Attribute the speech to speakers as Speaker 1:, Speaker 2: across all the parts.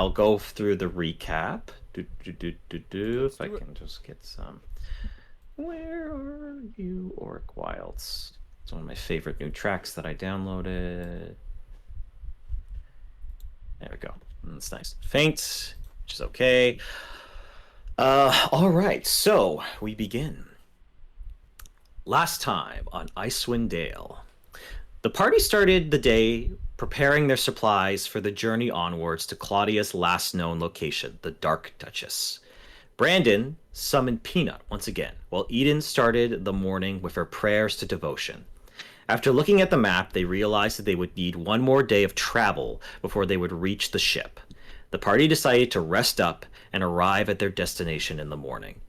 Speaker 1: I'll go through the recap. If I can just get some. Where are you, Orc Wilds? It's one of my favorite new tracks that I downloaded. There we go. That's nice. Faint, which is okay. All right, so we begin. Last time on Icewind Dale, the party started the day preparing their supplies for the journey onwards to Claudia's last known location, the Dark Duchess. Brandon summoned Peanut once again, while Ydin started the morning with her prayers to devotion. After looking at the map, they realized that they would need one more day of travel before they would reach the ship. The party decided to rest up and arrive at their destination in the morning.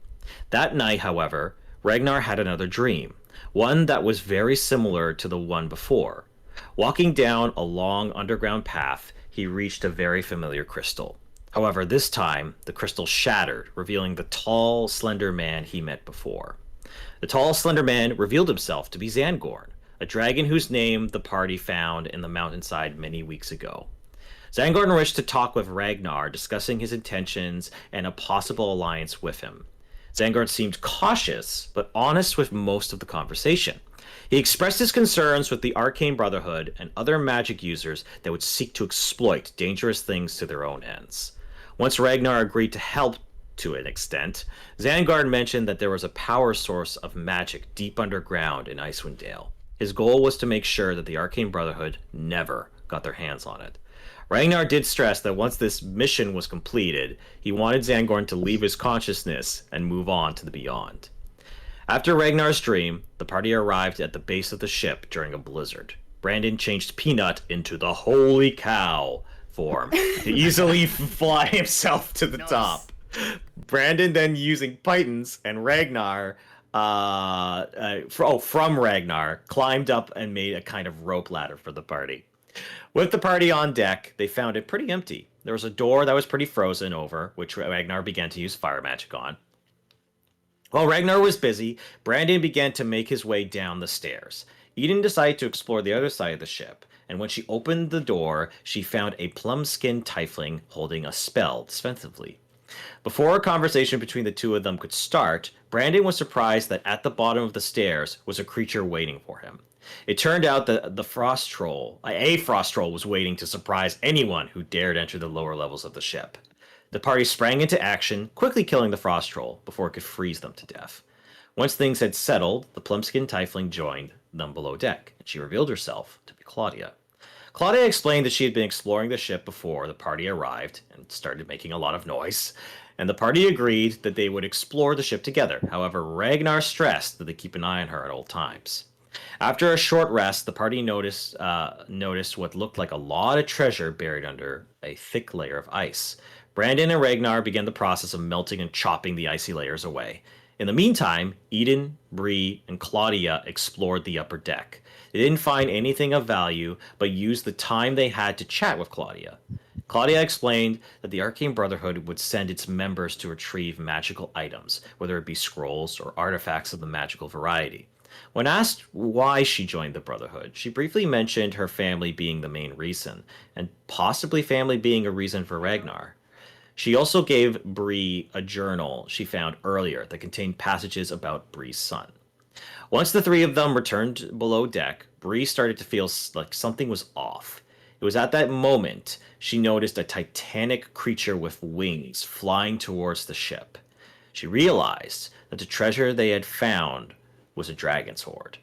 Speaker 1: That night, however, Regnar had another dream, one that was very similar to the one before. Walking down a long underground path, he reached a very familiar crystal. However, this time, the crystal shattered, revealing the tall, slender man he met before. The tall, slender man revealed himself to be Zangorn, a dragon whose name the party found in the mountainside many weeks ago. Zangorn wished to talk with Regnar, discussing his intentions and a possible alliance with him. Zangorn seemed cautious, but honest with most of the conversation. He expressed his concerns with the Arcane Brotherhood and other magic users that would seek to exploit dangerous things to their own ends. Once Regnar agreed to help to an extent, Zangard mentioned that there was a power source of magic deep underground in Icewind Dale. His goal was to make sure that the Arcane Brotherhood never got their hands on it. Ragnar did stress that once this mission was completed, he wanted Zangorn to leave his consciousness and move on to the beyond. After Ragnar's dream, the party arrived at the base of the ship during a blizzard. Brandon changed Peanut into the Holy Cow form to easily fly himself to the top. Brandon then, using Pythons and Ragnar, from Ragnar, climbed up and made a kind of rope ladder for the party. With the party on deck, they found it pretty empty. There was a door that was pretty frozen over, which Ragnar began to use fire magic on. While Ragnar was busy, Brandon began to make his way down the stairs. Ydin decided to explore the other side of the ship, and when she opened the door, she found a plum-skinned tiefling holding a spell defensively. Before a conversation between the two of them could start, Brandon was surprised that at the bottom of the stairs was a creature waiting for him. It turned out that a frost troll was waiting to surprise anyone who dared enter the lower levels of the ship. The party sprang into action, quickly killing the frost troll before it could freeze them to death. Once things had settled, the plum-skinned tiefling joined them below deck, and she revealed herself to be Claudia. Claudia explained that she had been exploring the ship before the party arrived and started making a lot of noise, and the party agreed that they would explore the ship together. However, Ragnar stressed that they keep an eye on her at all times. After a short rest, the party noticed what looked like a lot of treasure buried under a thick layer of ice. Brandon and Regnar began the process of melting and chopping the icy layers away. In the meantime, Ydin, Brie, and Claudia explored the upper deck. They didn't find anything of value, but used the time they had to chat with Claudia. Claudia explained that the Arcane Brotherhood would send its members to retrieve magical items, whether it be scrolls or artifacts of the magical variety. When asked why she joined the Brotherhood, she briefly mentioned her family being the main reason, and possibly family being a reason for Regnar. She also gave Brie a journal she found earlier that contained passages about Brie's son. Once the three of them returned below deck, Brie started to feel like something was off. It was at that moment she noticed a titanic creature with wings flying towards the ship. She realized that the treasure they had found was a dragon's hoard.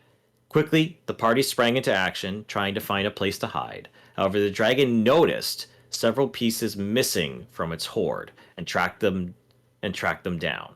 Speaker 1: Quickly, the party sprang into action, trying to find a place to hide. However, the dragon noticed several pieces missing from its hoard and tracked them down.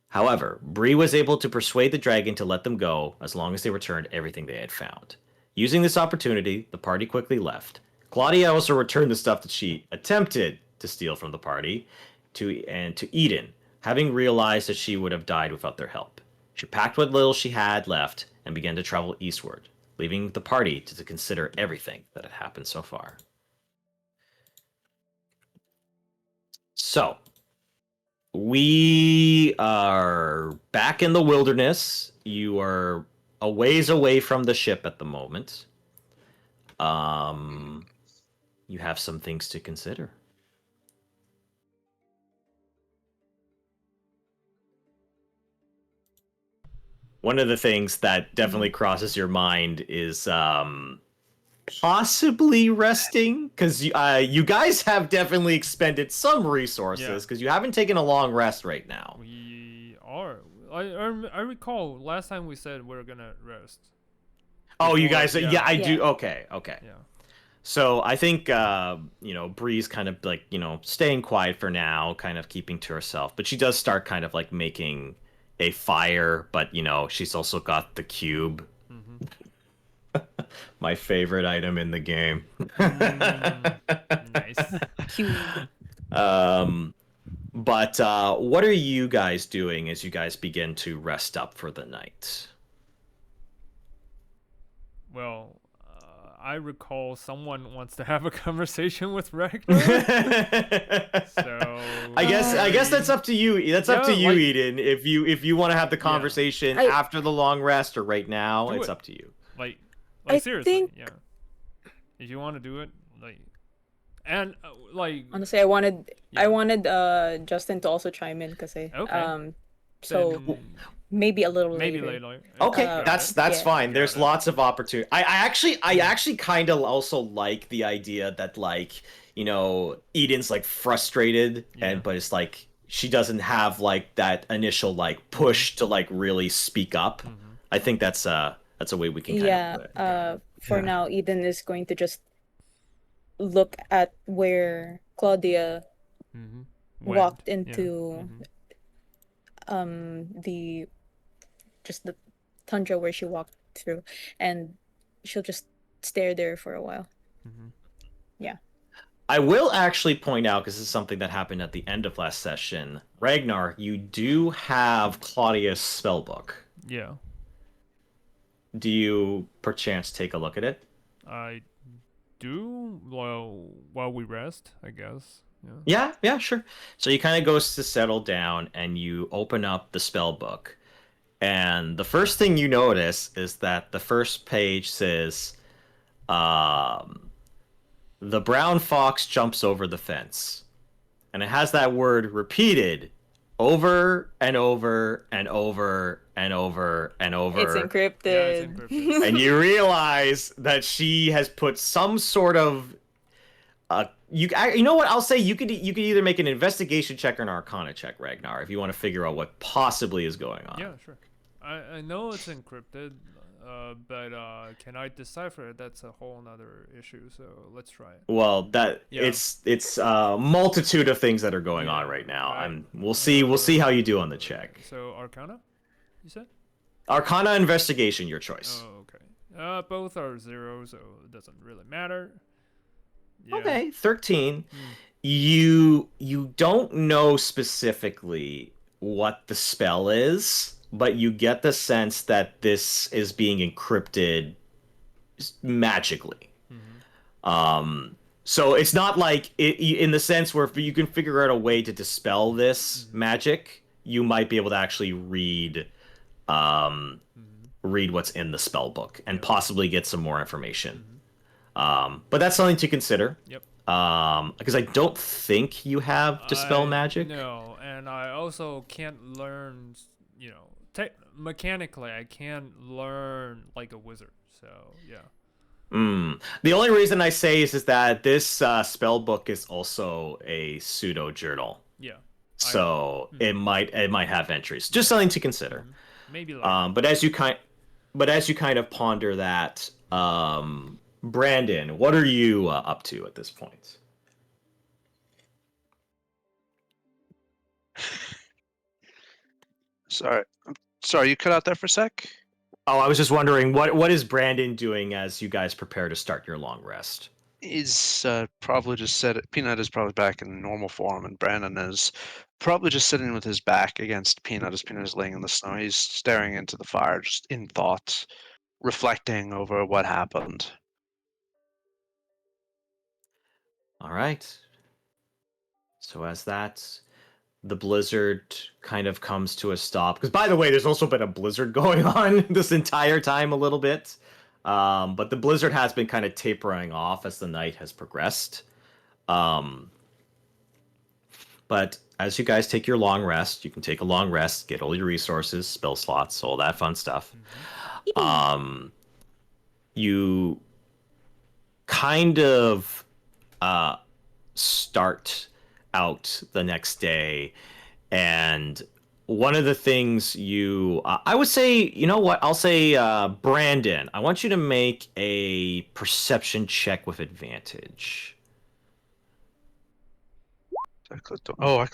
Speaker 1: However, Brie was able to persuade the dragon to let them go as long as they returned everything they had found. Using this opportunity, the party quickly left. Claudia also returned the stuff that she attempted to steal from the party to Ydin, having realized that she would have died without their help. She packed what little she had left and began to travel eastward, leaving the party to consider everything that had happened so far. So, we are back in the wilderness. You are a ways away from the ship at the moment. you have some things to consider. One of the things that definitely crosses your mind is possibly resting, because you guys have definitely expended some resources, because you haven't taken a long rest right now.
Speaker 2: We are. I recall last time we said we're gonna rest.
Speaker 1: Oh,
Speaker 2: Before,
Speaker 1: you guys, I do. Okay.
Speaker 2: Yeah.
Speaker 1: So I think Bree's kind of like staying quiet for now, kind of keeping to herself, but she does start kind of like making a fire, but she's also got the cube. My favorite item in the game.
Speaker 2: Nice.
Speaker 3: Cute.
Speaker 1: But what are you guys doing as you guys begin to rest up for the night?
Speaker 2: Well, I recall someone wants to have a conversation with Regnar. So
Speaker 1: I guess that's up to you. That's up to you, Ydin. If you want to have the conversation after the long rest or right now, it's up to you.
Speaker 2: Like seriously, if you want to do it, and
Speaker 3: honestly, I wanted Justin to also chime in because so maybe a little later.
Speaker 1: Okay, that's fine. There's lots of opportunity. I actually kind of also like the idea that Eden's like frustrated but it's like she doesn't have like that initial like push to like really speak up. I think that's a way we can
Speaker 3: for now Ydin is going to just look at where Claudia walked into the tundra where she walked through, and she'll just stare there for a while.
Speaker 1: I will actually point out, because this is something that happened at the end of last session, Regnar, you do have Claudia's spellbook.
Speaker 2: Yeah.
Speaker 1: Do you perchance take a look at it?
Speaker 2: I do while we rest, I guess.
Speaker 1: Yeah, sure. So you kind of goes to settle down and you open up the spell book. And the first thing you notice is that the first page says, the brown fox jumps over the fence. And it has that word repeated over and over and over and over and over.
Speaker 3: It's encrypted.
Speaker 2: Yeah, it's encrypted.
Speaker 1: And you realize that she has put some sort of you know what? I'll say you could either make an investigation check or an arcana check, Regnar, if you want to figure out what possibly is going on.
Speaker 2: Yeah, sure. I know it's encrypted, but can I decipher it? That's a whole nother issue. So let's try it.
Speaker 1: Well, it's a multitude of things that are going on right now. We'll see how you do on the check.
Speaker 2: So arcana, you said?
Speaker 1: Arcana, investigation, your choice.
Speaker 2: Oh, okay. Both are 0, so it doesn't really matter. Yeah.
Speaker 1: Okay, 13. You don't know specifically what the spell is, but you get the sense that this is being encrypted magically. So it's not like in the sense where if you can figure out a way to dispel this magic, you might be able to actually read what's in the spell book and possibly get some more information. But that's something to consider.
Speaker 2: Yep.
Speaker 1: Because I don't think you have dispel magic.
Speaker 2: No, and I also can't learn. Mechanically, I can't learn like a wizard. So yeah.
Speaker 1: The only reason I say is that this spell book is also a pseudo journal.
Speaker 2: Yeah.
Speaker 1: So it might have entries. Just something to consider.
Speaker 2: Maybe.
Speaker 1: But as you kind of ponder that. Brandon, what are you up to at this point?
Speaker 4: Sorry, you cut out there for a sec?
Speaker 1: Oh, I was just wondering, what is Brandon doing as you guys prepare to start your long rest?
Speaker 4: He's probably just Peanut is probably back in normal form, and Brandon is probably just sitting with his back against Peanut as Peanut is laying in the snow. He's staring into the fire, just in thought, reflecting over what happened.
Speaker 1: All right. So as the blizzard kind of comes to a stop, because by the way, there's also been a blizzard going on this entire time a little bit. But the blizzard has been kind of tapering off as the night has progressed. But as you guys take your long rest, you can take a long rest, get all your resources, spell slots, all that fun stuff. You kind of start out the next day, and one of the things I would say, you know what? I'll say, Brandon, I want you to make a perception check with advantage.
Speaker 4: I clicked the wrong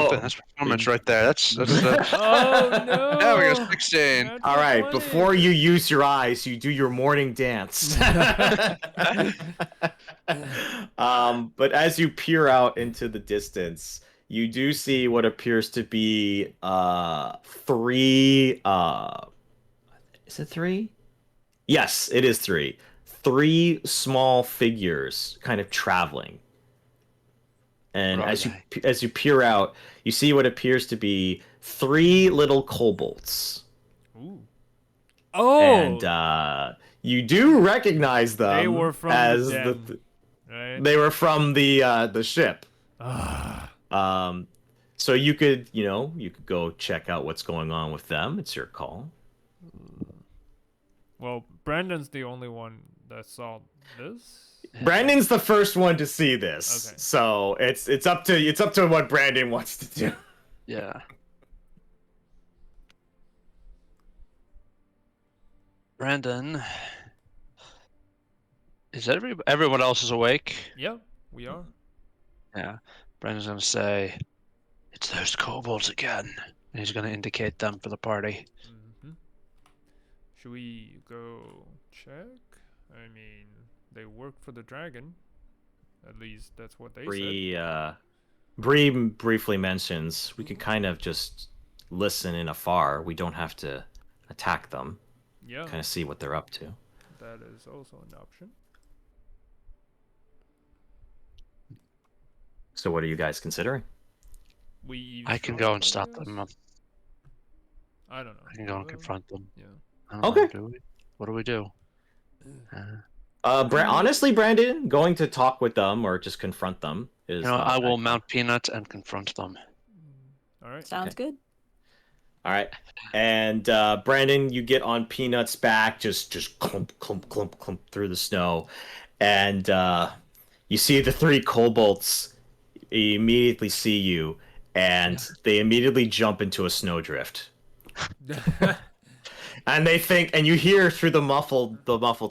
Speaker 4: thing. That's performance right there. That's
Speaker 2: Oh no!
Speaker 4: there we go, 16.
Speaker 2: Natural
Speaker 1: All right,
Speaker 2: 20.
Speaker 1: before you use your eyes, you do your morning dance. But as you peer out into the distance, you do see what appears to be three. Is it three? Yes, it is three. Three small figures kind of traveling. And as you peer out, you see what appears to be three little kobolds.
Speaker 2: Ooh. Oh.
Speaker 1: And you do recognize them.
Speaker 2: They were from
Speaker 1: as
Speaker 2: the den, right?
Speaker 1: They were from the ship.
Speaker 2: Ah.
Speaker 1: So you could go check out what's going on with them. It's your call.
Speaker 2: Well, Brandon's the only one that saw this.
Speaker 1: Brandon's the first one to see this,
Speaker 2: Okay.
Speaker 1: so it's up to what Brandon wants to do.
Speaker 4: Yeah. Brandon, is everyone else is awake?
Speaker 2: Yeah, we are.
Speaker 4: Yeah. Brandon's gonna say, "It's those kobolds again," and he's gonna indicate them for the party.
Speaker 2: Mm-hmm. Should we go check? I mean, they work for the dragon. At least that's what they said.
Speaker 1: Brie briefly mentions we can kind of just listen in afar. We don't have to attack them.
Speaker 2: Yeah.
Speaker 1: Kind of see what they're up to.
Speaker 2: That is also an option.
Speaker 1: So what are you guys considering?
Speaker 4: I can go and stop them.
Speaker 2: I don't know.
Speaker 4: I can go and confront them.
Speaker 2: Yeah.
Speaker 4: I don't know, what do we do?
Speaker 1: Honestly, Brandon, going to talk with them or just confront them is.
Speaker 4: I will mount Peanut and confront them.
Speaker 2: All right.
Speaker 3: Sounds good.
Speaker 1: All right, and Brandon, you get on Peanut's back, just clump, clump, clump, clump through the snow, and you see the three kobolds immediately see you, and they immediately jump into a snowdrift. And they think, and you hear through the muffled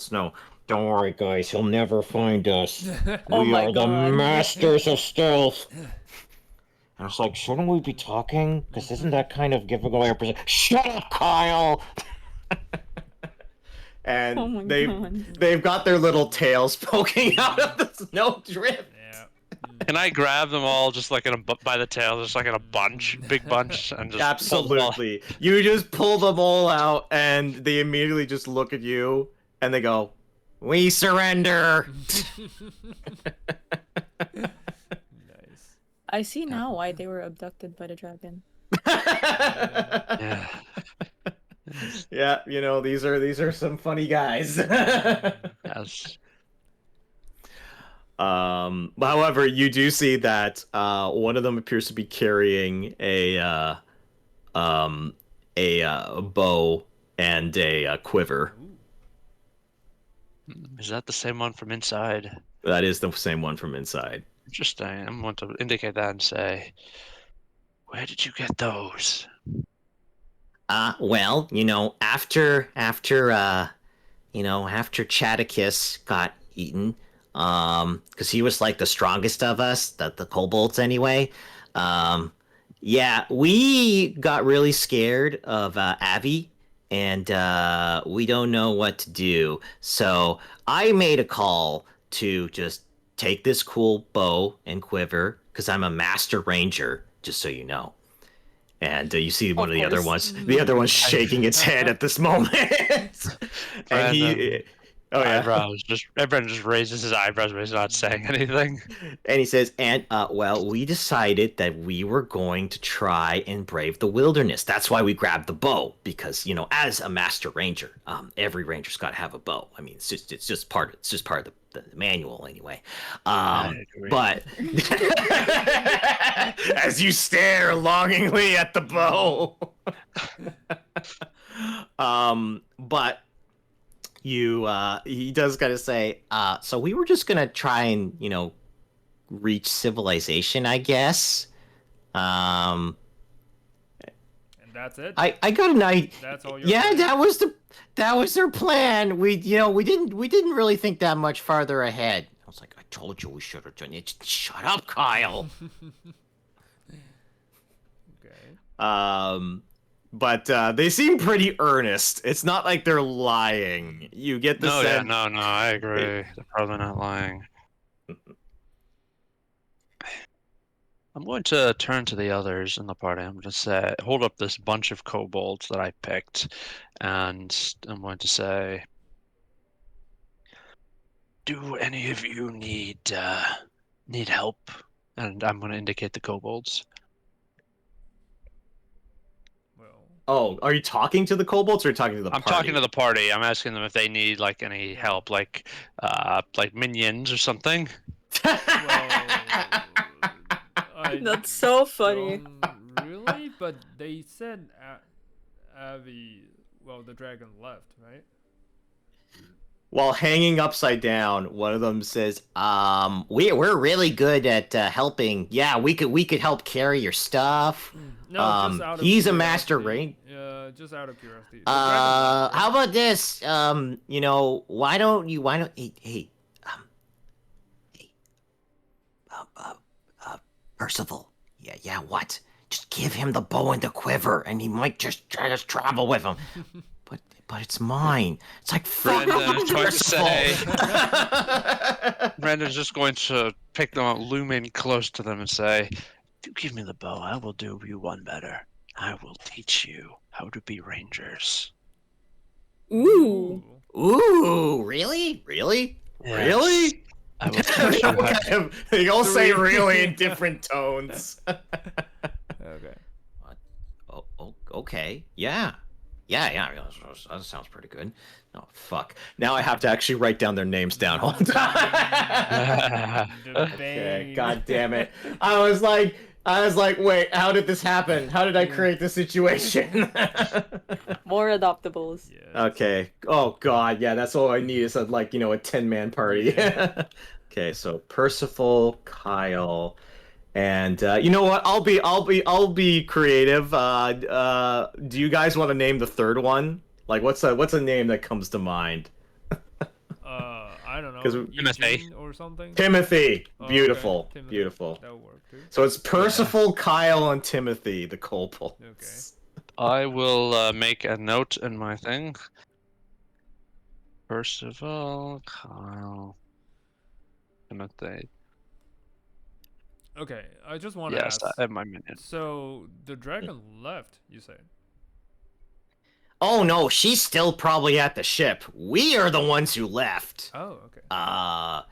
Speaker 1: snow, "Don't worry, guys, he'll never find us.
Speaker 3: Oh
Speaker 1: We
Speaker 3: my
Speaker 1: are the
Speaker 3: God.
Speaker 1: masters of stealth." And I was like, shouldn't we be talking? Because isn't that kind of giving away our position? Shut up, Kyle! And
Speaker 3: Oh my God.
Speaker 1: they've got their little tails poking out of the snowdrift.
Speaker 2: Yeah.
Speaker 4: Can I grab them all just like by the tail, just like in a bunch, big bunch, and just pull them all?
Speaker 1: Absolutely. You just pull them all out, and they immediately just look at you, and they go, "We surrender."
Speaker 2: Nice.
Speaker 3: I see now why they were abducted by the dragon.
Speaker 4: Yeah.
Speaker 1: Yeah, these are some funny guys.
Speaker 4: Yes.
Speaker 1: However, you do see that one of them appears to be carrying a bow and a quiver.
Speaker 4: Is that the same one from inside?
Speaker 1: That is the same one from inside.
Speaker 4: Interesting. I'm going to indicate that and say, "Where did you get those?"
Speaker 5: Well, after Chaticus got eaten, because he was like the strongest of us, the kobolds anyway. Yeah, we got really scared of Abby, and we don't know what to do. So I made a call to just take this cool bow and quiver, because I'm a master ranger, just so you know. And you see one of the other one's shaking its head at this moment. And
Speaker 1: Oh yeah.
Speaker 4: Everyone just raises his eyebrows, but he's not saying anything.
Speaker 1: And he says, "And well, we decided that we were going to try and brave the wilderness. That's why we grabbed the bow, because as a master ranger, every ranger's got to have a bow. I mean, it's just part of the manual anyway. But as you stare longingly at the bow, but." He does kind of say, so we were just gonna try and reach civilization, I guess.
Speaker 2: And that's it.
Speaker 1: I got an idea.
Speaker 2: That's all.
Speaker 1: Yeah, that was their plan. We didn't really think that much farther ahead. I was like, I told you we should have done it. Shut up, Kyle.
Speaker 2: Okay.
Speaker 1: But they seem pretty earnest. It's not like they're lying. You get the sense.
Speaker 4: No, I agree. They're probably not lying. I'm going to turn to the others in the party. I'm going to say, hold up this bunch of kobolds that I picked, and I'm going to say, do any of you need help? And I'm going to indicate the kobolds.
Speaker 1: Oh, are you talking to the kobolds or are you talking to the party?
Speaker 4: I'm talking to the party. I'm asking them if they need any help, like minions or something.
Speaker 3: That's so funny.
Speaker 2: Really? But they said the dragon left, right?
Speaker 1: While hanging upside down, one of them says, we're really good at helping. Yeah, we could help carry your stuff.
Speaker 2: No, just out of
Speaker 1: he's
Speaker 2: curiosity.
Speaker 1: a master ranger.
Speaker 2: Just out of curiosity.
Speaker 1: How about this? Why don't Percival. Yeah, what? Just give him the bow and the quiver, and he might just try to travel with him. But it's mine. It's like
Speaker 4: Brandon's going to say. Brandon's just going to pick them up, loom in close to them, and say, "You give me the bow, I will do you one better. I will teach you how to be rangers."
Speaker 3: Ooh.
Speaker 1: Really?
Speaker 4: Yes.
Speaker 1: Really?
Speaker 4: I will teach you how to...
Speaker 1: They all say really in different tones.
Speaker 2: Okay.
Speaker 1: What? Oh, okay. Yeah. That sounds pretty good. Oh, fuck. Now I have to actually write down their names down. Hold on. Okay, God damn it. I was like, wait, how did this happen? How did I create this situation?
Speaker 3: More adoptables.
Speaker 2: Yes.
Speaker 1: Okay. Oh, God. Yeah, that's all I need is a 10-man party. Okay, so Percival, Kyle, and you know what? I'll be creative. Do you guys want to name the third one? Like, what's a name that comes to mind?
Speaker 2: I don't know.
Speaker 4: Timothy
Speaker 2: Ydin or something.
Speaker 1: Timothy.
Speaker 2: Beautiful.
Speaker 1: Okay. Beautiful.
Speaker 2: That would work too.
Speaker 1: So it's Percival, Kyle, and Timothy, the kobolds.
Speaker 2: Okay.
Speaker 4: I will make a note in my thing. Percival, Kyle, Timothy.
Speaker 2: Okay, I just want to
Speaker 4: Yes,
Speaker 2: ask.
Speaker 4: I have my minion.
Speaker 2: So the dragon left, you say?
Speaker 1: Oh no, she's still probably at the ship. We are the ones who left.
Speaker 2: Oh, okay.
Speaker 1: I'm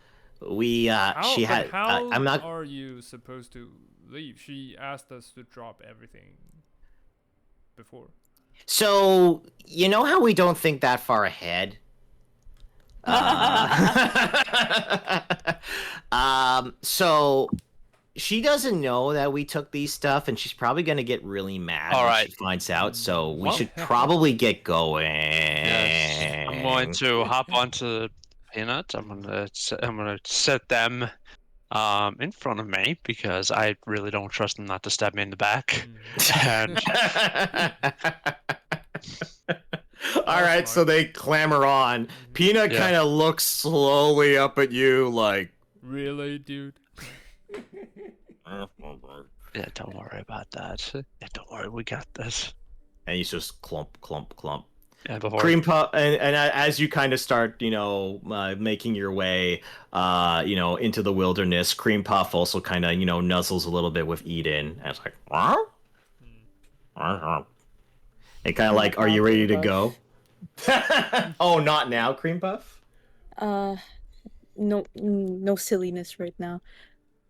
Speaker 1: not.
Speaker 2: Are you supposed to leave? She asked us to drop everything before.
Speaker 1: So you know how we don't think that far ahead. So she doesn't know that we took these stuff, and she's probably gonna get really mad when she finds out. So we should probably get going.
Speaker 4: Yes. I'm going to hop onto Peanut. I'm gonna set them in front of me because I really don't trust them not to stab me in the back. And...
Speaker 1: All right, so they clamber on. Peanut kind of looks slowly up at you like,
Speaker 2: really, dude?
Speaker 4: Yeah, don't worry about that. Yeah, don't worry, we got this.
Speaker 1: And he's just clump.
Speaker 4: Yeah, before
Speaker 1: Cream puff, and as you kind of start, making your way, into the wilderness, Cream Puff also kind of, nuzzles a little bit with Ydin, and it's like, and kind of like, are you ready to go? Oh, not now, Cream Puff?
Speaker 3: No silliness right now.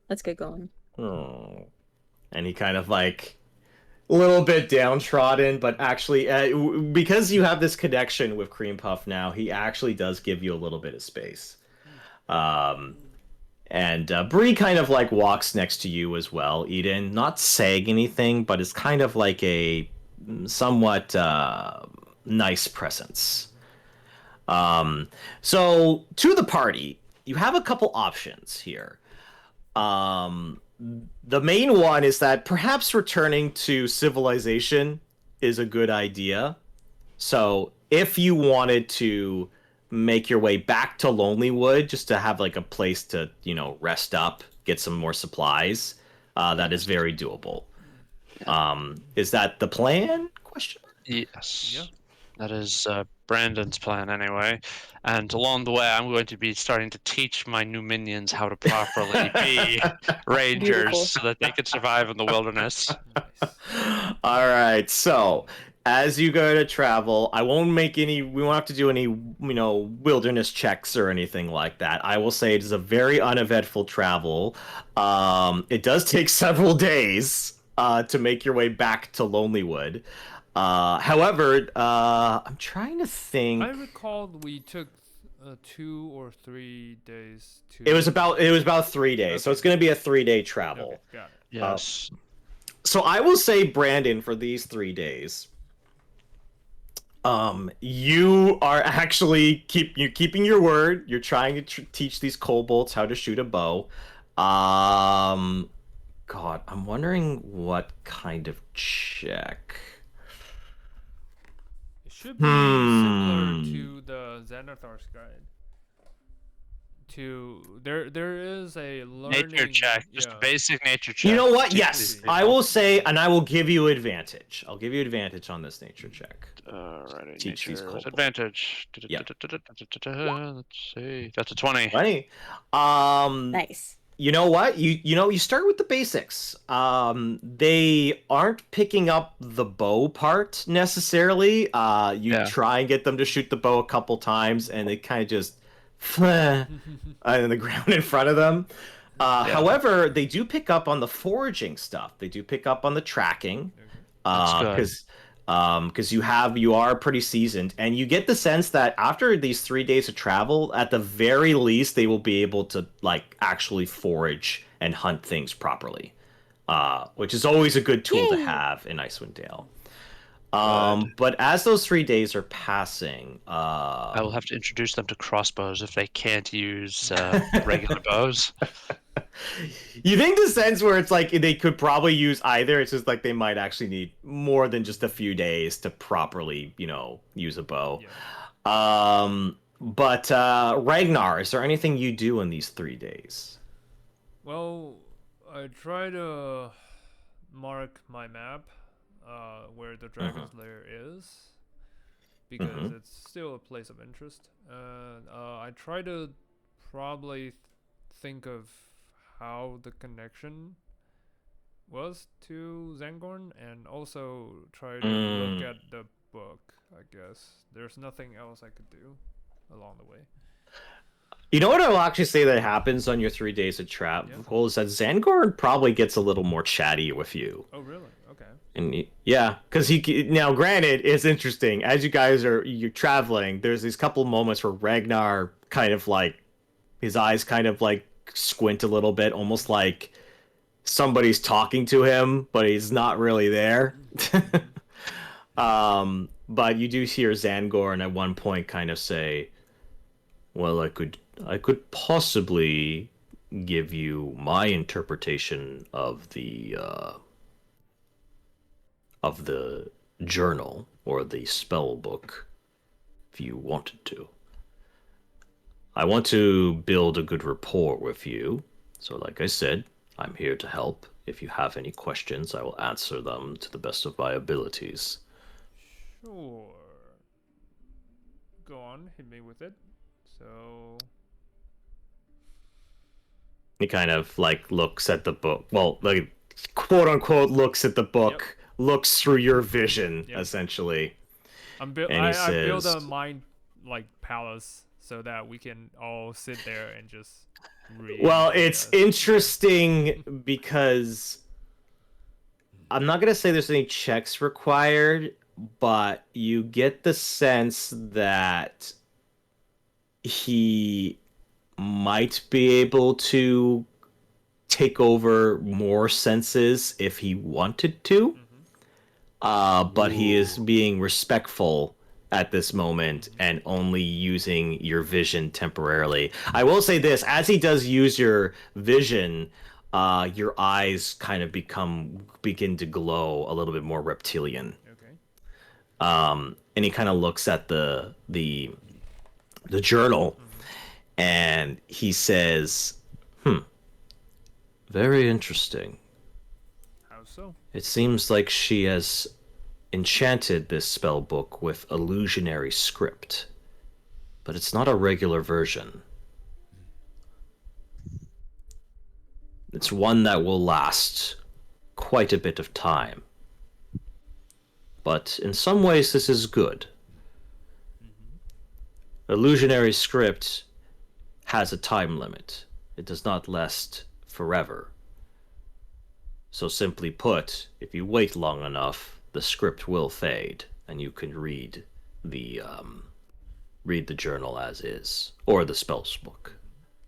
Speaker 3: Let's get going.
Speaker 1: Oh. And he kind of like a little bit downtrodden, but actually, because you have this connection with Cream Puff now, he actually does give you a little bit of space. And Brie kind of like walks next to you as well, Ydin, not saying anything, but it's kind of like a somewhat nice presence. So to the party, you have a couple options here. The main one is that perhaps returning to civilization is a good idea. So if you wanted to make your way back to Lonelywood just to have like a place to, rest up, get some more supplies, that is very doable. Is that the plan? Question.
Speaker 4: Yes.
Speaker 2: Yeah.
Speaker 4: That is Brandon's plan anyway. And along the way, I'm going to be starting to teach my new minions how to properly be rangers
Speaker 3: Beautiful.
Speaker 4: so that they can survive in the wilderness.
Speaker 2: Nice.
Speaker 1: All right. So as you go to travel, we won't have to do any, wilderness checks or anything like that. I will say it is a very uneventful travel. It does take several days to make your way back to Lonelywood. However, I'm trying to think.
Speaker 2: I recall we took 2 or 3 days to.
Speaker 1: It was about 3 days, so
Speaker 2: Okay.
Speaker 1: it's going to be a 3-day travel.
Speaker 2: Okay, got it.
Speaker 4: Yes.
Speaker 1: So I will say, Brandon, for these 3 days, you are actually keeping your word. You're trying to teach these kobolds how to shoot a bow. God, I'm wondering what kind of check.
Speaker 2: It should be similar to the Xanathar's guide. There is a learning
Speaker 4: Nature check. Just a basic nature check.
Speaker 1: You know what?
Speaker 4: Teach
Speaker 1: Yes,
Speaker 4: these
Speaker 1: I
Speaker 4: people.
Speaker 1: will say, and I will give you advantage. I'll give you advantage on this nature check.
Speaker 4: Alrighty,
Speaker 1: Teach these
Speaker 4: nature
Speaker 1: kobolds.
Speaker 4: advantage.
Speaker 1: Yeah.
Speaker 4: Let's see. That's a 20.
Speaker 1: 20.
Speaker 3: Nice.
Speaker 1: You know what? You start with the basics. They aren't picking up the bow part necessarily. You try and get them to shoot the bow a couple times, and they kind of just in the ground in front of them. However, they do pick up on the foraging stuff. They do pick up on the tracking. Because you are pretty seasoned, and you get the sense that after these 3 days of travel, at the very least, they will be able to like actually forage and hunt things properly, which is always a good tool to have in Icewind Dale. But as those 3 days are passing,
Speaker 4: I will have to introduce them to crossbows if they can't use regular bows.
Speaker 1: You think the sense where it's like they could probably use either, it's just like they might actually need more than just a few days to properly, use a bow.
Speaker 2: Yeah.
Speaker 1: But Regnar, is there anything you do in these 3 days?
Speaker 2: Well, I try to mark my map where the dragon's lair is, because it's still a place of interest. And I try to probably think of how the connection was to Zangorn, and also try to look at the book, I guess. There's nothing else I could do along the way.
Speaker 1: You know what I will actually say that happens on your 3 days of travel is that Zangorn probably gets a little more chatty with you.
Speaker 2: Oh, really? Okay.
Speaker 1: And because now, granted, it's interesting as you're traveling. There's these couple moments where Regnar kind of like his eyes kind of like squint a little bit, almost like somebody's talking to him, but he's not really there. But you do hear Zangorn at one point kind of say, "Well, I could possibly give you my interpretation of the journal or the spell book if you wanted to. I want to build a good rapport with you. So like I said, I'm here to help. If you have any questions, I will answer them to the best of my abilities."
Speaker 2: Sure. Go on, hit me with it. So.
Speaker 1: He kind of like looks at the book. Well, like quote unquote looks at the book, looks through your vision, essentially.
Speaker 2: I
Speaker 1: And
Speaker 2: build
Speaker 1: he
Speaker 2: a
Speaker 1: says-
Speaker 2: mind like palace so that we can all sit there and just read.
Speaker 1: Well, it's interesting because I'm not going to say there's any checks required, but you get the sense that he might be able to take over more senses if he wanted to. But he is being respectful at this moment and only using your vision temporarily. I will say this, as he does use your vision, your eyes kind of begin to glow a little bit more reptilian.
Speaker 2: Okay.
Speaker 1: And he kind of looks at the journal and he says, very interesting.
Speaker 2: How so?
Speaker 1: It seems like she has enchanted this spell book with illusionary script, but it's not a regular version. It's one that will last quite a bit of time. But in some ways this is good. Illusionary script has a time limit. It does not last forever. So simply put, if you wait long enough, the script will fade, and you can read the journal as is, or the spells book,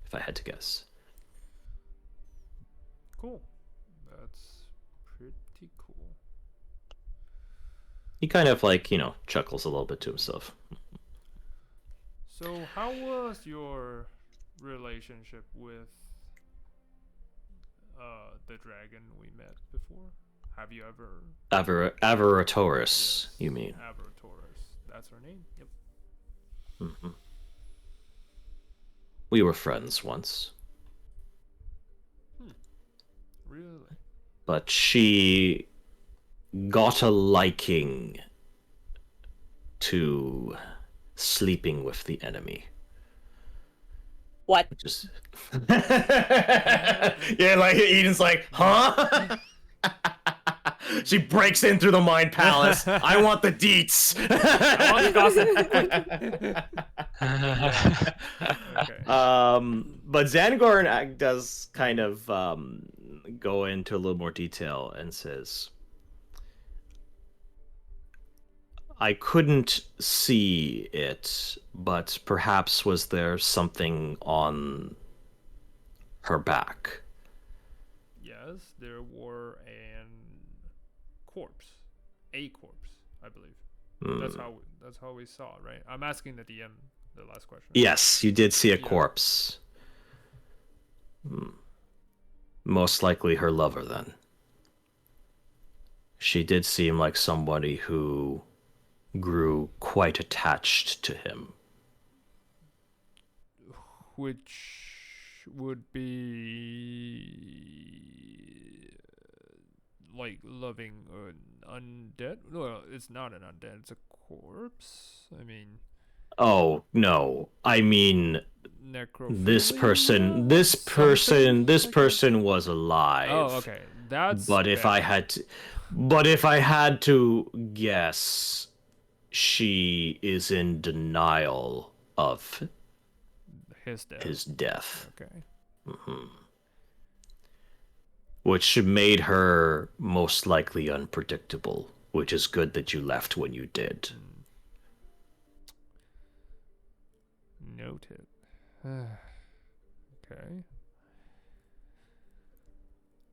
Speaker 1: if I had to guess.
Speaker 2: Cool. That's pretty cool.
Speaker 1: He kind of chuckles a little bit to himself.
Speaker 2: So, how was your relationship with the dragon we met before? Have you ever...
Speaker 1: Avaratoris,
Speaker 2: Yes,
Speaker 1: you mean?
Speaker 2: Avaratoris. That's her name? Yep.
Speaker 1: Mm-hmm. We were friends once.
Speaker 2: Really?
Speaker 1: But she got a liking to sleeping with the enemy.
Speaker 3: What?
Speaker 1: Just yeah, like Eden's like, huh? She breaks in through the mind palace. I want the deets.
Speaker 2: I want the gossip. Okay.
Speaker 1: But Zangorn does kind of go into a little more detail and says, I couldn't see it, but perhaps was there something on her back?
Speaker 2: Yes, there were a corpse, I believe. That's how we saw it, right? I'm asking the DM the last question.
Speaker 1: Yes, you did see a corpse. Most likely her lover, then. She did seem like somebody who grew quite attached to him.
Speaker 2: Which would be like loving an undead? Well, it's not an undead, it's a corpse. I mean...
Speaker 1: Oh, no. I mean...
Speaker 2: Necrophilia?
Speaker 1: This person was alive.
Speaker 2: Oh, okay. That's
Speaker 1: But if I had to guess, she is in denial of his death.
Speaker 2: Okay.
Speaker 1: Which made her most likely unpredictable, which is good that you left when you did.
Speaker 2: Noted. Okay.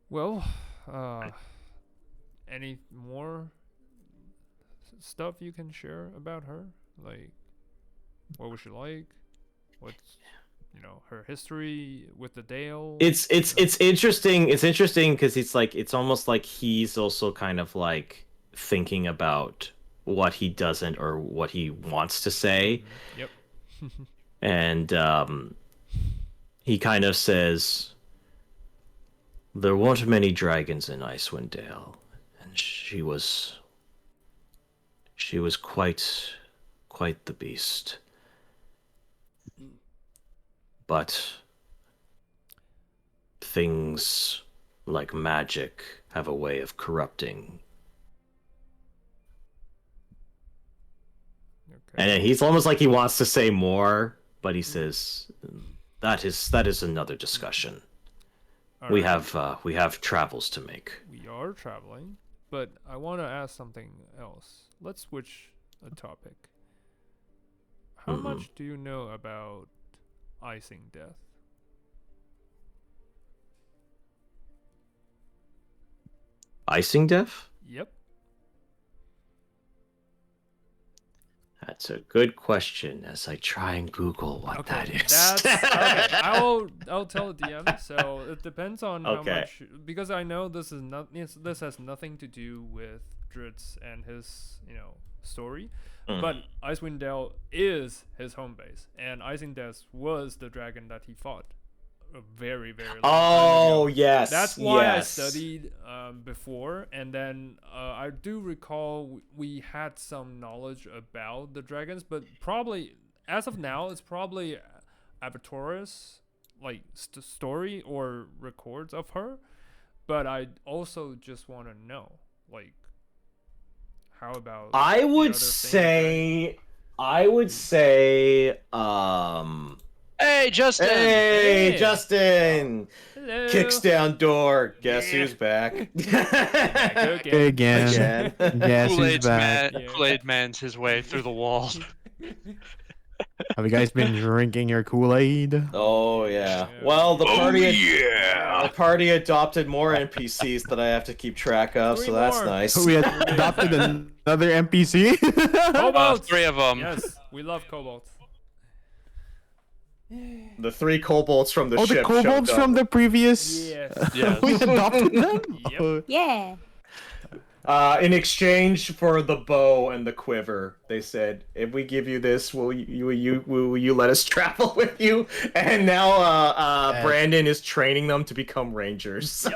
Speaker 2: Well, any more stuff you can share about her? Like, what was she like? What's, her history with the Dale?
Speaker 1: It's interesting. It's interesting because it's almost like he's also kind of like thinking about what he doesn't or what he wants to say.
Speaker 2: Yep.
Speaker 1: And he kind of says, there weren't many dragons in Icewind Dale, and she was quite the beast. But things like magic have a way of corrupting.
Speaker 2: Okay.
Speaker 1: And he's almost like he wants to say more, but he says that is another discussion. We
Speaker 2: Alright.
Speaker 1: have travels to make.
Speaker 2: We are traveling, but I want to ask something else. Let's switch a topic. How much do you know about icing death?
Speaker 1: Icing death?
Speaker 2: Yep.
Speaker 1: That's a good question as I try and Google what that is.
Speaker 2: That's okay. I'll tell the DM. So it depends on how
Speaker 1: Okay.
Speaker 2: much, because I know this is not this has nothing to do with Dritz and his story, but Icewind Dale is his home base, and Icing Death was the dragon that he fought a very long time ago.
Speaker 1: Yes.
Speaker 2: That's why
Speaker 1: yes.
Speaker 2: I studied before, and then I do recall we had some knowledge about the dragons, but probably as of now, it's probably Abator's like story or records of her. But I also just want to know, like, how about?
Speaker 1: I
Speaker 2: the
Speaker 1: would
Speaker 2: other
Speaker 1: say. I would say.
Speaker 4: Hey, Justin!
Speaker 1: Hey,
Speaker 2: Hey.
Speaker 1: Justin!
Speaker 2: Hello.
Speaker 1: Kicks down door. Guess
Speaker 2: Yeah.
Speaker 1: who's back?
Speaker 2: Back
Speaker 6: Again.
Speaker 1: Again.
Speaker 6: Yes, he's
Speaker 4: Kool-Aid's
Speaker 6: back.
Speaker 4: man,
Speaker 2: Yeah.
Speaker 4: Kool-Aid man's his way through the wall.
Speaker 6: Have you guys been drinking your Kool-Aid?
Speaker 1: Oh yeah.
Speaker 2: Yeah.
Speaker 1: Well, the party.
Speaker 4: yeah!
Speaker 1: The party adopted more NPCs that I have to keep track of,
Speaker 2: Three
Speaker 1: so that's
Speaker 2: more.
Speaker 1: nice.
Speaker 6: We adopted another NPC.
Speaker 2: Kobolds.
Speaker 4: 3 of them.
Speaker 2: Yes, we love kobolds.
Speaker 1: The 3 kobolds from the
Speaker 6: Oh,
Speaker 1: ship
Speaker 6: the kobolds
Speaker 1: showed up.
Speaker 6: from the previous.
Speaker 2: Yes.
Speaker 4: Yes.
Speaker 6: We adopted them.
Speaker 2: Yep.
Speaker 6: Oh,
Speaker 3: Yeah.
Speaker 1: In exchange for the bow and the quiver, they said, "If we give you this, will you let us travel with you?" And now Brandon is training them to become rangers.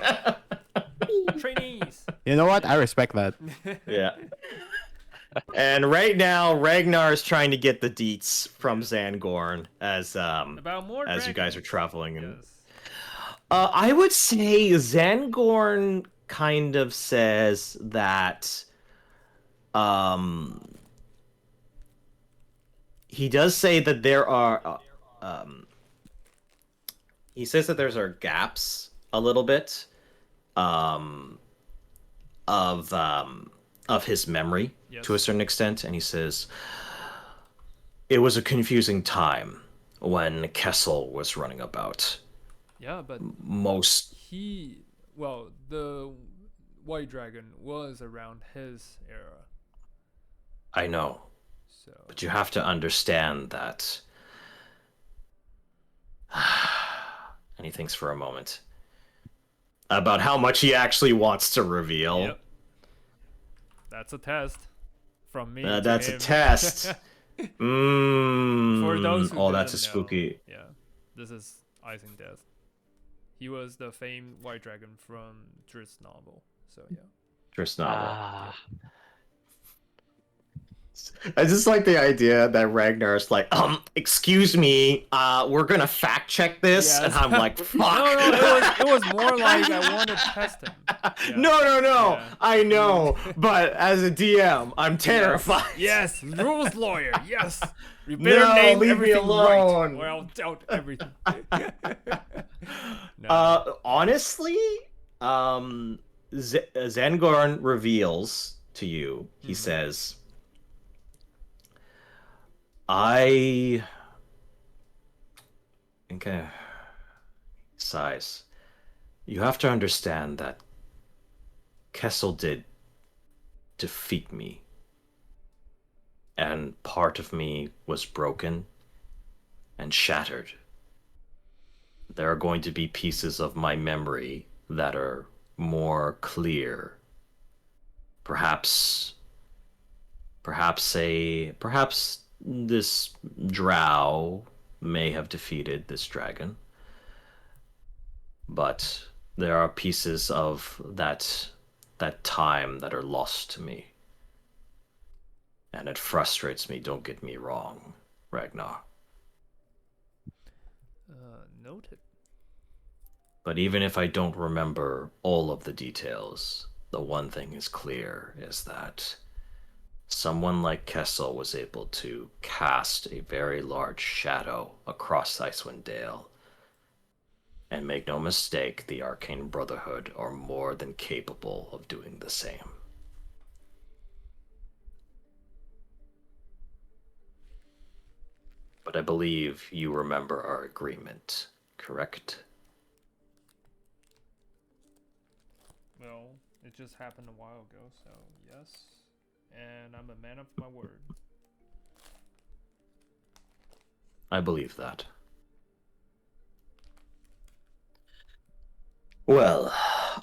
Speaker 2: Trainees.
Speaker 6: you know what? I respect that.
Speaker 1: Yeah. And right now, Regnar is trying to get the deets from Zangorn as
Speaker 2: About more
Speaker 1: as you guys are
Speaker 2: dragons.
Speaker 1: traveling. And
Speaker 2: Yes.
Speaker 1: I would say Zangorn kind of says that he does say that there are he says that there's are gaps a little bit of his memory to a
Speaker 2: Yes.
Speaker 1: certain extent, and he says it was a confusing time when Kessel was running about.
Speaker 2: Yeah, but
Speaker 1: Most
Speaker 2: the White Dragon was around his era.
Speaker 1: I know,
Speaker 2: So
Speaker 1: but you have to understand that. And he thinks for a moment about how much he actually wants to reveal.
Speaker 2: Yep. That's a test from me. to
Speaker 1: That's a
Speaker 2: him.
Speaker 1: test.
Speaker 2: For those who
Speaker 1: Oh, that's a
Speaker 2: didn't know,
Speaker 1: spooky.
Speaker 2: Yeah, this is Icing Death. He was the famed White Dragon from Drit's novel. So yeah.
Speaker 1: Just novel.
Speaker 4: Ah.
Speaker 1: I just like the idea that Ragnar's like, excuse me, we're gonna fact check this,
Speaker 2: Yes.
Speaker 1: and I'm like, fuck.
Speaker 2: No, it was more like I want to test him. Yeah.
Speaker 1: No,
Speaker 2: Yeah.
Speaker 1: I know, but as a DM, I'm terrified.
Speaker 2: Yes, rules lawyer. Yes, you better
Speaker 1: No,
Speaker 2: name
Speaker 1: leave me
Speaker 2: everything
Speaker 1: alone.
Speaker 2: right, or I'll doubt everything. No.
Speaker 1: Honestly, Zangorn reveals to you. He says, "I." Okay. Sighs. You have to understand that Kessel did defeat me, and part of me was broken and shattered. There are going to be pieces of my memory that are more clear. Perhaps this drow may have defeated this dragon. But there are pieces of that time that are lost to me. And it frustrates me, don't get me wrong, Ragnar.
Speaker 2: Noted.
Speaker 1: But even if I don't remember all of the details, the one thing is clear is that Someone like Kessel was able to cast a very large shadow across Icewind Dale. And make no mistake, the Arcane Brotherhood are more than capable of doing the same. But I believe you remember our agreement, correct?
Speaker 2: Well, it just happened a while ago, so yes. And I'm a man of my word.
Speaker 1: I believe that. Well,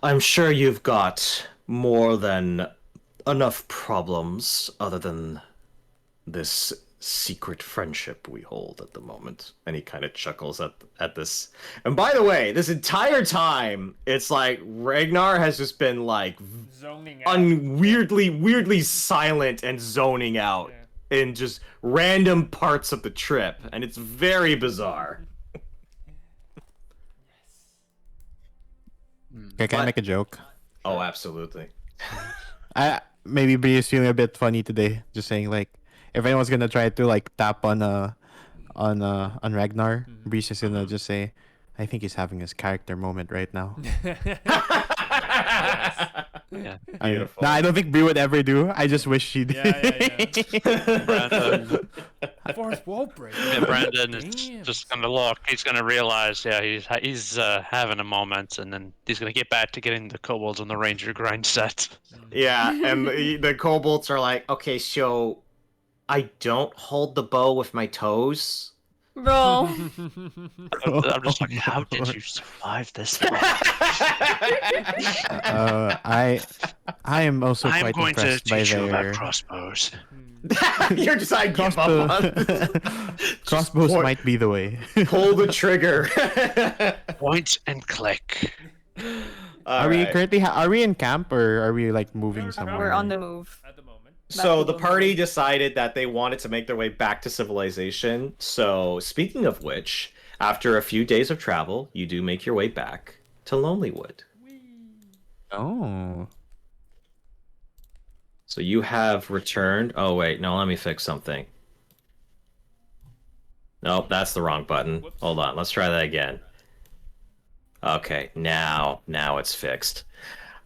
Speaker 1: I'm sure you've got more than enough problems other than this secret friendship we hold at the moment. And he kind of chuckles at this. And by the way, this entire time, it's like Regnar has just been like
Speaker 2: Zoning out.
Speaker 1: weirdly silent and zoning out in just random parts of the trip, and it's very bizarre.
Speaker 6: Okay, can I make a joke?
Speaker 1: Oh, absolutely.
Speaker 6: Maybe Brie is feeling a bit funny today. Just saying, like, if anyone's gonna try to like tap on Ragnar, Bree's just gonna just say, "I think he's having his character moment right now."
Speaker 4: Yeah.
Speaker 1: Beautiful.
Speaker 6: I don't think Brie would ever do. I just wish she did.
Speaker 4: Brandon,
Speaker 2: Fourth wall break.
Speaker 4: yeah, Brandon is
Speaker 2: Damn.
Speaker 4: just gonna look. He's gonna realize, yeah, he's having a moment, and then he's gonna get back to getting the kobolds on the ranger grind set.
Speaker 1: Yeah, and the kobolds are like, okay, so I don't hold the bow with my toes.
Speaker 3: Bro.
Speaker 4: I'm just like, how did you survive this?
Speaker 6: I am also
Speaker 4: I'm
Speaker 6: quite
Speaker 4: going to
Speaker 6: impressed by
Speaker 4: teach you about
Speaker 6: their
Speaker 4: crossbows.
Speaker 1: You're just like, give up on.
Speaker 6: crossbows
Speaker 1: point-
Speaker 6: might be the way.
Speaker 1: Pull the trigger.
Speaker 4: Point and click.
Speaker 6: Are we currently are we in camp or are we like moving somewhere?
Speaker 3: We're on the move.
Speaker 2: At the moment.
Speaker 1: So
Speaker 3: Back to
Speaker 1: the party
Speaker 3: Lonelywood.
Speaker 1: decided that they wanted to make their way back to civilization. So speaking of which, after a few days of travel, you do make your way back to Lonelywood.
Speaker 6: Oh.
Speaker 1: So you have returned. Oh wait, no, let me fix something. Nope, that's the wrong button.
Speaker 2: Whoops.
Speaker 1: Hold on, let's try that again. Okay, now it's fixed.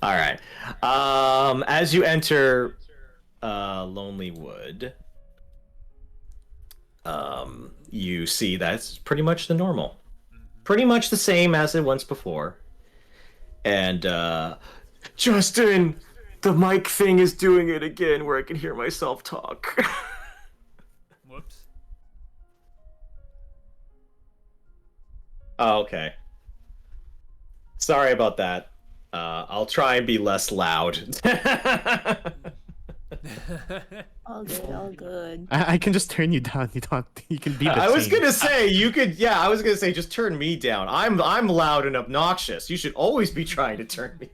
Speaker 1: All right. As you enter Lonelywood, you see that's pretty much the normal. Pretty much the same as it once before. And Justin, the mic thing is doing it again where I can hear myself talk.
Speaker 2: Whoops.
Speaker 1: Oh, okay. Sorry about that. I'll try and be less loud.
Speaker 3: All good, all good.
Speaker 6: I can just turn you down. You don't. You can be.
Speaker 1: I was gonna say you could. Yeah, I was gonna say just turn me down. I'm loud and obnoxious. You should always be trying to turn me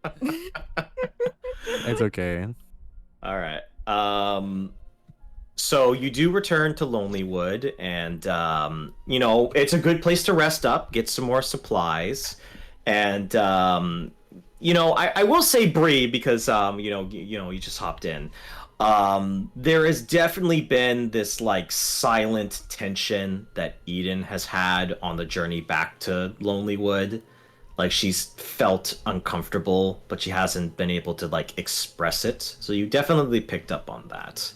Speaker 1: down.
Speaker 6: It's okay.
Speaker 1: All right. So you do return to Lonelywood, and you know it's a good place to rest up, get some more supplies, and you know I will say Brie because you just hopped in. There has definitely been this like silent tension that Ydin has had on the journey back to Lonelywood. Like she's felt uncomfortable, but she hasn't been able to like express it. So you definitely picked up on that.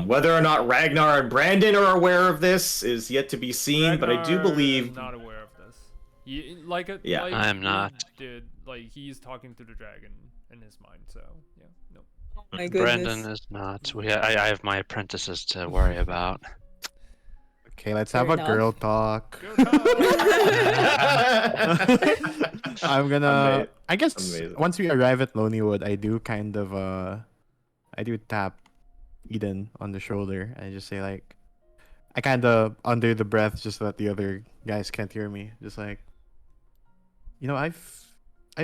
Speaker 1: Whether or not Regnar and Brandon are aware of this is yet to be seen, but I do
Speaker 2: Ragnar
Speaker 1: believe
Speaker 2: is not aware of this.
Speaker 1: Yeah.
Speaker 2: like
Speaker 4: I am
Speaker 2: we
Speaker 4: not.
Speaker 2: Did like he's talking to the dragon in his mind? So yeah, no.
Speaker 3: Oh my goodness.
Speaker 4: Brandon is not. I have my apprentices to worry about.
Speaker 6: Okay, let's
Speaker 3: Fair
Speaker 6: have a
Speaker 3: enough.
Speaker 6: girl talk.
Speaker 2: Go talk.
Speaker 6: I'm gonna. I guess
Speaker 1: Amazing.
Speaker 6: once we arrive at Lonelywood, I do kind of I do tap Eden on the shoulder and just say like, I kind of under the breath just so that the other guys can't hear me. Just like, I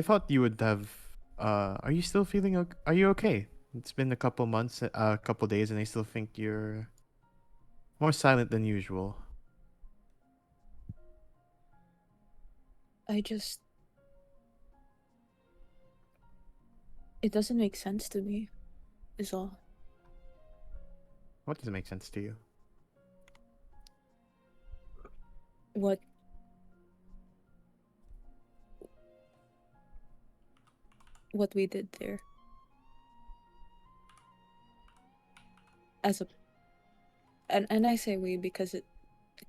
Speaker 6: thought you would have. Are you still feeling? Are you okay? It's been a couple months, a couple days, and I still think you're more silent than usual.
Speaker 3: I just. It doesn't make sense to me, is all.
Speaker 6: What doesn't make sense to you?
Speaker 3: What we did there. As a and I say we because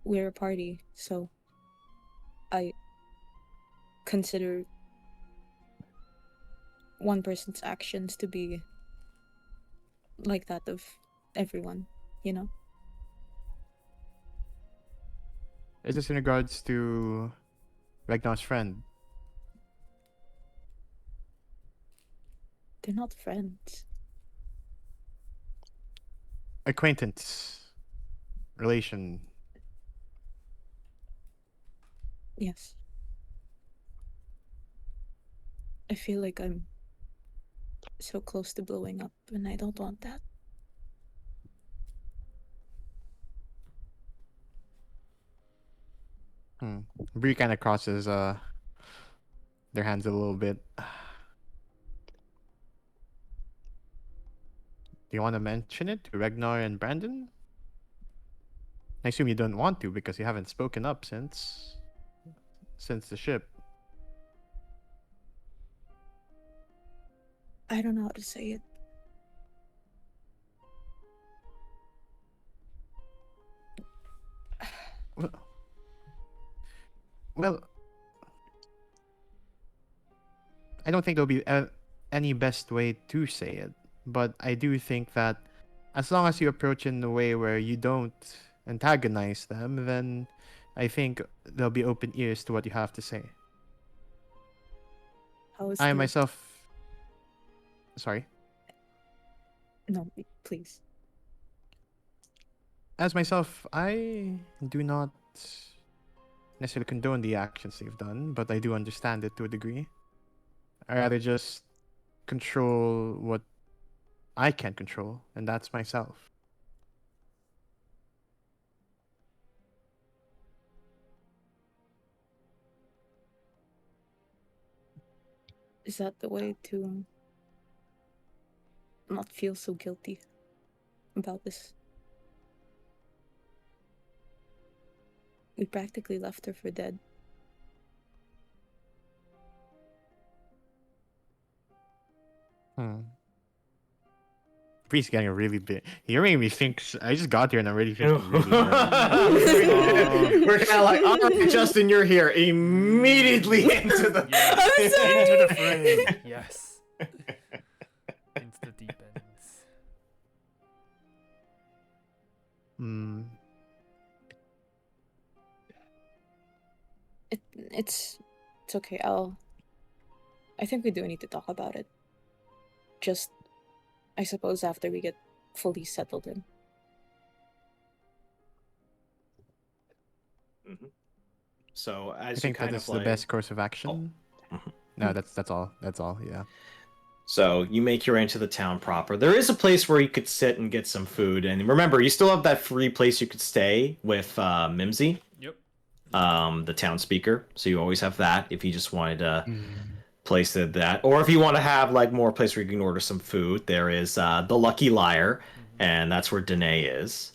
Speaker 3: we're a party, so I consider one person's actions to be like that of everyone, you know?
Speaker 6: Is this in regards to Ragnar's friend?
Speaker 3: They're not friends.
Speaker 6: Acquaintance. Relation.
Speaker 3: Yes. I feel like I'm so close to blowing up, and I don't want that.
Speaker 6: Brie kind of crosses their hands a little bit. Do you want to mention it to Regnar and Brandon? I assume you don't want to because you haven't spoken up since the ship.
Speaker 3: I don't know how to say it.
Speaker 6: Well, I don't think there'll be any best way to say it, but I do think that as long as you approach in a way where you don't antagonize them, then I think there'll be open ears to what you have to say.
Speaker 3: How is
Speaker 6: I
Speaker 3: the-
Speaker 6: myself... Sorry?
Speaker 3: No, please.
Speaker 6: As myself, I do not necessarily condone the actions they've done, but I do understand it to a degree. I rather just control what I can control, and that's myself.
Speaker 3: Is that the way to not feel so guilty about this? We practically left her for dead.
Speaker 6: Bree's getting a really big. You're making me think. I just got here and I'm already thinking really big.
Speaker 1: We're kind of like, all right, Justin, you're here. Immediately into the
Speaker 2: Into the fray. Yes. Into the deep ends.
Speaker 3: It's okay. I think we do need to talk about it. Just, I suppose, after we get fully settled in.
Speaker 1: So
Speaker 6: I
Speaker 1: as you
Speaker 6: think
Speaker 1: kind
Speaker 6: that's
Speaker 1: of
Speaker 6: the
Speaker 1: like,
Speaker 6: best course of action. No, that's all. That's all. Yeah.
Speaker 1: so you make your way into the town proper. There is a place where you could sit and get some food, and remember, you still have that free place you could stay with Mimsy.
Speaker 2: Yep.
Speaker 1: The town speaker. So you always have that if you just wanted to place it that, or if you want to have like more place where you can order some food. There is the Lucky Liar, and that's where Danae is.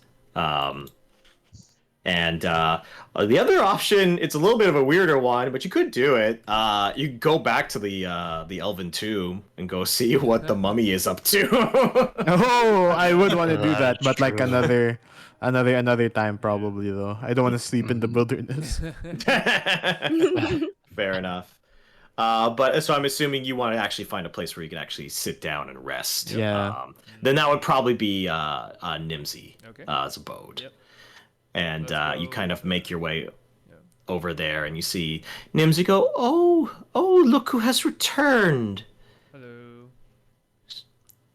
Speaker 1: And the other option, it's a little bit of a weirder one, but you could do it. You could go back to the Elven tomb and go see what the mummy is up to.
Speaker 6: Oh, I would want to do that,
Speaker 4: That's
Speaker 6: but like
Speaker 4: true.
Speaker 6: another time probably though. I don't want to sleep in the wilderness.
Speaker 1: Fair enough. But so I'm assuming you want to actually find a place where you can actually sit down and rest.
Speaker 6: Yeah.
Speaker 1: Then that would probably be Nimsy
Speaker 2: Okay.
Speaker 1: as abode.
Speaker 2: Yep.
Speaker 1: And
Speaker 2: Let's
Speaker 1: you
Speaker 2: go
Speaker 1: kind of make your way
Speaker 2: Yeah.
Speaker 1: over there, and you see Nimsy go, oh, look who has returned.
Speaker 2: Hello.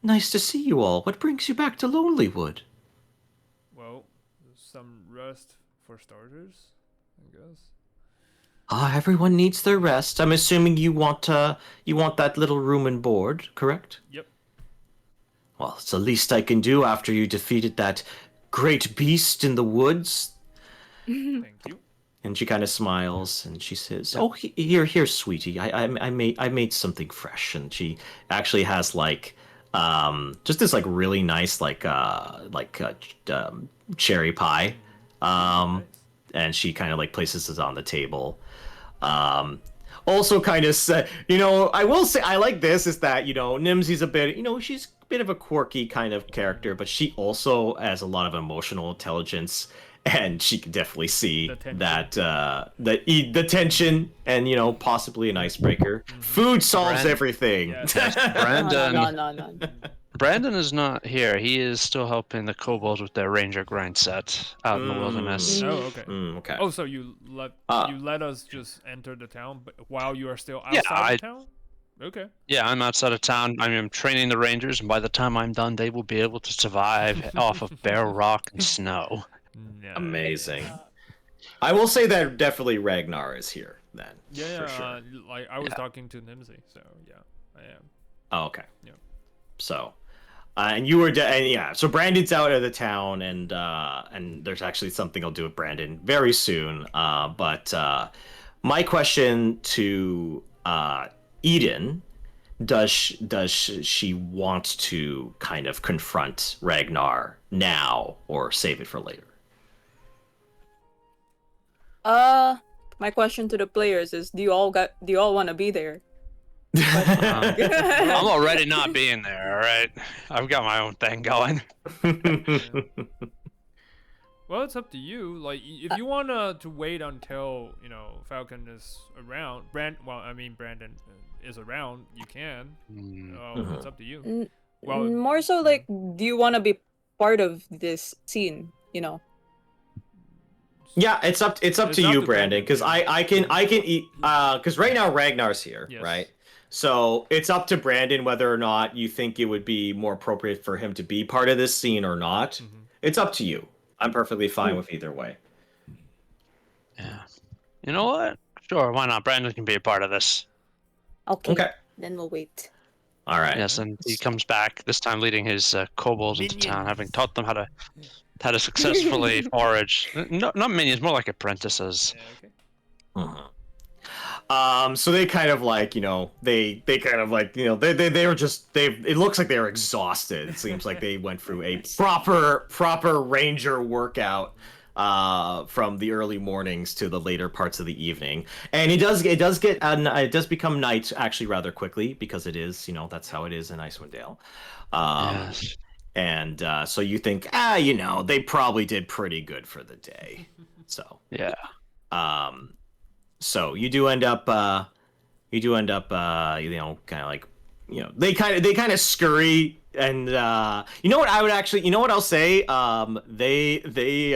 Speaker 1: Nice to see you all. What brings you back to Lonelywood?
Speaker 2: Well, some rest for starters, I guess.
Speaker 1: Everyone needs their rest. I'm assuming you want that little room and board, correct?
Speaker 2: Yep.
Speaker 1: Well, it's the least I can do after you defeated that great beast in the woods.
Speaker 2: Thank you.
Speaker 1: And she kind of smiles and she says, "Oh, here, sweetie. I made something fresh." And she actually has like just this like really nice cherry pie.
Speaker 2: Nice.
Speaker 1: And she kind of like places it on the table. Also kind of said, you know, I will say I like this is that, you know, Nimsy's a bit, you know, she's a bit of a quirky kind of character, but she also has a lot of emotional intelligence, and she can definitely see
Speaker 2: The tension.
Speaker 1: that the tension and, you know, possibly an icebreaker. Food solves
Speaker 4: Brand-
Speaker 1: everything.
Speaker 2: Yes.
Speaker 4: Brandon,
Speaker 3: No.
Speaker 4: Brandon is not here. He is still helping the kobolds with their ranger grind set out in the wilderness.
Speaker 2: Oh, okay.
Speaker 1: Okay.
Speaker 2: Oh, so you let us just enter the town, but while you are still
Speaker 4: Yeah,
Speaker 2: outside the town? Okay.
Speaker 4: Yeah, I'm outside of town. I'm training the rangers, and by the time I'm done, they will be able to survive off of bare rock and snow.
Speaker 2: Nice.
Speaker 1: Amazing. I will say that definitely Regnar is here then.
Speaker 2: Yeah,
Speaker 1: for sure.
Speaker 2: like I was
Speaker 4: Yeah.
Speaker 2: talking to Nimsy, so yeah, I am.
Speaker 1: Oh, okay.
Speaker 2: Yeah.
Speaker 1: So, and you were, and yeah. So Brandon's out of the town, and there's actually something I'll do with Brandon very soon. But my question to Ydin, does she want to kind of confront Regnar now or save it for later?
Speaker 3: My question to the players is: Do you all want to be there?
Speaker 4: I'm already not being there. All right, I've got my own thing going.
Speaker 2: Well, it's up to you. Like, if you wanna to wait until Falcon is around, Brandon is around, you can. It's up to you. Well,
Speaker 3: More so like, do you want to be part of this scene? You know.
Speaker 1: Yeah, it's up to you, Brandon, because I can eat because right now Ragnar's here,
Speaker 2: Yes.
Speaker 1: right? So it's up to Brandon whether or not you think it would be more appropriate for him to be part of this scene or not. It's up to you. I'm perfectly fine with either way.
Speaker 4: Yeah. You know what? Sure, why not? Brandon can be a part of this.
Speaker 1: Okay.
Speaker 3: Then we'll wait.
Speaker 1: All right.
Speaker 4: Yes, and he comes back this time leading his kobolds into town, having taught them how to successfully forage. No, not minions, more like apprentices.
Speaker 2: Yeah, okay.
Speaker 1: So they kind of like, they kind of like, they were just, it looks like they were exhausted. It seems like they went through a proper ranger workout from the early mornings to the later parts of the evening. And it does become night actually rather quickly, because it is, that's how it is in Icewind Dale.
Speaker 4: Yes.
Speaker 1: And so you think, they probably did pretty good for the day. So
Speaker 4: Yeah.
Speaker 1: So you do end up kind of like, they kind of scurry, and you know what I'll say, they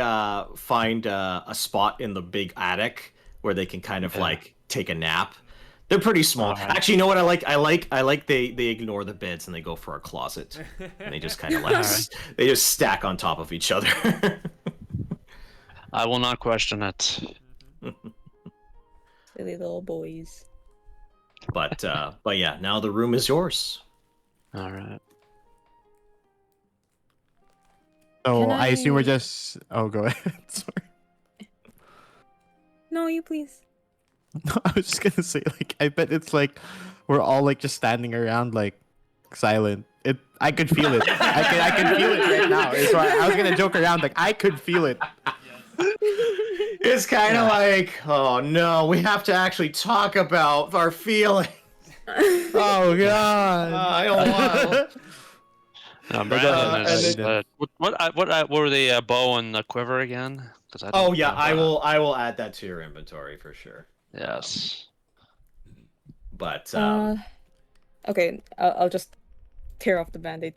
Speaker 1: find a spot in the big attic where they can kind of like take a nap. They're pretty small. Actually, you know what I like? I like they ignore the beds and they go for a closet, and they just kind of like they just stack on top of each other.
Speaker 4: I will not question it.
Speaker 3: Silly little boys.
Speaker 1: But yeah, now the room is yours.
Speaker 4: All right.
Speaker 6: So
Speaker 3: Can
Speaker 6: I assume we're
Speaker 3: I-
Speaker 6: just. Oh, go ahead. Sorry.
Speaker 3: No, you please.
Speaker 6: No, I was just gonna say, like, I bet it's like we're all like just standing around, like, silent. I could feel it. I can feel it right now. It's why I was gonna joke around, like I could feel it.
Speaker 1: It's kind of like, oh no, we have to actually talk about our feelings.
Speaker 6: Oh god.
Speaker 1: I don't want.
Speaker 4: Brandon is,
Speaker 6: and
Speaker 4: what were the bow and the quiver again?
Speaker 1: Oh yeah, I will add that to your inventory for sure.
Speaker 4: Yes.
Speaker 1: But
Speaker 3: Okay, I'll just tear off the band-aid.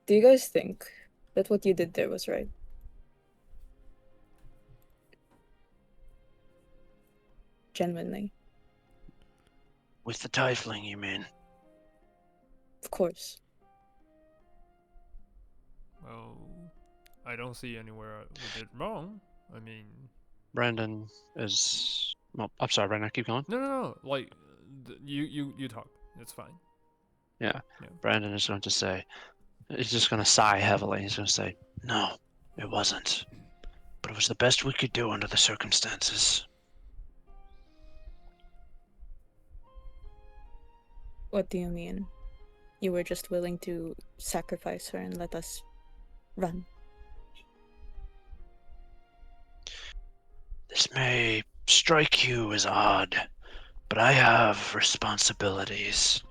Speaker 3: Do you guys think that what you did there was right? Genuinely.
Speaker 4: With the tiefling, you mean?
Speaker 3: Of course.
Speaker 2: Well, I don't see anywhere we did wrong. I mean,
Speaker 4: Brandon is. Well, I'm sorry, Brandon. Keep going.
Speaker 2: no. Like, you talk. It's fine.
Speaker 4: Brandon is going to say. He's just going to sigh heavily. He's going to say, "No, it wasn't. But it was the best we could do under the circumstances."
Speaker 3: What do you mean? You were just willing to sacrifice her and let us run?
Speaker 4: This may strike you as odd, but I have responsibilities.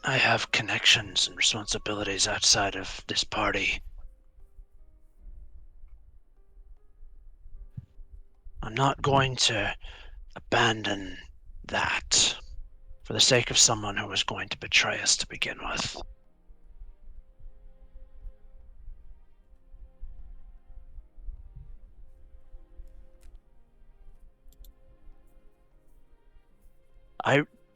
Speaker 4: I have connections and responsibilities outside of this party. I'm not going to abandon that for the sake of someone who was going to betray us to begin with.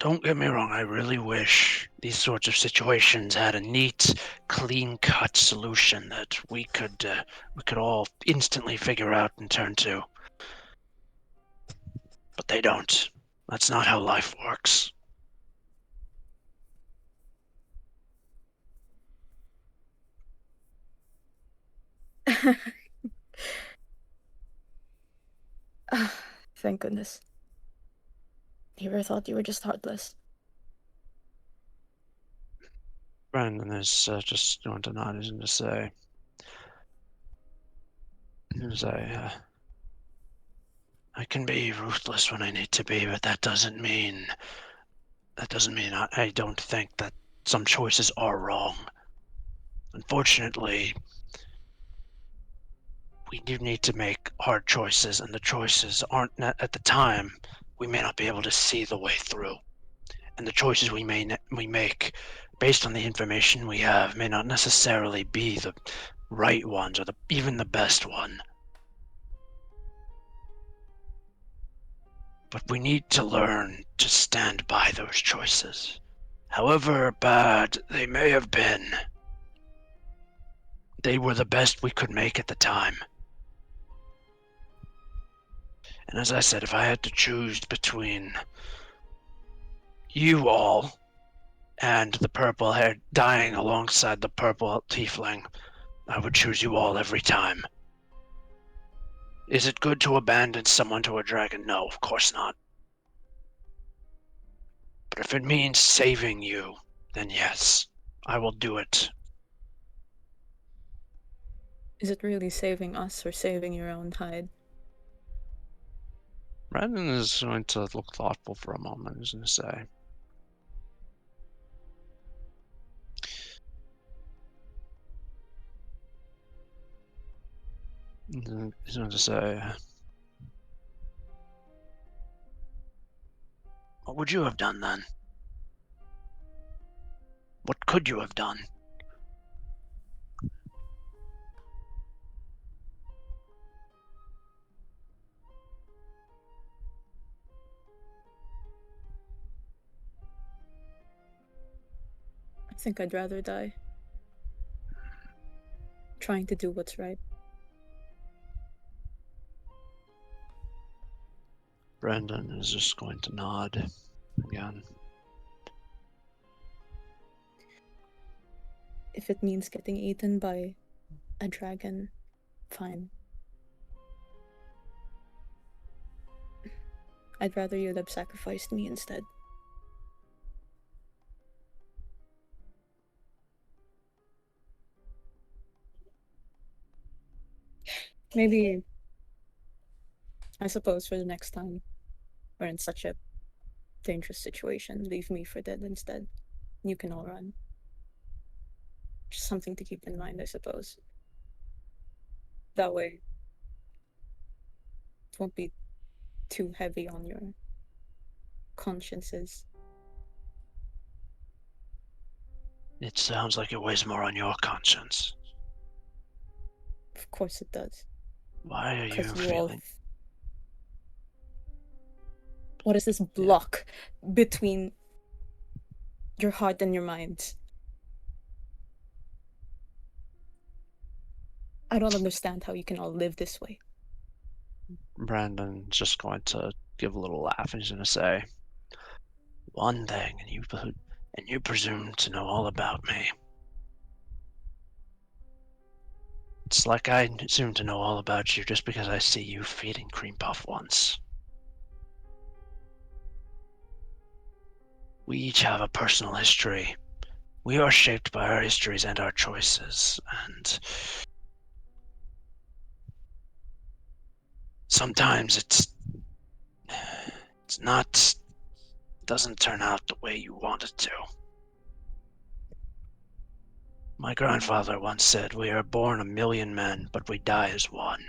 Speaker 4: Don't get me wrong, I really wish these sorts of situations had a neat, clean-cut solution that we could all instantly figure out and turn to. But they don't. That's not how life works.
Speaker 3: Thank goodness. Never thought you were just heartless.
Speaker 4: Brandon is just going to nod and to say, I can be ruthless when I need to be, but that doesn't mean I don't think that some choices are wrong. Unfortunately, we do need to make hard choices, and the choices aren't at the time. We may not be able to see the way through, and the choices we make based on the information we have may not necessarily be the right ones or even the best one. But we need to learn to stand by those choices. However bad they may have been, they were the best we could make at the time. And as I said, if I had to choose between you all and the purple hair dying alongside the purple tiefling, I would choose you all every time. Is it good to abandon someone to a dragon? No, of course not. But if it means saving you, then yes, I will do it.
Speaker 3: Is it really saving us or saving your own hide?
Speaker 4: Brandon is going to look thoughtful for a moment. He's going to say, what would you have done then? What could you have done?
Speaker 3: I think I'd rather die. Trying to do what's right.
Speaker 4: Brandon is just going to nod again.
Speaker 3: If it means getting eaten by a dragon, fine. I'd rather you'd have sacrificed me instead. Maybe, I suppose for the next time we're in such a dangerous situation, leave me for dead instead. You can all run. Just something to keep in mind, I suppose. That way, it won't be too heavy on your consciences.
Speaker 4: It sounds like it weighs more on your conscience.
Speaker 3: Of course it does.
Speaker 4: Why are you
Speaker 3: Because you all...
Speaker 4: feeling...
Speaker 3: What is this block between your heart and your mind? I don't understand how you can all live this way.
Speaker 4: Brandon's just going to give a little laugh and he's going to say, one thing, and you presume to know all about me. It's like I assume to know all about you just because I see you feeding Cream Puff once. We each have a personal history. We are shaped by our histories and our choices, and sometimes it's not, doesn't turn out the way you want it to. My grandfather once said, "We are born 1,000,000 men, but we die as one."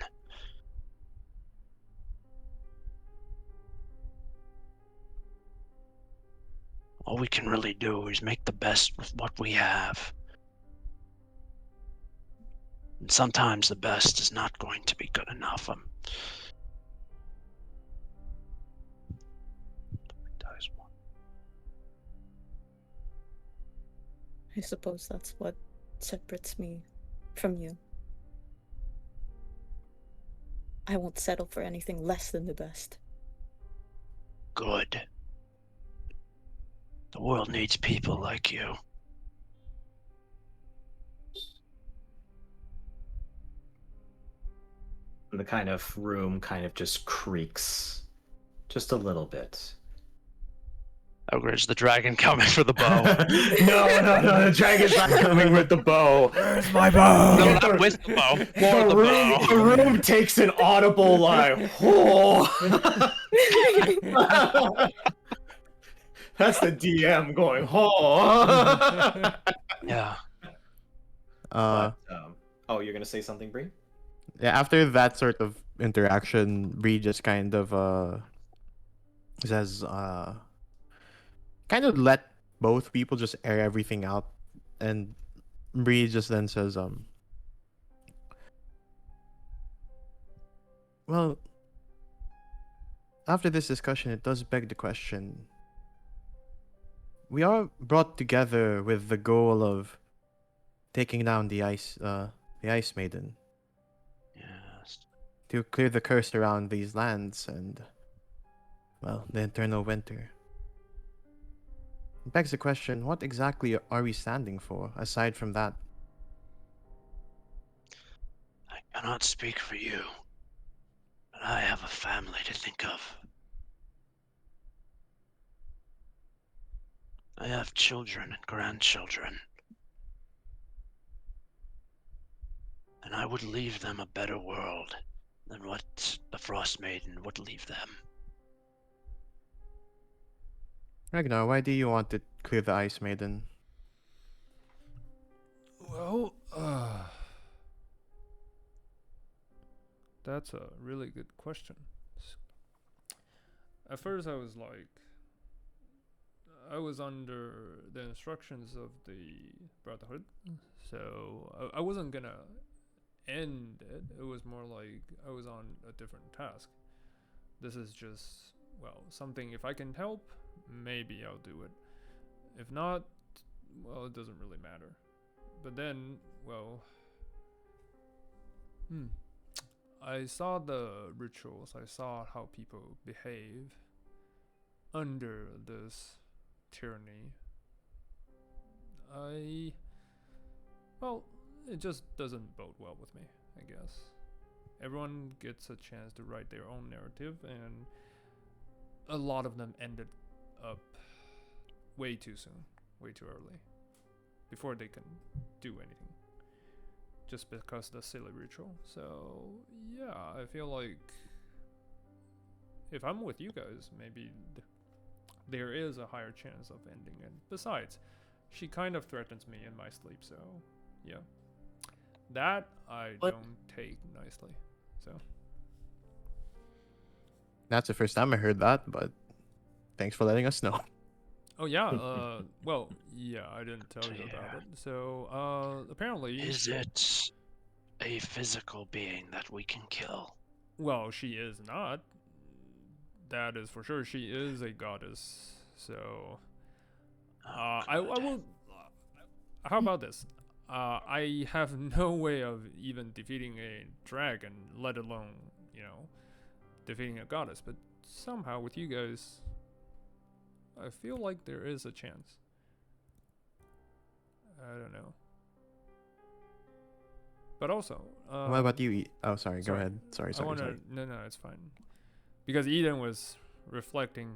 Speaker 4: All we can really do is make the best with what we have. And sometimes the best is not going to be good enough. Dies one.
Speaker 3: I suppose that's what separates me from you. I won't settle for anything less than the best.
Speaker 4: Good. The world needs people like you.
Speaker 1: And the kind of room kind of just creaks just a little bit.
Speaker 4: Ogre's the dragon coming for the bow.
Speaker 1: No, the dragon's not coming with the bow.
Speaker 2: Where's my bow?
Speaker 4: No, not with the bow. For the bow.
Speaker 1: The room takes an audible like, oh. That's the DM going, oh.
Speaker 4: Yeah.
Speaker 1: Oh, you're gonna say something, Brie?
Speaker 6: Yeah, after that sort of interaction, Bree just kind of says kind of let both people just air everything out, and Bree just then says well, after this discussion it does beg the question. We are brought together with the goal of taking down the ice maiden,
Speaker 4: Yes.
Speaker 6: to clear the curse around these lands and, well, the eternal winter. It begs the question, what exactly are we standing for, aside from that?
Speaker 4: I cannot speak for you, but I have a family to think of. I have children and grandchildren. And I would leave them a better world than what the Frost Maiden would leave them.
Speaker 6: Regnar, why do you want to clear the ice maiden?
Speaker 2: Well, that's a really good question. At first, I was like, I was under the instructions of the Brotherhood, so I wasn't gonna end it. It was more like I was on a different task. This is just, well, something, if I can help, maybe I'll do it. If not, well, it doesn't really matter. But then, well, I saw the rituals, I saw how people behave under this tyranny. Well, it just doesn't bode well with me, I guess. Everyone gets a chance to write their own narrative, and a lot of them ended up way too soon, way too early, before they can do anything, just because of the silly ritual. So yeah, I feel like if I'm with you guys, maybe there is a higher chance of ending it. Besides, she kind of threatens me in my sleep, so yeah. That I don't take nicely, so.
Speaker 6: That's the first time I heard that, but thanks for letting us know.
Speaker 2: Oh yeah, well, yeah, I didn't tell you about it. So, apparently...
Speaker 4: Is it a physical being that we can kill?
Speaker 2: Well, she is not. That is for sure. She is a goddess, so... I will... How about this? I have no way of even defeating a dragon, let alone, defeating a goddess. But somehow, with you guys, I feel like there is a chance. I don't know. But also...
Speaker 6: what about you? Oh, sorry, go
Speaker 2: sorry.
Speaker 6: ahead. Sorry.
Speaker 2: No, it's fine. Because Ydin was reflecting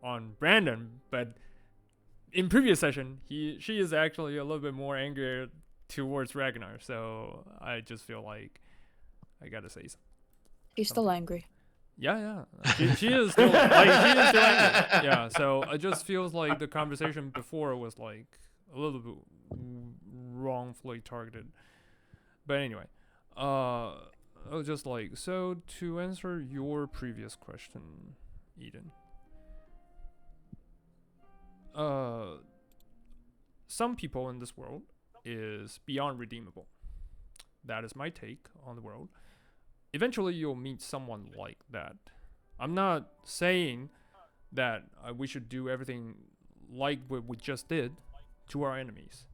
Speaker 2: on Brandon, but in previous session, she is actually a little bit more angry towards Ragnar. So I just feel like I gotta say something.
Speaker 3: She's still angry.
Speaker 2: Yeah. She is still like she is still angry. Yeah. So it just feels like the conversation before was like a little bit wrongfully targeted. But anyway, I was just like, so to answer your previous question, Ydin. Some people in this world is beyond redeemable. That is my take on the world. Eventually, you'll meet someone like that. I'm not saying that we should do everything like what we just did to our enemies.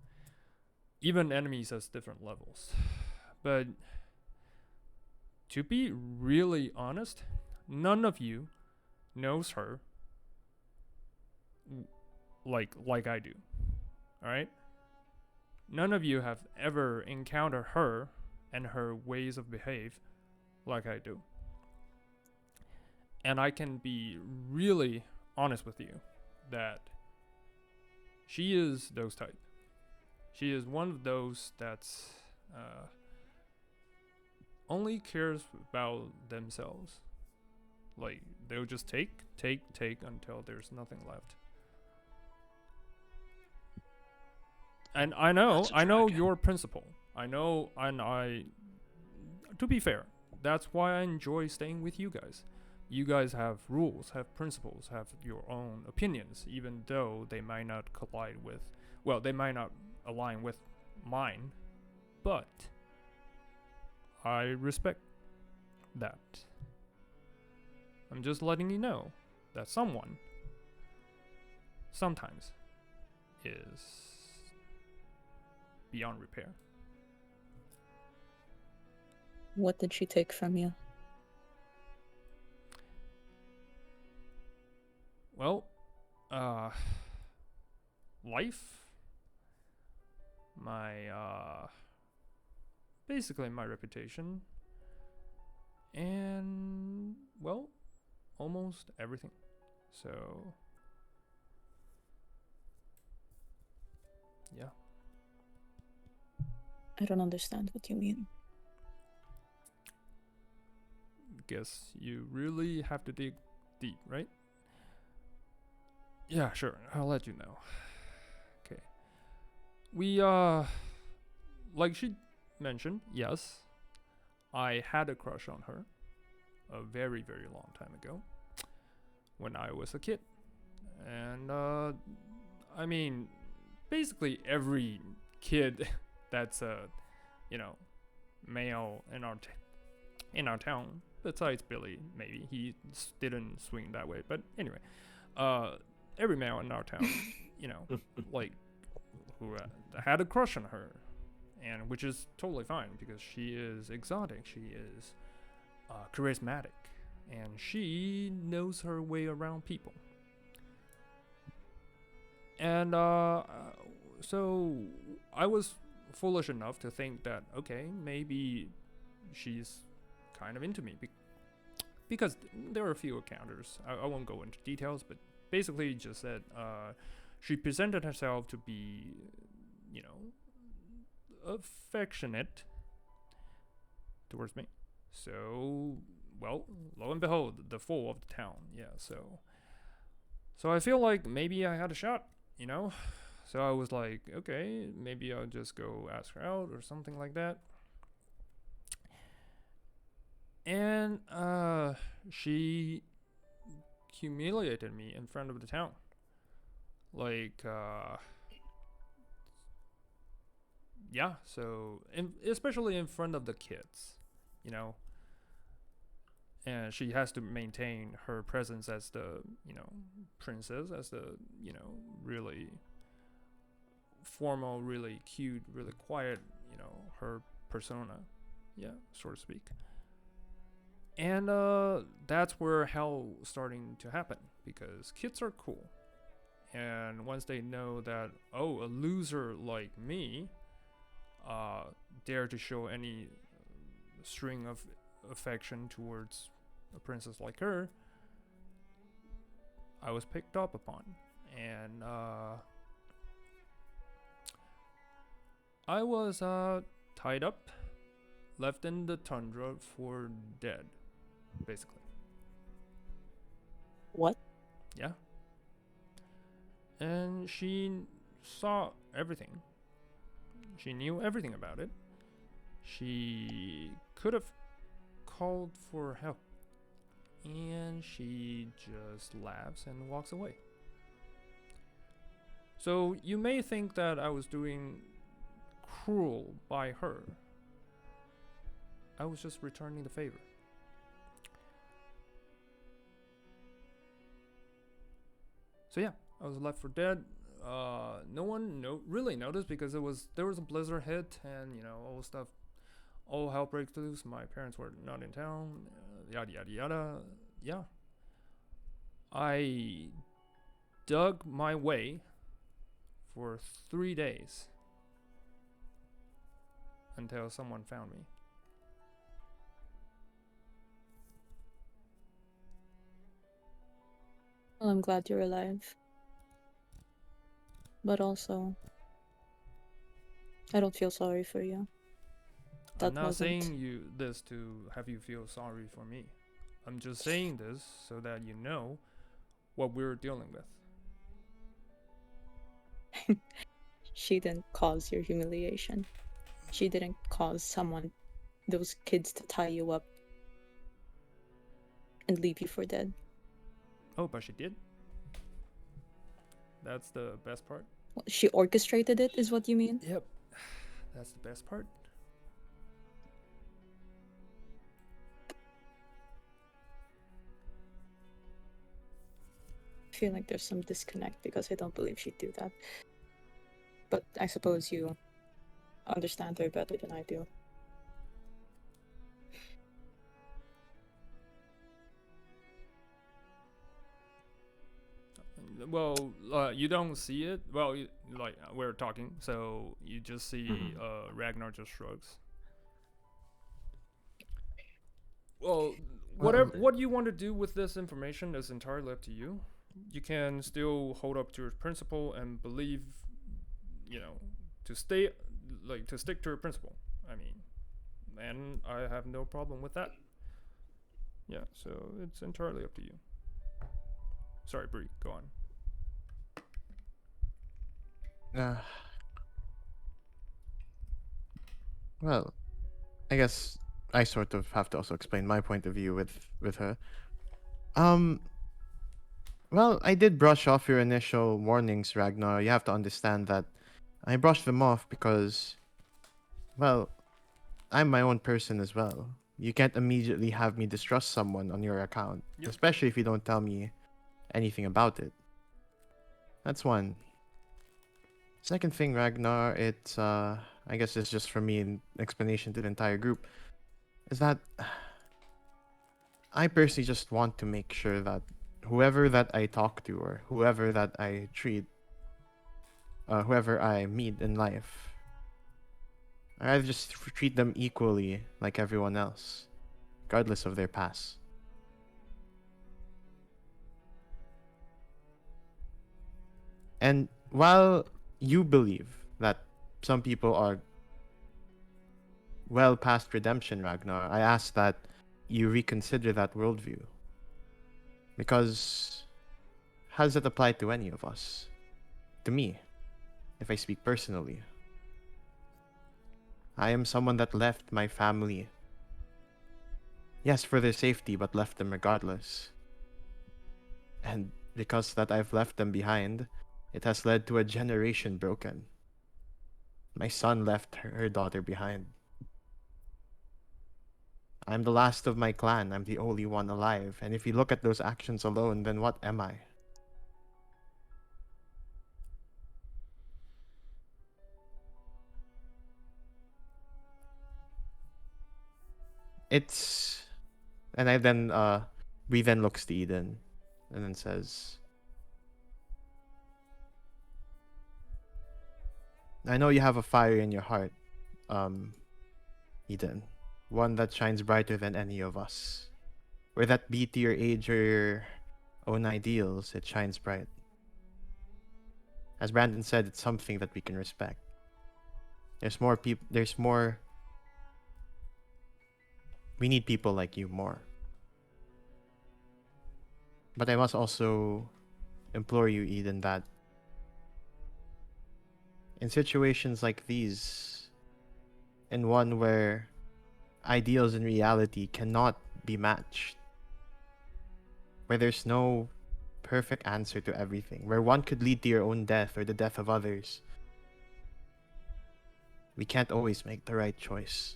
Speaker 2: Even enemies has different levels. But to be really honest, none of you knows her like I do. All right? None of you have ever encountered her and her ways of behave like I do. And I can be really honest with you that she is those type. She is one of those that's only cares about themselves. Like, they'll just take until there's nothing left. And I know your principle. I know, and to be fair, that's why I enjoy staying with you guys. You guys have rules, have principles, have your own opinions, even though they might not they might not align with mine, but I respect that. I'm just letting you know that someone sometimes is beyond repair.
Speaker 3: What did she take from you?
Speaker 2: Well, life, my, basically my reputation, and, well, almost everything. So, yeah.
Speaker 3: I don't understand what you mean.
Speaker 2: Guess you really have to dig deep, right? Yeah, sure. I'll let you know. Okay. We, like she mentioned, yes, I had a crush on her a very, very long time ago when I was a kid. And, I mean, basically every kid that's male in our town, besides Billy, maybe he didn't swing that way. But anyway, every male in our town, like who had a crush on her, and which is totally fine because she is exotic, she is charismatic, and she knows her way around people. And so I was foolish enough to think that, okay, maybe she's kind of into me because there are a few encounters. I won't go into details, but basically just said she presented herself to be, affectionate towards me. So, well, lo and behold, the fool of the town. Yeah, so I feel like maybe I had a shot, So I was like, okay, maybe I'll just go ask her out or something like that. And she humiliated me in front of the town. Like, yeah, so especially in front of the kids, And she has to maintain her presence as the, princess, as the, really formal, really cute, really quiet, her persona, yeah, so to speak. And that's where hell starting to happen, because kids are cool. And once they know that, oh, a loser like me dare to show any string of affection towards a princess like her, I was picked up upon. And I was tied up, left in the tundra for dead, basically.
Speaker 3: What?
Speaker 2: Yeah. And she saw everything. She knew everything about it. She could have called for help. And she just laughs and walks away. So you may think that I was doing cruel by her. I was just returning the favor. So yeah, I was left for dead. No one really noticed because there was a blizzard hit, and all stuff, all hell breaks loose. My parents were not in town. Yada yada yada. Yeah. I dug my way for 3 days until someone found me.
Speaker 3: Well, I'm glad you're alive. But also, I don't feel sorry for you.
Speaker 2: I'm not
Speaker 3: wasn't-
Speaker 2: saying you this to have you feel sorry for me. I'm just saying this so that you know what we're dealing with.
Speaker 3: She didn't cause your humiliation. She didn't cause those kids to tie you up and leave you for dead.
Speaker 2: Oh, but she did? That's the best part?
Speaker 3: Well, she orchestrated it, is what you mean?
Speaker 2: Yep. That's the best part.
Speaker 3: I feel like there's some disconnect because I don't believe she'd do that. But I suppose you understand her better than I do.
Speaker 2: Well, you don't see it. Well, we're talking, so you just see Ragnar just shrugs. Well, what you want to do with this information is entirely up to you. You can still hold up to your principle and believe, to stick to your principle. I mean, and I have no problem with that. Yeah, so it's entirely up to you. Sorry, Brie, go on.
Speaker 6: Well, I guess I sort of have to also explain my point of view with her. Well, I did brush off your initial warnings, Ragnar. You have to understand that I brushed them off because, well, I'm my own person as well. You can't immediately have me distrust someone on your account,
Speaker 2: Yep.
Speaker 6: especially if you don't tell me anything about it. That's one. Second thing, Ragnar, I guess it's just for me an explanation to the entire group, is that I personally just want to make sure that whoever that I talk to or whoever that I treat, whoever I meet in life, I just treat them equally like everyone else, regardless of their past. And while you believe that some people are well past redemption, Ragnar, I ask that you reconsider that worldview. Because how does that apply to any of us? To me, if I speak personally. I am someone that left my family. Yes, for their safety, but left them regardless. And because that I've left them behind, it has led to a generation broken. My son left her daughter behind. I'm the last of my clan. I'm the only one alive. And if you look at those actions alone, then what am I? It's... And I then, Brie then looks to Ydin and then says, I know you have a fire in your heart, Ydin. One that shines brighter than any of us. Where that be to your age or your own ideals, it shines bright. As Brandon said, it's something that we can respect. There's more people. There's more. We need people like you more. But I must also implore you, Eden, that in situations like these, in one where ideals and reality cannot be matched, where there's no perfect answer to everything, where one could lead to your own death or the death of others, we can't always make the right choice.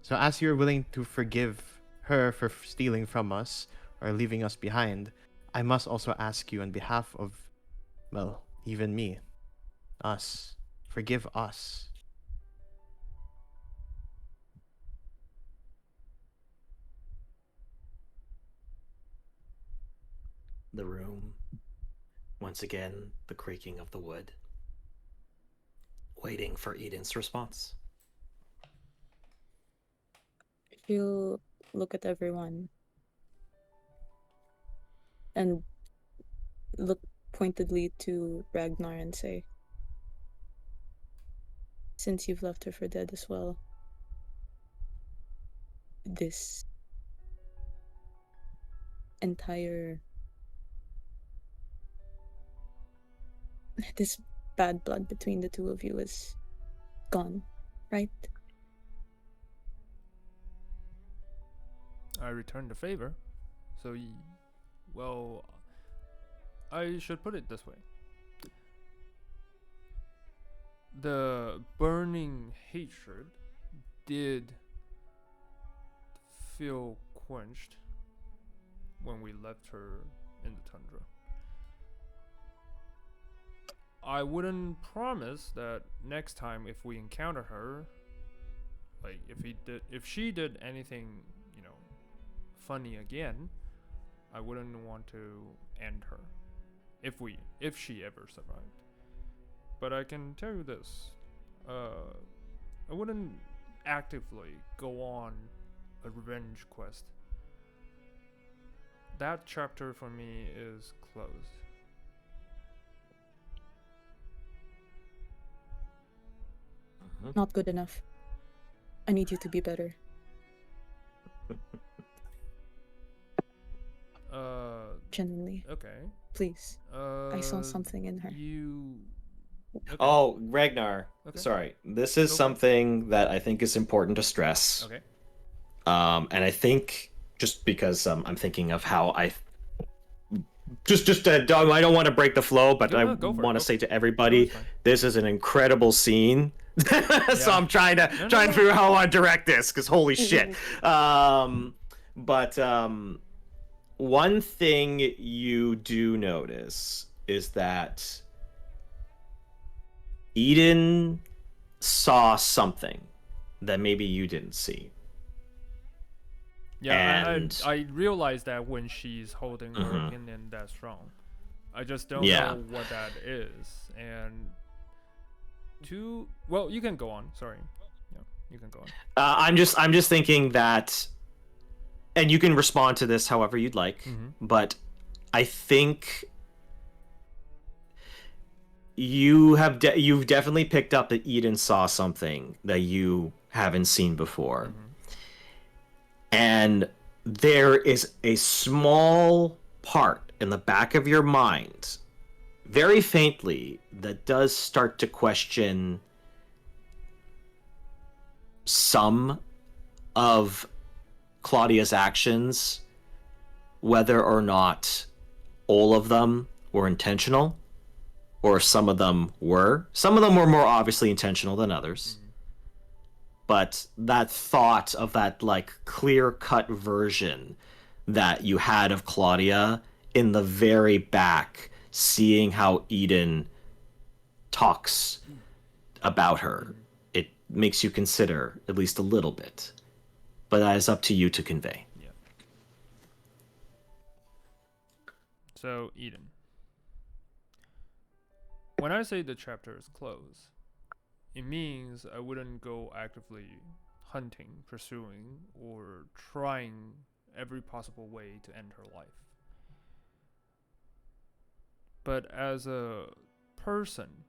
Speaker 6: So as you're willing to forgive her for stealing from us or leaving us behind, I must also ask you on behalf of, well, even me, us, forgive us.
Speaker 5: The room. Once again, the creaking of the wood. Waiting for Eden's response.
Speaker 3: She'll look at everyone and look pointedly to Ragnar and say, since you've left her for dead as well, this entire this bad blood between the two of you is gone, right?
Speaker 2: I returned the favor. So, well, I should put it this way. The burning hatred did feel quenched when we left her in the tundra. I wouldn't promise that next time if we encounter her, like if she did anything, funny again, I wouldn't want to end her if she ever survived. But I can tell you this, I wouldn't actively go on a revenge quest. That chapter for me is closed.
Speaker 3: Not good enough. I need you to be better. Genuinely.
Speaker 2: Okay.
Speaker 3: Please. I saw something in her.
Speaker 2: Okay.
Speaker 1: Oh, Regnar.
Speaker 2: Okay.
Speaker 1: Sorry. This is
Speaker 2: Okay.
Speaker 1: something that I think is important to stress.
Speaker 2: Okay.
Speaker 1: And I think just because I'm thinking of how I Doug, I don't want to break the flow, but
Speaker 2: No,
Speaker 1: I
Speaker 2: no, go for it,
Speaker 1: want
Speaker 2: go
Speaker 1: to say
Speaker 2: for
Speaker 1: to everybody,
Speaker 2: it's fine.
Speaker 1: this is an incredible scene. So
Speaker 2: Yeah.
Speaker 1: I'm trying to figure out how I direct this, because holy shit. But one thing you do notice is that Ydin saw something that maybe you didn't see.
Speaker 2: Yeah,
Speaker 1: And
Speaker 2: I realize that when she's holding her
Speaker 1: Mhm.
Speaker 2: opinion that strong. I just don't
Speaker 1: Yeah.
Speaker 2: know what that is. And well, you can go on. Sorry. Yeah, you can go on.
Speaker 1: I'm just thinking that, and you can respond to this however you'd like,
Speaker 2: Mhm.
Speaker 1: but I think you've definitely picked up that Ydin saw something that you haven't seen before.
Speaker 2: Mhm.
Speaker 1: And there is a small part in the back of your mind, very faintly, that does start to question some of Claudia's actions, whether or not all of them were intentional, or some of them were. Some of them were more obviously intentional than others. But that thought of that like clear-cut version that you had of Claudia in the very back, seeing how Ydin talks about her, it makes you consider at least a little bit. But that is up to you to convey.
Speaker 2: Yeah. So, Ydin. When I say the chapter is closed, it means I wouldn't go actively hunting, pursuing, or trying every possible way to end her life. But as a person,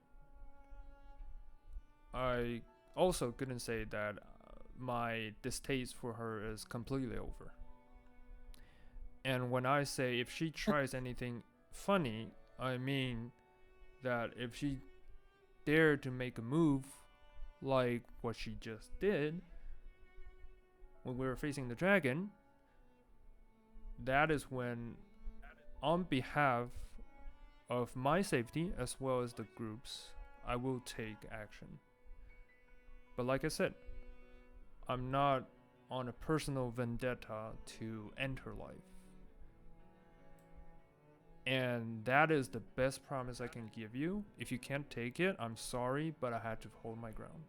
Speaker 2: I also couldn't say that my distaste for her is completely over. And when I say if she tries anything funny, I mean that if she dared to make a move like what she just did when we were facing the dragon, that is when, on behalf of my safety as well as the group's, I will take action. But like I said, I'm not on a personal vendetta to end her life. And that is the best promise I can give you. If you can't take it, I'm sorry, but I had to hold my ground.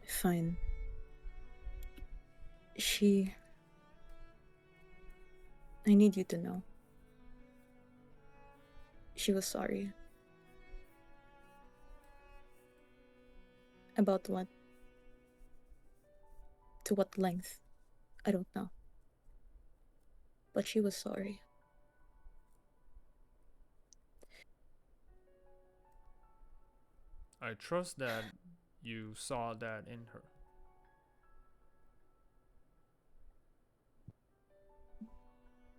Speaker 3: Fine. I need you to know. She was sorry. About what? To what length? I don't know. But she was sorry.
Speaker 2: I trust that you saw that in her.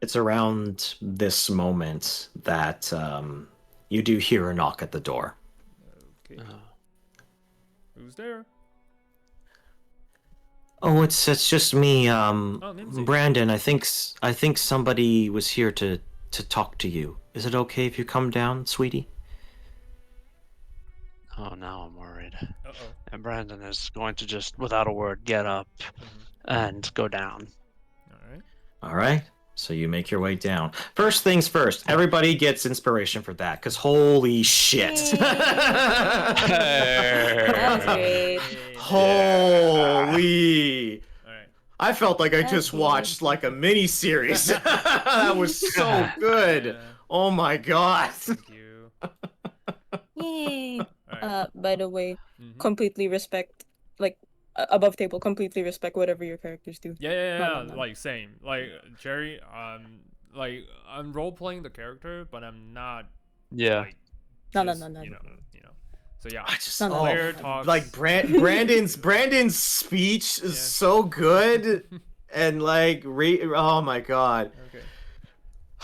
Speaker 1: It's around this moment that you do hear a knock at the door.
Speaker 2: Okay. Who's there?
Speaker 5: Oh, it's just me,
Speaker 2: Nimsy.
Speaker 5: Brandon. I think somebody was here to talk to you. Is it okay if you come down, sweetie?
Speaker 4: Oh, now I'm worried.
Speaker 2: Uh-oh.
Speaker 4: And Brandon is going to just, without a word, get up and go down.
Speaker 2: Alright.
Speaker 1: All right. So you make your way down. First things first, everybody gets inspiration for that, because holy shit.
Speaker 3: That was great.
Speaker 1: Holy.
Speaker 2: Alright.
Speaker 1: I felt like I
Speaker 3: Thank
Speaker 1: just
Speaker 3: you.
Speaker 1: watched like a mini series. That was so good.
Speaker 2: Yeah,
Speaker 1: Oh my god.
Speaker 2: thank you.
Speaker 3: Yay!
Speaker 2: Alright.
Speaker 3: By the way,
Speaker 2: Mhm.
Speaker 3: completely respect, like, above table, completely respect whatever your characters do.
Speaker 2: Yeah,
Speaker 3: No.
Speaker 2: like same. Like Jerry, like I'm role playing the character, but I'm not
Speaker 4: Yeah.
Speaker 2: like
Speaker 3: No.
Speaker 2: just, you know. So yeah.
Speaker 1: I just
Speaker 3: No.
Speaker 2: Player talks
Speaker 1: like Brandon's speech is
Speaker 2: Yeah.
Speaker 1: so good and like oh my god.
Speaker 2: Okay.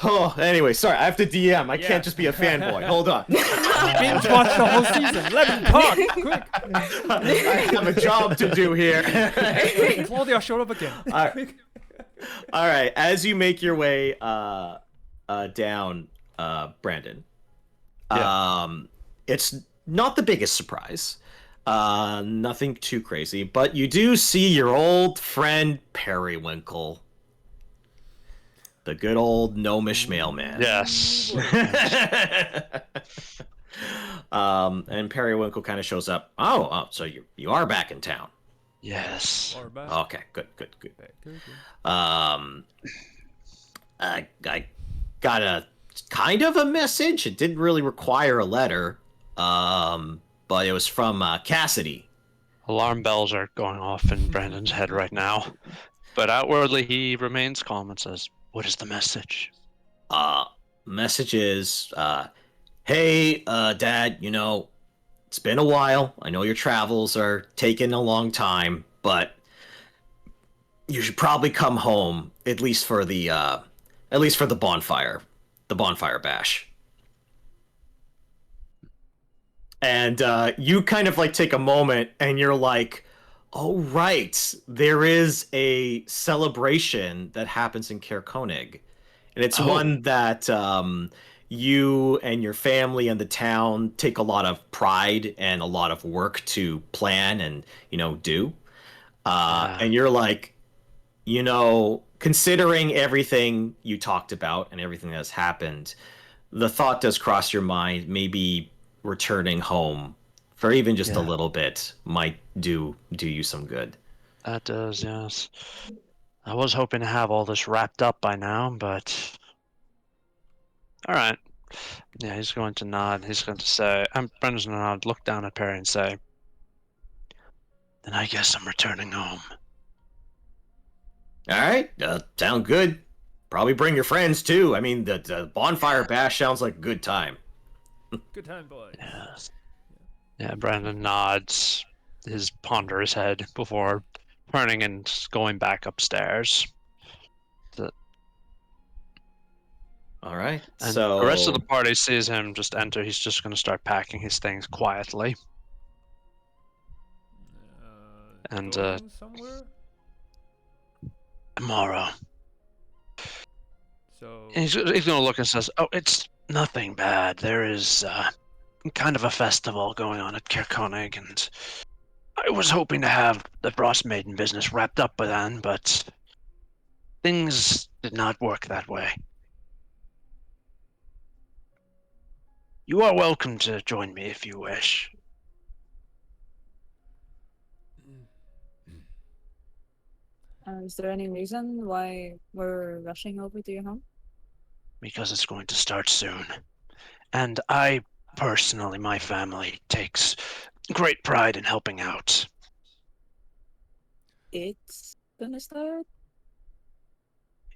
Speaker 1: Oh, anyway, sorry, I have to DM. I
Speaker 2: Yeah.
Speaker 1: can't just be a fanboy. Hold on.
Speaker 2: Binge watch the whole season. Let him talk quick.
Speaker 1: I have a job to do here.
Speaker 2: Claudia showed up again.
Speaker 1: All right, as you make your way down, Brandon. It's not the biggest surprise. Nothing too crazy, but you do see your old friend Periwinkle. The good old gnomish mailman.
Speaker 4: Yes.
Speaker 1: And Periwinkle kind of shows up. Oh, so you are back in town.
Speaker 4: Yes.
Speaker 2: Or back.
Speaker 1: Okay, good.
Speaker 2: Back, good.
Speaker 1: I got a kind of a message. It didn't really require a letter. But it was from Cassidy.
Speaker 4: Alarm bells are going off in Brandon's head right now. But outwardly, he remains calm and says, "What is the message?"
Speaker 1: Message is, hey, Dad, it's been a while. I know your travels are taking a long time, but you should probably come home, at least for the bonfire bash. And you kind of like take a moment and you're like, oh, right, there is a celebration that happens in Caer-Konig. And it's one that you and your family and the town take a lot of pride and a lot of work to plan and, do. And you're like, considering everything you talked about and everything that's happened, the thought does cross your mind, maybe returning home for even just a little bit might do you some good.
Speaker 4: That does, yes. I was hoping to have all this wrapped up by now, but all right. Yeah, he's going to nod. He's going to say, Brendan's going to nod, look down at Perry and say, "Then I guess I'm returning home."
Speaker 1: All right, sound good. probably bring your friends too. I mean, the bonfire bash sounds like a good time.
Speaker 2: Good time, boys.
Speaker 4: Yes. Yeah, Brandon nods, his ponderous head before turning and going back upstairs.
Speaker 1: All right.
Speaker 4: And
Speaker 1: So
Speaker 4: the rest of the party sees him just enter. He's just going to start packing his things quietly. And,
Speaker 2: Going somewhere?
Speaker 4: Tomorrow.
Speaker 2: So
Speaker 4: And he's going to look and says, "Oh, it's nothing bad. There is kind of a festival going on at Caer-Konig, and I was hoping to have the Frost Maiden business wrapped up by then, but things did not work that way. You are welcome to join me if you wish."
Speaker 3: Is there any reason why we're rushing over to your home?
Speaker 4: Because it's going to start soon. And I, personally, my family, takes great pride in helping out.
Speaker 3: It's gonna start?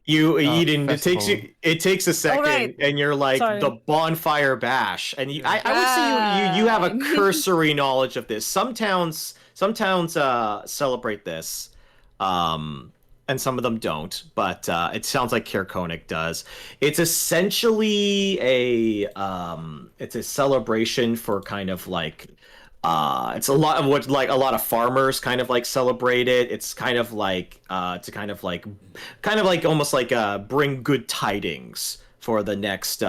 Speaker 1: Eden,
Speaker 6: festival.
Speaker 1: it takes a second,
Speaker 3: right.
Speaker 1: and you're like
Speaker 3: Sorry.
Speaker 1: the bonfire bash, and
Speaker 2: Yeah.
Speaker 1: I would say you have a
Speaker 3: Right.
Speaker 1: cursory knowledge of this. Some towns celebrate this, and some of them don't. But it sounds like Caer-Konig does. It's essentially it's a celebration for kind of like. It's a lot of what like a lot of farmers kind of like celebrate it. It's kind of like to kind of like almost like bring good tidings for the next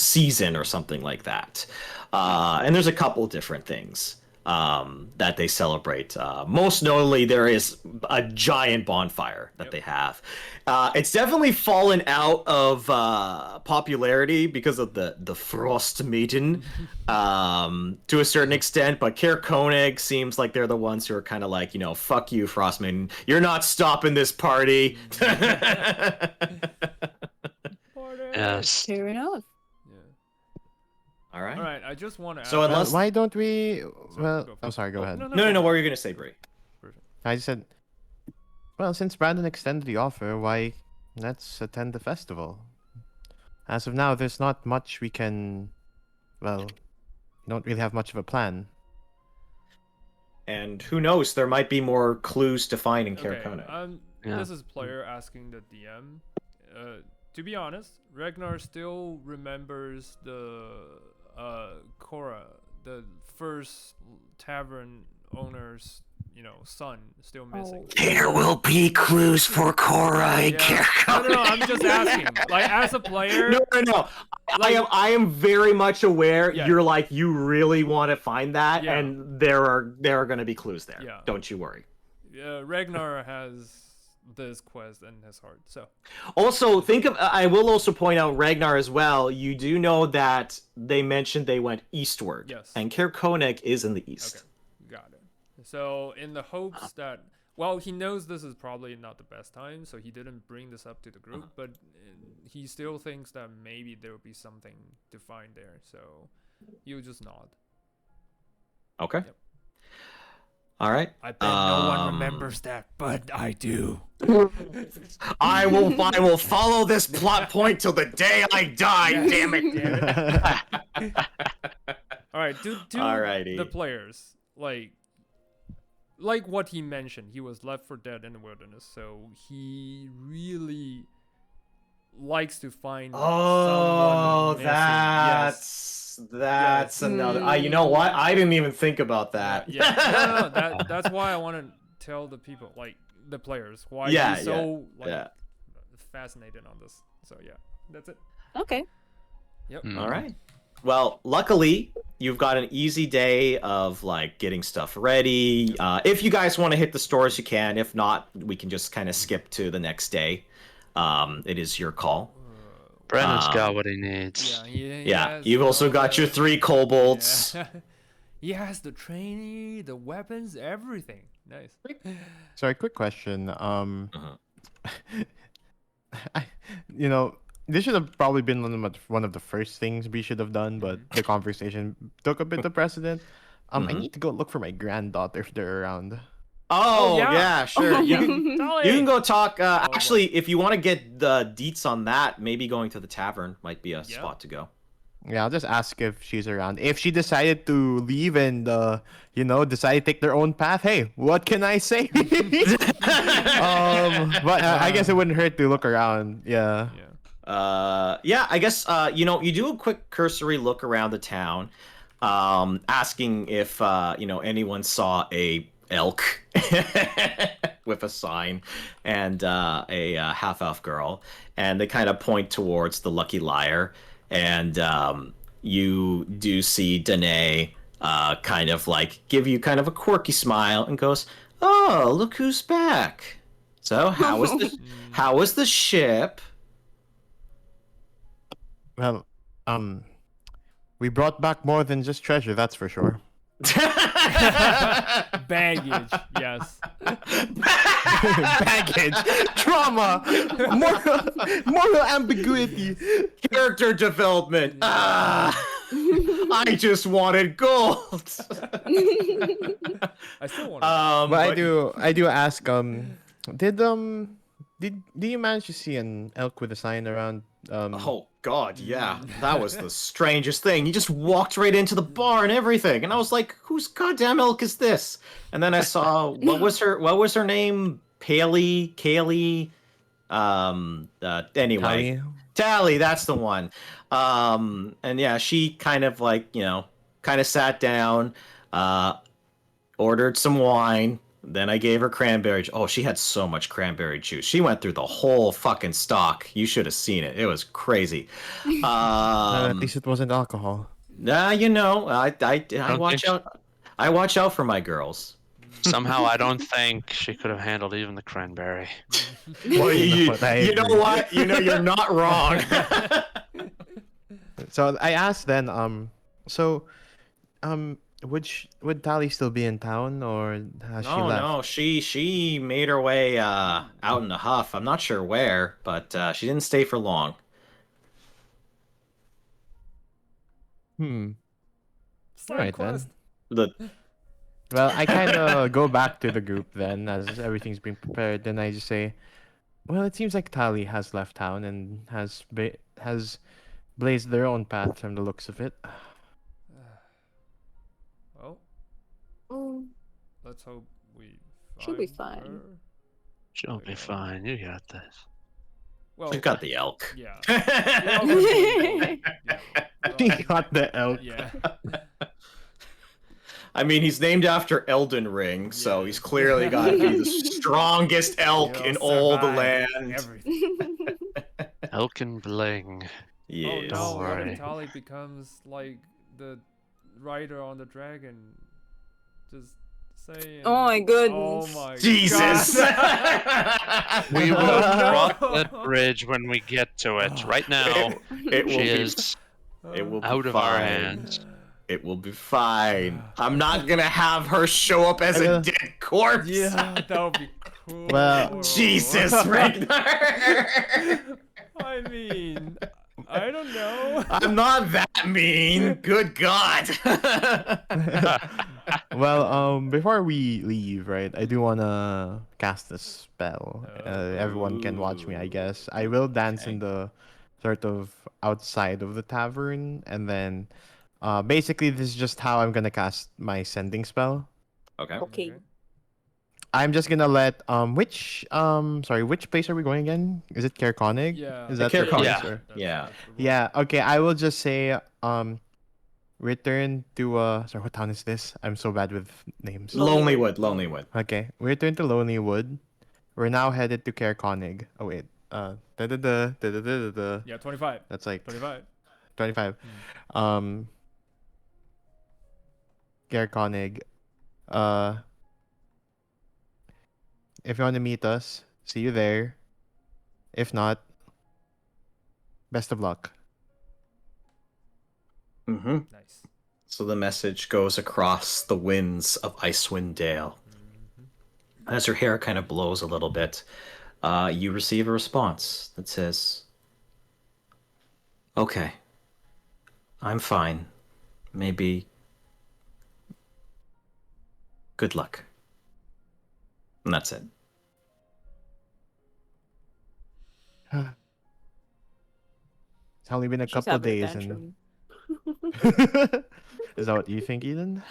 Speaker 1: season or something like that. And there's a couple different things that they celebrate. Most notably, there is a giant bonfire that they have. It's definitely fallen out of popularity because of the Frost Maiden to a certain extent. But Caer-Konig seems like they're the ones who are kind of like, fuck you, Frost Maiden. You're not stopping this party.
Speaker 4: Yes.
Speaker 3: Fair enough.
Speaker 2: Yeah.
Speaker 1: All right.
Speaker 2: All right. I just want to.
Speaker 1: So
Speaker 2: ask
Speaker 1: unless-
Speaker 6: Why don't we? Well,
Speaker 2: go for
Speaker 6: I'm
Speaker 2: it.
Speaker 6: sorry. Go ahead.
Speaker 2: No,
Speaker 1: No. What were you gonna say, Brie?
Speaker 6: I just said, well, since Brandon extended the offer, why let's attend the festival. As of now, there's not much we can. Well, we don't really have much of a plan.
Speaker 1: And who knows? There might be more clues to find in
Speaker 2: Okay.
Speaker 1: Caer-Konig.
Speaker 4: Yeah.
Speaker 2: This is player asking the DM. To be honest, Regnar still remembers the Cora, the first tavern owner's, son, still missing.
Speaker 3: Oh.
Speaker 5: There will be clues for Cora and
Speaker 2: Yeah. No, I'm just asking. Like, as a player,
Speaker 1: No.
Speaker 2: Like-
Speaker 1: I am very much aware.
Speaker 2: Yeah.
Speaker 1: You're like you really want to find that,
Speaker 2: Yeah.
Speaker 1: and there are going to be clues there.
Speaker 2: Yeah.
Speaker 1: Don't you worry.
Speaker 2: Regnar has this quest in his heart. So
Speaker 1: Also, I will also point out Regnar as well. You do know that they mentioned they went eastward.
Speaker 2: Yes.
Speaker 1: And Caer-Konig is in the east.
Speaker 2: okay, got it. So in the hopes that, well, he knows this is probably not the best time, so he didn't bring this up to the group, but he still thinks that maybe there will be something to find there. So you just nod.
Speaker 1: Okay.
Speaker 2: Yep.
Speaker 1: All right.
Speaker 2: I bet no one remembers that, but I do.
Speaker 1: I will follow this plot point till the day I die. Damn it.
Speaker 2: All right, do
Speaker 1: Alrighty.
Speaker 2: the players like what he mentioned. He was left for dead in the wilderness, so he really likes to find
Speaker 1: Oh,
Speaker 2: someone missing. Yes.
Speaker 1: that's another. You know what? I didn't even think about that.
Speaker 2: Yeah. No, that's why I want to tell the people, like the players, why
Speaker 1: Yeah,
Speaker 2: he's so
Speaker 1: yeah.
Speaker 2: fascinated on this. So yeah, that's it.
Speaker 3: Okay.
Speaker 2: Yep.
Speaker 4: Mm.
Speaker 1: All right. Well, luckily, you've got an easy day of like getting stuff ready. If you guys want to hit the stores, you can. If not, we can just kind of skip to the next day. It is your call.
Speaker 4: Brandon's got what he needs.
Speaker 2: Yeah. He
Speaker 1: Yeah,
Speaker 2: has
Speaker 1: you've also
Speaker 2: all
Speaker 1: got your
Speaker 2: the-
Speaker 1: 3 kobolds.
Speaker 2: Yeah. He has the training, the weapons, everything. Nice.
Speaker 6: Sorry, quick question.
Speaker 1: Uh-huh.
Speaker 6: This should have probably been one of the first things we should have done, but the conversation took a bit of precedent. I need to go look for my granddaughter if they're around.
Speaker 1: Oh,
Speaker 2: yeah.
Speaker 1: yeah, sure. You can,
Speaker 2: Tali!
Speaker 1: you can go talk.
Speaker 2: boy.
Speaker 1: Actually, if you want to get the deets on that, maybe going to the tavern might be a
Speaker 2: Yeah.
Speaker 1: spot to go.
Speaker 6: Yeah, I'll just ask if she's around. If she decided to leave and decide to take their own path, hey, what can I say? But I guess it wouldn't hurt to look around. Yeah.
Speaker 2: Yeah.
Speaker 1: I guess you do a quick cursory look around the town, asking if anyone saw a elk with a sign and a half-elf girl, and they kind of point towards the Lucky Liar, and you do see Danae kind of like give you kind of a quirky smile and goes, "Oh, look who's back! So how was the ship?"
Speaker 6: Well, we brought back more than just treasure, that's for sure.
Speaker 2: Baggage, yes.
Speaker 6: Baggage, trauma, moral ambiguity.
Speaker 1: Character development. I just wanted gold.
Speaker 2: I still want
Speaker 6: But I do ask, did you manage to see an elk with a sign around?
Speaker 1: Oh God, yeah, that was the strangest thing. He just walked right into the bar and everything, and I was like, "Whose goddamn elk is this?" And then I saw what was her name? Kaylee. Anyway, Tali, that's the one. And yeah, she kind of like kind of sat down, ordered some wine. Then I gave her cranberry. Oh, she had so much cranberry juice. She went through the whole fucking stock. You should have seen it. It was crazy.
Speaker 6: At least it wasn't alcohol.
Speaker 1: I watch out. I watch out for my girls.
Speaker 4: Somehow, I don't think she could have handled even the cranberry.
Speaker 1: Well, you know what? You're not wrong.
Speaker 6: So I asked then, would Tali still be in town, or has she left?
Speaker 1: No, she made her way out in a huff. I'm not sure where, but she didn't stay for long.
Speaker 2: Side
Speaker 6: Alright
Speaker 2: quest.
Speaker 6: then. Well, I kind of go back to the group then, as everything's been prepared. Then I just say, well, it seems like Tali has left town and has blazed their own path from the looks of it.
Speaker 2: Well,
Speaker 3: Mm,
Speaker 2: let's hope we
Speaker 3: She'll be
Speaker 2: find
Speaker 3: fine.
Speaker 2: her.
Speaker 4: She'll be fine. You got this.
Speaker 2: Well,
Speaker 1: We've got the elk.
Speaker 2: yeah.
Speaker 6: She got the elk.
Speaker 2: Yeah.
Speaker 1: I mean, he's named after Elden Ring, so
Speaker 2: Yeah.
Speaker 1: he's clearly got to be the strongest elk
Speaker 2: He'll
Speaker 1: in all the
Speaker 2: survive
Speaker 1: land.
Speaker 2: Everything.
Speaker 4: Elk and bling.
Speaker 1: Yes.
Speaker 2: Oh no! What
Speaker 4: worry.
Speaker 2: if Tali becomes like the rider on the dragon? Just saying.
Speaker 3: Oh my goodness.
Speaker 2: Oh my
Speaker 1: Jesus.
Speaker 2: God.
Speaker 4: We will
Speaker 2: Oh,
Speaker 4: cross
Speaker 2: no.
Speaker 4: that bridge when we get to it. Right now,
Speaker 1: It will
Speaker 4: she
Speaker 1: be.
Speaker 4: is
Speaker 1: It will be
Speaker 4: out of our
Speaker 1: fine.
Speaker 4: hands.
Speaker 1: It will be fine. I'm not gonna have her show up as a dead corpse.
Speaker 2: Yeah, that would be cool.
Speaker 6: Well,
Speaker 1: Jesus, Regnar.
Speaker 2: I mean, I don't know.
Speaker 1: I'm not that mean. Good God.
Speaker 6: Well, before we leave, right, I do wanna cast a spell. Everyone can watch me, I guess. I will dance in the sort of outside of the tavern, and then, basically, this is just how I'm gonna cast my sending spell.
Speaker 1: Okay.
Speaker 3: Okay.
Speaker 6: I'm just gonna let which place are we going again? Is it Caer-Konig?
Speaker 2: Yeah.
Speaker 6: Is that
Speaker 1: Caer-Konig.
Speaker 6: the place,
Speaker 4: Yeah.
Speaker 6: or-
Speaker 1: Yeah.
Speaker 6: Yeah. Okay. I will just say return to sorry, what town is this? I'm so bad with names.
Speaker 1: Lonelywood.
Speaker 6: Okay. We return to Lonelywood. We're now headed to Caer-Konig. Oh wait.
Speaker 2: Yeah, 25.
Speaker 6: That's like
Speaker 2: 25.
Speaker 6: 25. Caer-Konig. If you want to meet us, see you there. If not, best of luck.
Speaker 1: Mm-hmm.
Speaker 2: Nice.
Speaker 1: So the message goes across the winds of Icewind Dale. As her hair kind of blows a little bit, you receive a response that says, "Okay, I'm fine. Maybe. Good luck." And that's it.
Speaker 6: It's only been a
Speaker 3: She's
Speaker 6: couple
Speaker 3: having a
Speaker 6: days, and
Speaker 3: tantrum.
Speaker 6: is that what you think, Eden?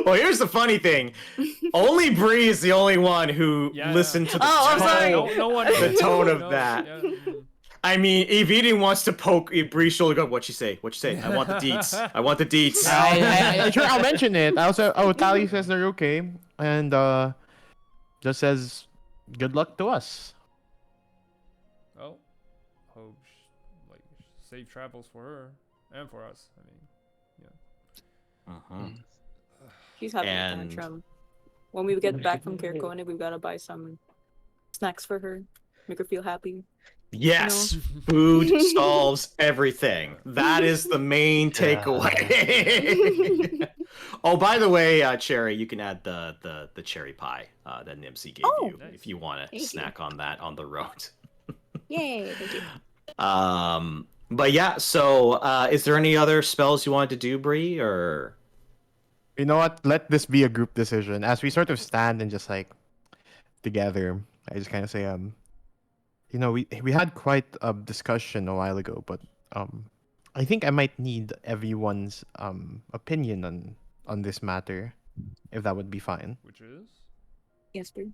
Speaker 1: Well, here's the funny thing. Only Brie is the only one who
Speaker 2: Yeah.
Speaker 1: listened to the
Speaker 3: Oh, I'm
Speaker 1: tone,
Speaker 3: sorry.
Speaker 2: No one.
Speaker 1: the tone of
Speaker 2: no,
Speaker 1: that.
Speaker 2: yeah,
Speaker 1: I mean, if Ydin wants to poke Brie's shoulder, go, what'd she say? What'd she say? I want the deets. I want the deets.
Speaker 6: Sure, I'll mention it. I also, Tali says they're okay, and just says good luck to us.
Speaker 2: Oh, hope like safe travels for her and for us. I mean,
Speaker 1: Uh-huh.
Speaker 3: She's having
Speaker 1: And-
Speaker 3: a tantrum. When we get back from Caer-Konig, we've got to buy some snacks for her, make her feel happy.
Speaker 1: Yes, food solves everything. That is the main takeaway. Oh, by the way, Cherry, you can add the cherry pie that Nibsy gave
Speaker 3: Oh,
Speaker 1: you
Speaker 2: nice.
Speaker 1: if you want to
Speaker 3: Thank you.
Speaker 1: snack on that on the road.
Speaker 3: Yay! Thank you.
Speaker 1: But yeah. So, is there any other spells you wanted to do, Brie, or?
Speaker 6: You know what? Let this be a group decision. As we sort of stand and just like together, I just kind of say, you know, we had quite a discussion a while ago, but I think I might need everyone's opinion on this matter, if that would be fine.
Speaker 2: which is
Speaker 3: Yes, Brie.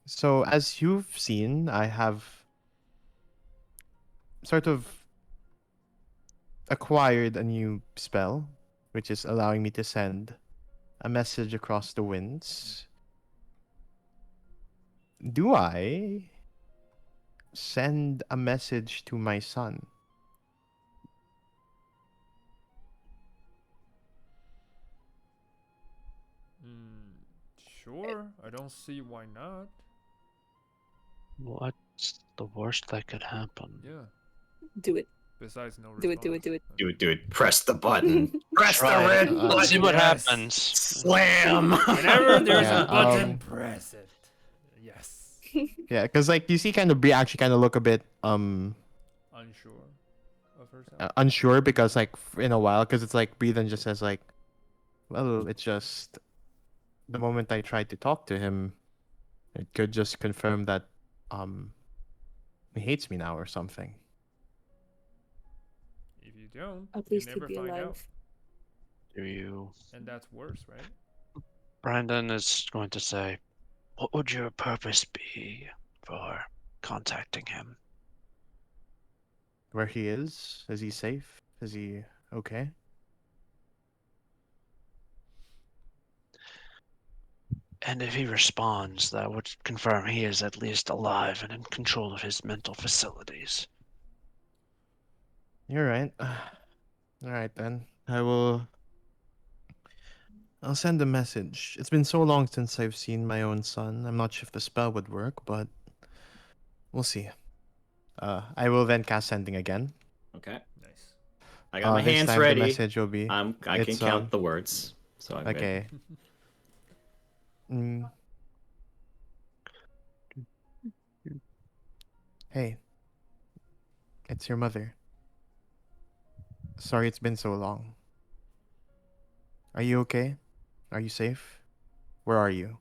Speaker 6: So as you've seen, I have sort of acquired a new spell, which is allowing me to send a message across the winds. Do I send a message to my son?
Speaker 2: sure. I don't see why not.
Speaker 4: What's the worst that could happen?
Speaker 2: Yeah.
Speaker 3: Do it.
Speaker 2: Besides no
Speaker 3: Do it, do it, do it.
Speaker 1: Do it. Press the button. Press the
Speaker 4: Try
Speaker 1: red
Speaker 4: it.
Speaker 1: button.
Speaker 4: See what
Speaker 2: Yes.
Speaker 4: happens.
Speaker 1: Slam.
Speaker 2: Whenever there's
Speaker 6: Yeah,
Speaker 2: a button,
Speaker 6: um,
Speaker 2: press it. Yes.
Speaker 6: Yeah, because like you see, kind of Brie actually kind of look a bit
Speaker 2: Unsure of herself.
Speaker 6: unsure because like in a while, because it's like Brie then just says like, well, it's just the moment I tried to talk to him, it could just confirm that he hates me now or something.
Speaker 2: If you don't,
Speaker 3: At
Speaker 2: you
Speaker 3: least he'd
Speaker 2: never
Speaker 3: be
Speaker 2: find out.
Speaker 3: alive.
Speaker 4: Do you?
Speaker 2: And that's worse, right?
Speaker 4: Brandon is going to say, what would your purpose be for contacting him?
Speaker 6: Where he is? Is he safe? Is he okay?
Speaker 4: And if he responds, that would confirm he is at least alive and in control of his mental facilities.
Speaker 6: You're right. All right then. I'll send a message. It's been so long since I've seen my own son. I'm not sure if the spell would work, but we'll see. I will then cast sending again.
Speaker 1: Okay.
Speaker 2: Nice.
Speaker 1: I got my
Speaker 6: This
Speaker 1: hands
Speaker 6: time
Speaker 1: ready.
Speaker 6: The message will be
Speaker 1: I can
Speaker 6: it's,
Speaker 1: count the words. So I'm good.
Speaker 6: okay. Hey, it's your mother. Sorry it's been so long. Are you okay? Are you safe? Where are you?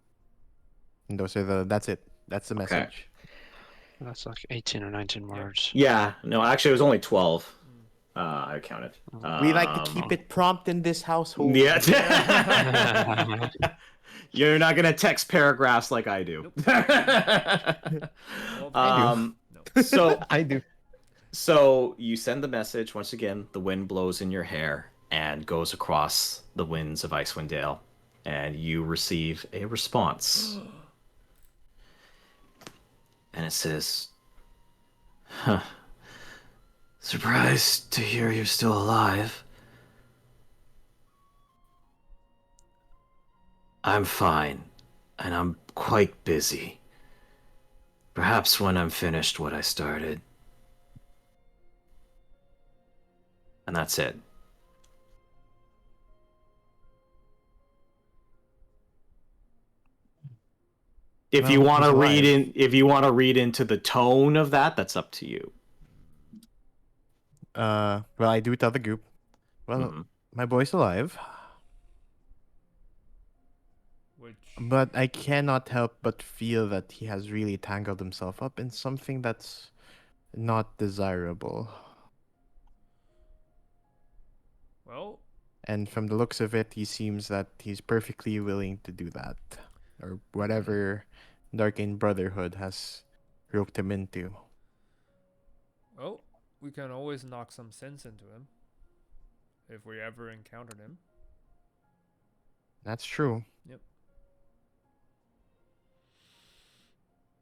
Speaker 6: And that's it. That's the
Speaker 1: Okay.
Speaker 6: message.
Speaker 4: That's like 18 or 19 words.
Speaker 1: Yeah. No, actually, it was only 12. I counted.
Speaker 6: We like to keep it prompt in this household.
Speaker 1: Yeah. You're not gonna text paragraphs like I do.
Speaker 2: Well, no.
Speaker 1: So
Speaker 6: I do.
Speaker 1: So you send the message once again. The wind blows in your hair and goes across the winds of Icewind Dale, and you receive a response. And it says, "Huh. Surprised to hear you're still alive. I'm fine, and I'm quite busy. Perhaps when I'm finished what I started." And that's it. If you
Speaker 6: Well,
Speaker 1: want to
Speaker 6: he's
Speaker 1: read
Speaker 6: alive.
Speaker 1: if you want to read into the tone of that, that's up to you.
Speaker 6: Well, I do tell the group. Well,
Speaker 1: Mhm.
Speaker 6: my boy's alive.
Speaker 2: which
Speaker 6: But I cannot help but feel that he has really tangled himself up in something that's not desirable.
Speaker 2: well,
Speaker 6: And from the looks of it, he seems that he's perfectly willing to do that. Or whatever Darkane Brotherhood has roped him into.
Speaker 2: well, we can always knock some sense into him if we ever encountered him.
Speaker 6: That's true.
Speaker 2: Yep.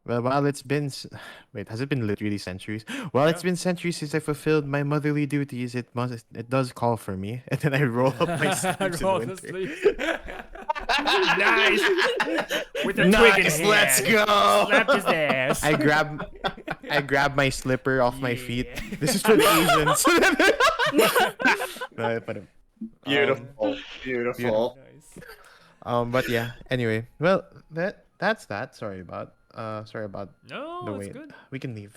Speaker 6: Well, while it's been... Wait, has it been literally centuries? Well, it's
Speaker 2: Yeah.
Speaker 6: been centuries since I fulfilled my motherly duties. It does call for me. And then I roll up my sleeves in
Speaker 2: Roll the
Speaker 6: winter.
Speaker 2: sleeve. Nice. With a twig in
Speaker 1: Nice,
Speaker 2: hand.
Speaker 1: let's go.
Speaker 2: Slapped his ass.
Speaker 6: I grab my slipper off my feet.
Speaker 2: Yeah.
Speaker 6: This is for the Asians. No, I put 'em.
Speaker 1: Beautiful, beautiful.
Speaker 2: Nice.
Speaker 6: But yeah. Anyway, well, that's that. Sorry about
Speaker 2: No,
Speaker 6: the
Speaker 2: it's
Speaker 6: wait.
Speaker 2: good.
Speaker 6: We can leave.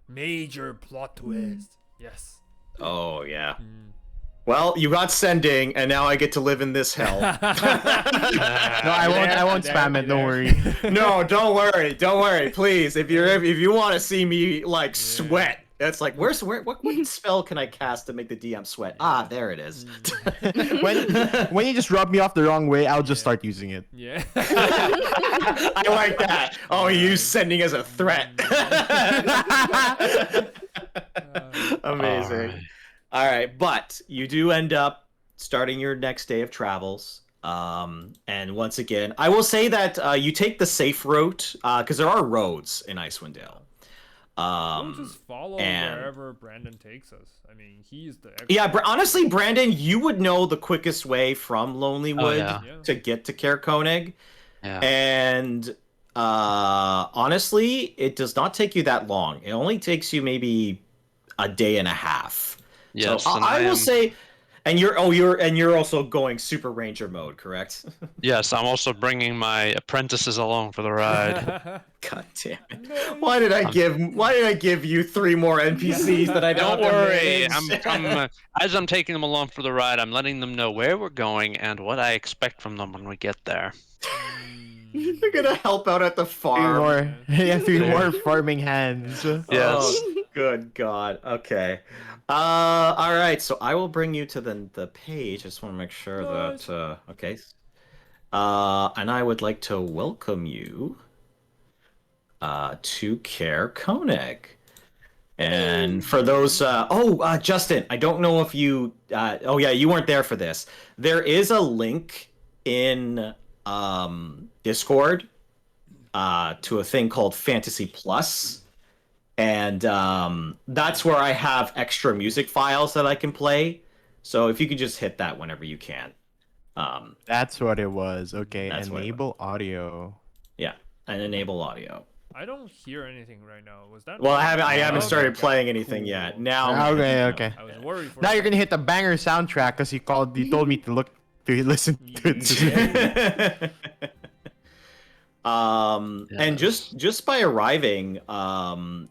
Speaker 2: Major plot twist. Yes.
Speaker 1: Oh yeah.
Speaker 2: Mm.
Speaker 1: Well, you got sending, and now I get to live in this hell.
Speaker 6: No, I won't spam it. Don't worry.
Speaker 1: No, don't worry, please. If you want to see me like sweat, that's like what spell can I cast to make the DM sweat? Ah, there it is.
Speaker 6: when you just rub me off the wrong way, I'll just start using it.
Speaker 2: Yeah.
Speaker 1: I like that. Oh, you sending as a threat. Amazing. All right, but you do end up starting your next day of travels. And once again, I will say that you take the safe route because there are roads in Icewind Dale.
Speaker 2: We'll just follow
Speaker 1: and-
Speaker 2: wherever Brandon takes us. I mean, he's the expert.
Speaker 1: Yeah, honestly, Brandon, you would know the quickest way from Lonelywood
Speaker 4: yeah.
Speaker 2: Yeah.
Speaker 1: to get to Caer-Konig.
Speaker 4: Yeah.
Speaker 1: And honestly, it does not take you that long. It only takes you maybe a day and a half.
Speaker 4: Yes.
Speaker 1: So
Speaker 4: and
Speaker 1: I will
Speaker 4: am-
Speaker 1: say, and you're also going Super Ranger mode, correct?
Speaker 4: Yes, I'm also bringing my apprentices along for the ride.
Speaker 1: God damn it! Why did I give you 3 more NPCs that I don't?
Speaker 4: Don't
Speaker 1: have to
Speaker 4: worry.
Speaker 1: manage?
Speaker 4: As I'm taking them along for the ride, I'm letting them know where we're going and what I expect from them when we get there.
Speaker 1: They're gonna help out at the
Speaker 6: Three
Speaker 1: farm.
Speaker 6: more, three more farming hands.
Speaker 4: Yes.
Speaker 1: Oh, good God. Okay. All right. So I will bring you to the page. I just want to make sure
Speaker 2: Nice.
Speaker 1: that okay. And I would like to welcome you to Caer-Konig. And for those Justin, I don't know if you you weren't there for this. There is a link in Discord to a thing called Fantasy Plus. And that's where I have extra music files that I can play. So if you could just hit that whenever you can.
Speaker 6: That's what it was. Okay,
Speaker 1: That's what it
Speaker 6: enable audio.
Speaker 1: Yeah, and enable audio.
Speaker 2: I don't hear anything right now. Was that?
Speaker 1: Well, I haven't
Speaker 2: Okay,
Speaker 1: started
Speaker 2: okay.
Speaker 1: playing anything
Speaker 2: Cool.
Speaker 1: yet. Now.
Speaker 6: Okay.
Speaker 2: I was worried for
Speaker 6: Now
Speaker 2: a
Speaker 6: you're gonna hit the banger soundtrack because he told me to listen to it.
Speaker 2: Yeah.
Speaker 1: And just by arriving,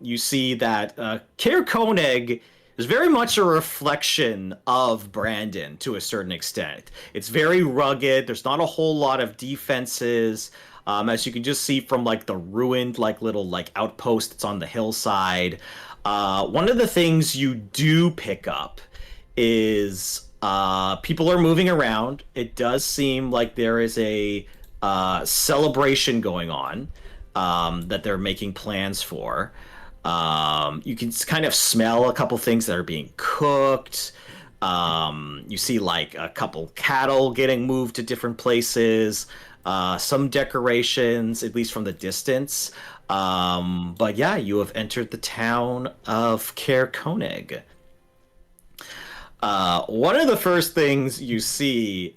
Speaker 1: you see that Caer-Konig is very much a reflection of Brandon to a certain extent. It's very rugged. There's not a whole lot of defenses, as you can just see from like the ruined little outpost that's on the hillside. One of the things you do pick up is people are moving around. It does seem like there is a celebration going on that they're making plans for. You can kind of smell a couple things that are being cooked. You see like a couple cattle getting moved to different places. Some decorations, at least from the distance. But yeah, you have entered the town of Caer-Konig. One of the first things you see,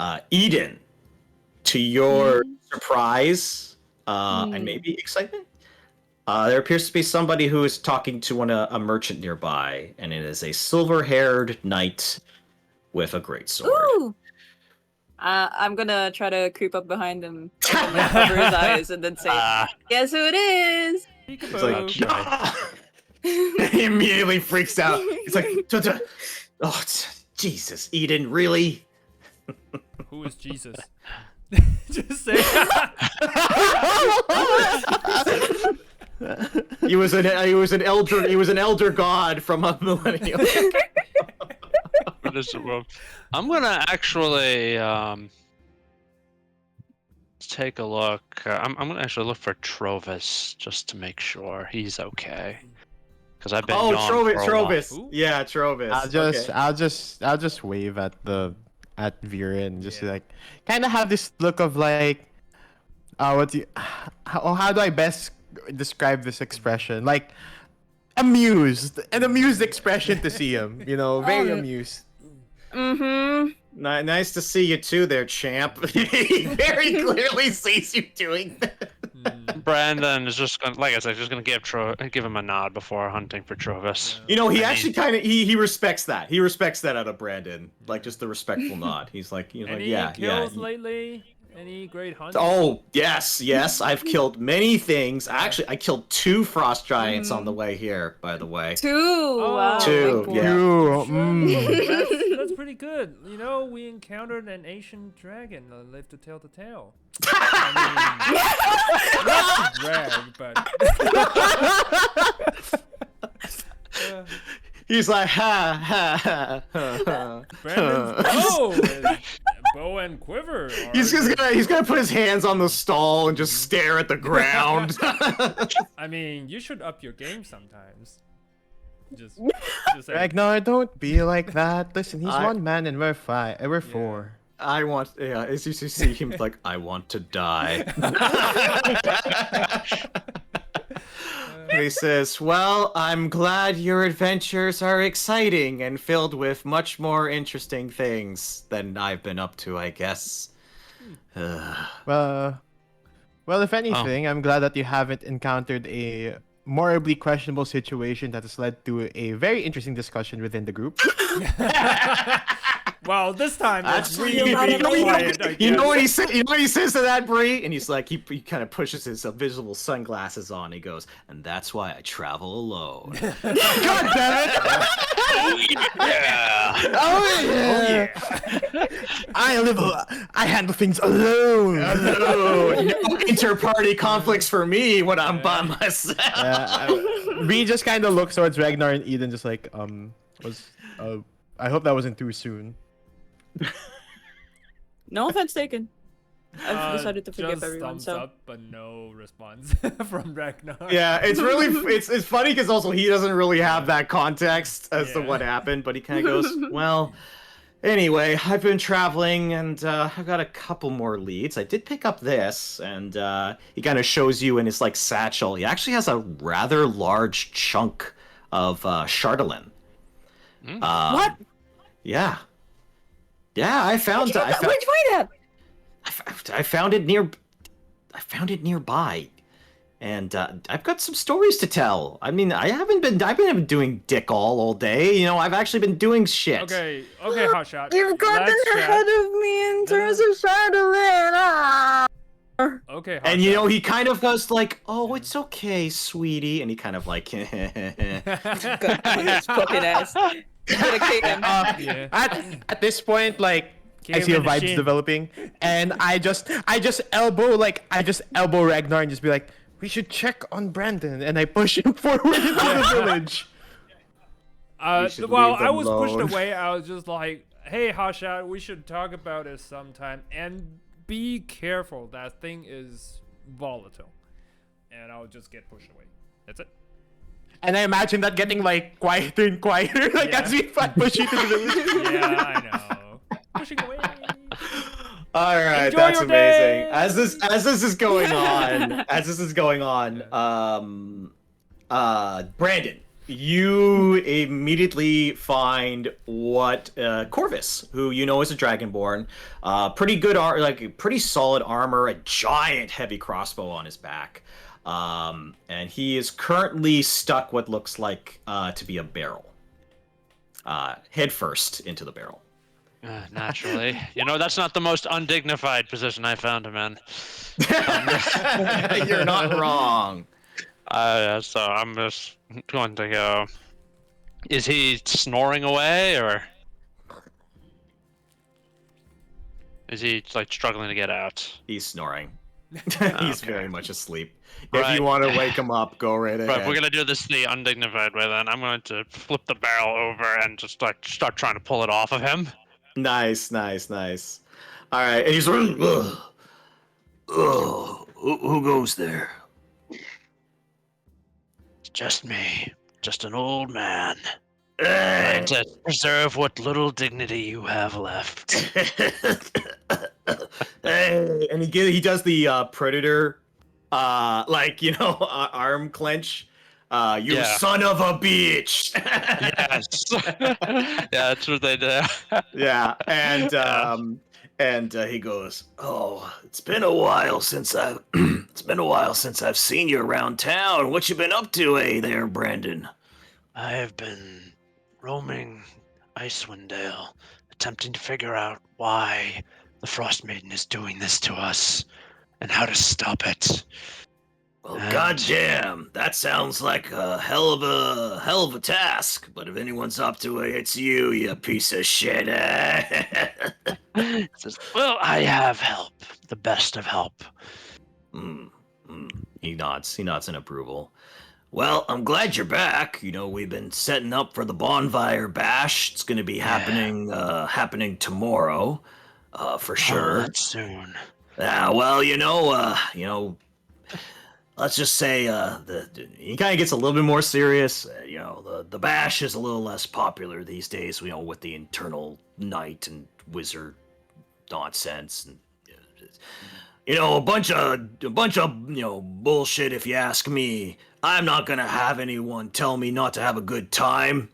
Speaker 1: Ydin, to your surprise and maybe excitement, there appears to be somebody who is talking to a merchant nearby, and it is a silver-haired knight with a greatsword.
Speaker 3: Ooh! I'm gonna try to creep up behind him, cover his eyes, and then say, "Guess who it is?"
Speaker 1: It's like,
Speaker 2: Peekaboo.
Speaker 1: "Ah!" He immediately freaks out. He's like, "Oh, Jesus, Ydin, really?"
Speaker 2: Who is Jesus? Just say.
Speaker 1: He was an elder god from a millennium.
Speaker 4: What is it, Rob? I'm gonna actually take a look. I'm gonna actually look for Trovis just to make sure he's okay. Because I've been
Speaker 1: Oh,
Speaker 4: gone for a while.
Speaker 1: Trovis.
Speaker 2: Who?
Speaker 1: Yeah, Trovis.
Speaker 6: I'll just wave at Vera and just
Speaker 1: Yeah.
Speaker 6: like kind of have this look of like, how do I best describe this expression? Like amused, an amused expression to see him. You know, very amused.
Speaker 3: Mm-hmm.
Speaker 1: Nice to see you too, there, champ. He very clearly sees you doing that.
Speaker 4: Brandon is just gonna, like I said, just gonna give him a nod before hunting for Trovis.
Speaker 1: You know, he
Speaker 4: I
Speaker 1: actually kind of he respects that. He respects that out of Brandon, like just the respectful nod. He's like,
Speaker 2: Any
Speaker 1: yeah.
Speaker 2: kills lately? Any great hunts?
Speaker 1: Oh yes, I've killed many things. Actually, I killed 2 frost giants on the way here. By the way,
Speaker 3: 2.
Speaker 2: Oh,
Speaker 3: Wow.
Speaker 1: Two,
Speaker 3: big
Speaker 1: yeah.
Speaker 3: boy.
Speaker 2: That's pretty good. You know, we encountered an ancient dragon that lived to tell the tale. I mean, not to brag, but
Speaker 1: he's like, ha.
Speaker 2: Brandon's bow and quiver.
Speaker 1: He's gonna put his hands on the stall and just stare at the ground.
Speaker 2: I mean, you should up your game sometimes. Just saying.
Speaker 6: Ragnar, don't be like that. Listen, he's
Speaker 1: I-
Speaker 6: one man and we're 5. We're 4.
Speaker 1: As you see him like, I want to die. And he says, well, I'm glad your adventures are exciting and filled with much more interesting things than I've been up to, I guess.
Speaker 6: Well, if anything, I'm glad that you haven't encountered a morally questionable situation that has led to a very interesting discussion within the group.
Speaker 2: Well, this time it's
Speaker 1: Actually,
Speaker 2: really quiet. I
Speaker 1: you know
Speaker 2: guess.
Speaker 1: what he said? You know what he says to that, Brie? And he's like, he kind of pushes his invisible sunglasses on. He goes, and that's why I travel alone. God damn it!
Speaker 4: Yeah.
Speaker 6: Oh yeah! I handle things alone.
Speaker 1: No inter-party conflicts for me when I'm by myself.
Speaker 6: We just kind of look towards Regnar and Ydin, just like I hope that wasn't too soon.
Speaker 3: No offense taken. I've decided to forgive
Speaker 2: just
Speaker 3: everyone.
Speaker 2: thumbs
Speaker 3: So
Speaker 2: up, but no response from Regnar.
Speaker 1: Yeah, it's really it's funny because also he doesn't really have that context as to what happened, but he kind of goes, well, anyway, I've been traveling and I've got a couple more leads. I did pick up this, and he kind of shows you in his like satchel. He actually has a rather large chunk of Chardolin.
Speaker 3: what?
Speaker 1: Yeah, I found.
Speaker 3: Where'd you find that?
Speaker 1: I found it nearby, and I've got some stories to tell. I mean, I've been doing dick all day. You know, I've actually been doing shit.
Speaker 2: Okay, Hotshot.
Speaker 3: You've gotten
Speaker 2: Let's chat.
Speaker 3: ahead of me in terms of Chardonnay. Ah.
Speaker 2: Okay, Hotshot.
Speaker 1: And you know, he kind of goes like, "Oh, it's okay, sweetie," and he kind of like,
Speaker 3: Good. His fucking ass. I'm gonna kick him.
Speaker 2: Yeah.
Speaker 6: At this point, like
Speaker 2: Kick
Speaker 6: I
Speaker 2: him
Speaker 6: see a
Speaker 2: in the
Speaker 6: vibes
Speaker 2: shin.
Speaker 6: developing, and I just elbow Ragnar and just be like, we should check on Brandon, and I push him forward into the village.
Speaker 1: should
Speaker 2: Well,
Speaker 1: leave them
Speaker 2: I was pushed
Speaker 1: alone.
Speaker 2: away. I was just like, "Hey, Hotshot, we should talk about it sometime, and be careful. That thing is volatile." And I'll just get pushed away. That's it.
Speaker 6: And I imagine that getting like quieter and quieter, like
Speaker 2: Yeah.
Speaker 6: as we push you to the village.
Speaker 2: Yeah, I know. Pushing away.
Speaker 1: All right,
Speaker 2: Enjoy
Speaker 1: that's
Speaker 2: your
Speaker 1: amazing.
Speaker 2: day!
Speaker 1: As this is going on, Brandon, you immediately find what Corvus, who you know is a dragonborn, pretty solid armor, a giant heavy crossbow on his back, and he is currently stuck what looks like to be a barrel, head first into the barrel.
Speaker 4: Naturally. You know, that's not the most undignified position I found him in.
Speaker 1: You're not wrong.
Speaker 4: So I'm just going to go. Is he snoring away, or? Is he like struggling to get out?
Speaker 1: He's snoring. He's
Speaker 4: Okay.
Speaker 1: very much asleep. If
Speaker 4: Right.
Speaker 1: you want to wake him up, go right ahead.
Speaker 4: Right, we're gonna do this the undignified way then. I'm going to flip the barrel over and just like start trying to pull it off of him.
Speaker 1: Nice. All right, and he's running. Ugh. Ugh. Who goes there?
Speaker 4: It's just me. Just an old man.
Speaker 1: Hey.
Speaker 4: Trying to preserve what little dignity you have left.
Speaker 1: Hey, and he does the predator, arm clench. You
Speaker 4: Yeah.
Speaker 1: son of a bitch.
Speaker 4: Yes. Yeah, that's what they do.
Speaker 1: Yeah, and
Speaker 4: Yeah.
Speaker 1: he goes, "Oh, it's been a while since I've seen you around town. What you been up to, there, Brandon?"
Speaker 4: I have been roaming Icewind Dale, attempting to figure out why the Frost Maiden is doing this to us and how to stop it.
Speaker 1: Well,
Speaker 4: And-
Speaker 1: goddamn, that sounds like a hell of a task. But if anyone's up to it, it's you, you piece of shit.
Speaker 4: It says, well, I have help, the best of help.
Speaker 1: He nods in approval. Well, I'm glad you're back. You know, we've been setting up for the Bonefire Bash. It's going to be happening tomorrow, for sure.
Speaker 4: Oh, that's soon.
Speaker 1: Yeah, well, let's just say he kind of gets a little bit more serious. The bash is a little less popular these days. With the internal knight and wizard nonsense, and a bunch of bullshit. If you ask me, I'm not gonna have anyone tell me not to have a good time.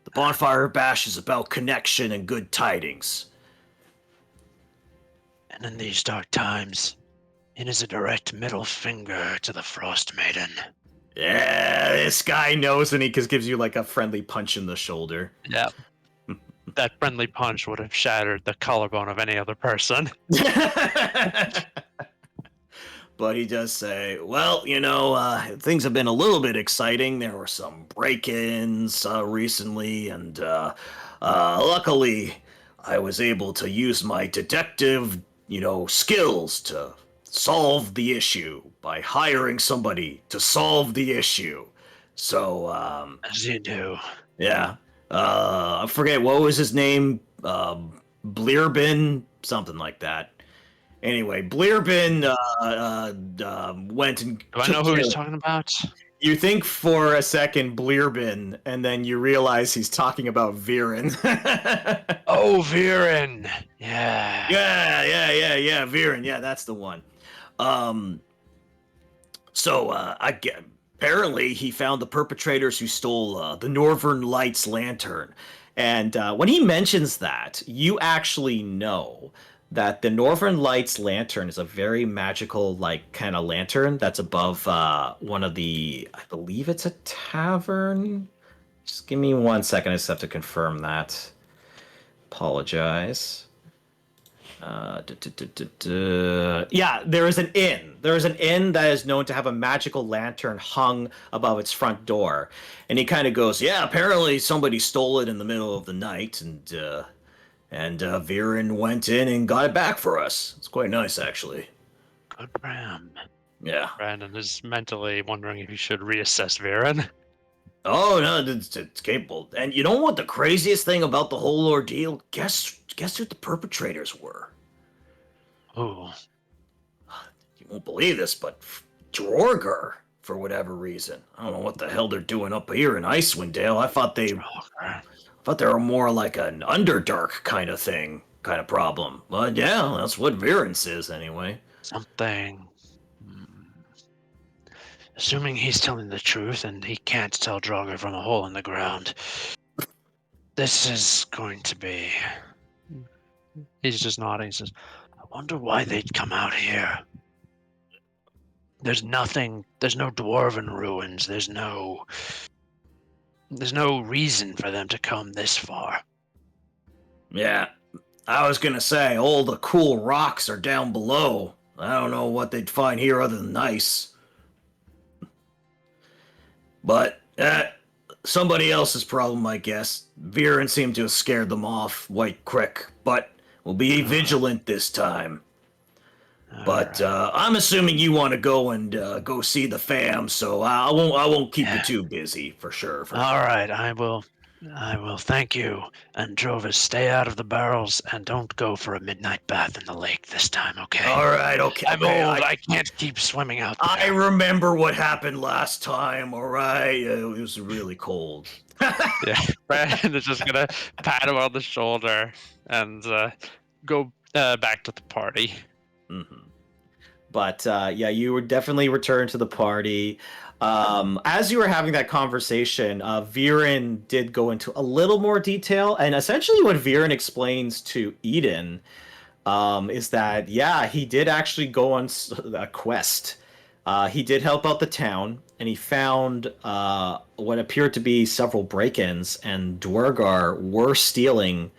Speaker 1: The Bonfire Bash is about connection and good tidings.
Speaker 4: And in these dark times, it is a direct middle finger to the Frost Maiden.
Speaker 1: Yeah, this guy knows, and he just gives you like a friendly punch in the shoulder.
Speaker 4: Yeah. That friendly punch would have shattered the collarbone of any other person.
Speaker 1: But he does say, well, things have been a little bit exciting. There were some break-ins recently, and luckily I was able to use my detective, skills to solve the issue by hiring somebody to solve the issue. So,
Speaker 4: As you do.
Speaker 1: yeah. I forget, what was his name? Blearbin? Something like that. Anyway, Blearbin went and
Speaker 4: Do I know who he's talking about?
Speaker 1: You think for a second Blearbin, and then you realize he's talking about Viren.
Speaker 4: Oh, Viren. Yeah.
Speaker 1: Yeah, Viren. Yeah, that's the one. Apparently he found the perpetrators who stole the Northern Lights lantern. And when he mentions that, you actually know that the Northern Lights lantern is a very magical, kind of lantern that's above one of the, I believe it's a tavern. Just give me 1 second. I just have to confirm that. Apologize. Yeah, there is an inn. There is an inn that is known to have a magical lantern hung above its front door. And he kind of goes, yeah, apparently somebody stole it in the middle of the night, and Viren went in and got it back for us. It's quite nice, actually.
Speaker 4: Good for him.
Speaker 1: Yeah.
Speaker 4: Brandon is mentally wondering if he should reassess Viren.
Speaker 1: Oh, no, it's capable. And you know what the craziest thing about the whole ordeal? Guess who the perpetrators were?
Speaker 4: Ooh.
Speaker 1: You won't believe this, but Jorger, for whatever reason. I don't know what the hell they're doing up here in Icewind Dale. I thought they were more like an Underdark kind of thing, kind of problem. But yeah, that's what Viren says anyway.
Speaker 4: Something. Assuming he's telling the truth and he can't tell Draugr from a hole in the ground, this is going to be... He's just nodding. He says, I wonder why they'd come out here. There's nothing, there's no dwarven ruins, there's no reason for them to come this far.
Speaker 1: Yeah, I was gonna say, all the cool rocks are down below. I don't know what they'd find here other than nice. But, somebody else's problem, I guess. Viren seemed to have scared them off quite quick. But
Speaker 5: We'll be vigilant this time. But
Speaker 4: Alright.
Speaker 5: I'm assuming you want to go and go see the fam, so I won't keep you too busy for sure.
Speaker 4: All right, I will. Thank you. And Drovis, stay out of the barrels and don't go for a midnight bath in the lake this time, okay?
Speaker 5: All right, okay.
Speaker 4: I'm
Speaker 5: okay,
Speaker 4: old. I can't keep swimming out there.
Speaker 5: I remember what happened last time. All right, it was really cold.
Speaker 4: Yeah, Brandon is just gonna pat him on the shoulder and go back to the party.
Speaker 1: Mm-hmm. But yeah, you would definitely return to the party. As you were having that conversation, Viren did go into a little more detail, and essentially what Viren explains to Ydin is that, yeah, he did actually go on a quest. He did help out the town, and he found what appeared to be several break-ins, and Dwergar were stealing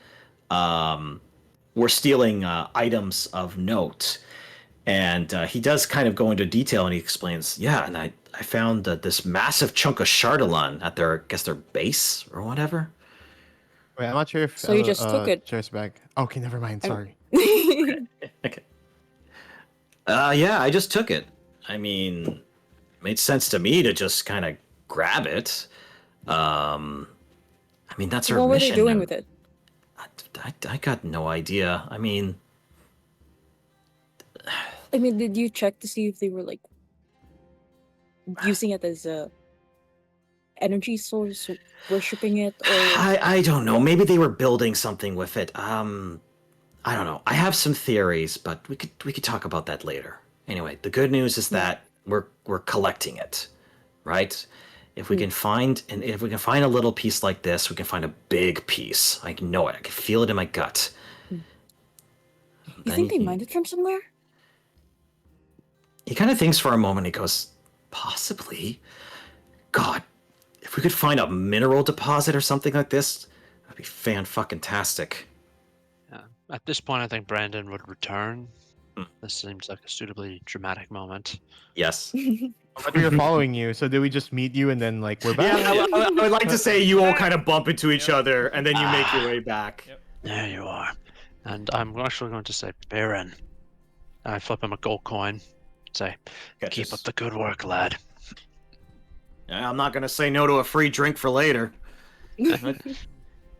Speaker 1: items of note. And he does kind of go into detail, and he explains, yeah, and I found this massive chunk of Chardalon at their base or whatever.
Speaker 6: Wait, I'm not sure if
Speaker 3: So you just took it.
Speaker 6: Chair's back. Okay, never mind. Sorry.
Speaker 1: Okay. Yeah, I just took it. I mean, it made sense to me to just kind of grab it. I mean, that's our
Speaker 3: What were
Speaker 1: mission.
Speaker 3: they doing with it?
Speaker 1: I got no idea. I mean,
Speaker 3: Did you check to see if they were like using it as a energy source, worshipping it, or
Speaker 1: I don't know. Maybe they were building something with it. I don't know. I have some theories, but we could talk about that later. Anyway, the good news is that we're collecting it, right? If we can find a little piece like this, we can find a big piece. I know it. I can feel it in my gut.
Speaker 3: you think they mined it from somewhere?
Speaker 1: He kind of thinks for a moment. He goes, possibly. God, if we could find a mineral deposit or something like this, that'd be fan-fucking-tastic.
Speaker 4: Yeah. At this point, I think Brandon would return. This seems like a suitably dramatic moment.
Speaker 1: Yes.
Speaker 6: But we were following you, so did we just meet you and then like we're back?
Speaker 1: Yeah, I would like to say you all kind of bump into each other, and then you make your way back.
Speaker 2: Yep.
Speaker 4: There you are. And I'm actually going to say, Baron. I flip him a gold coin. Say, keep up the good work, lad.
Speaker 1: I'm not gonna say no to a free drink for later.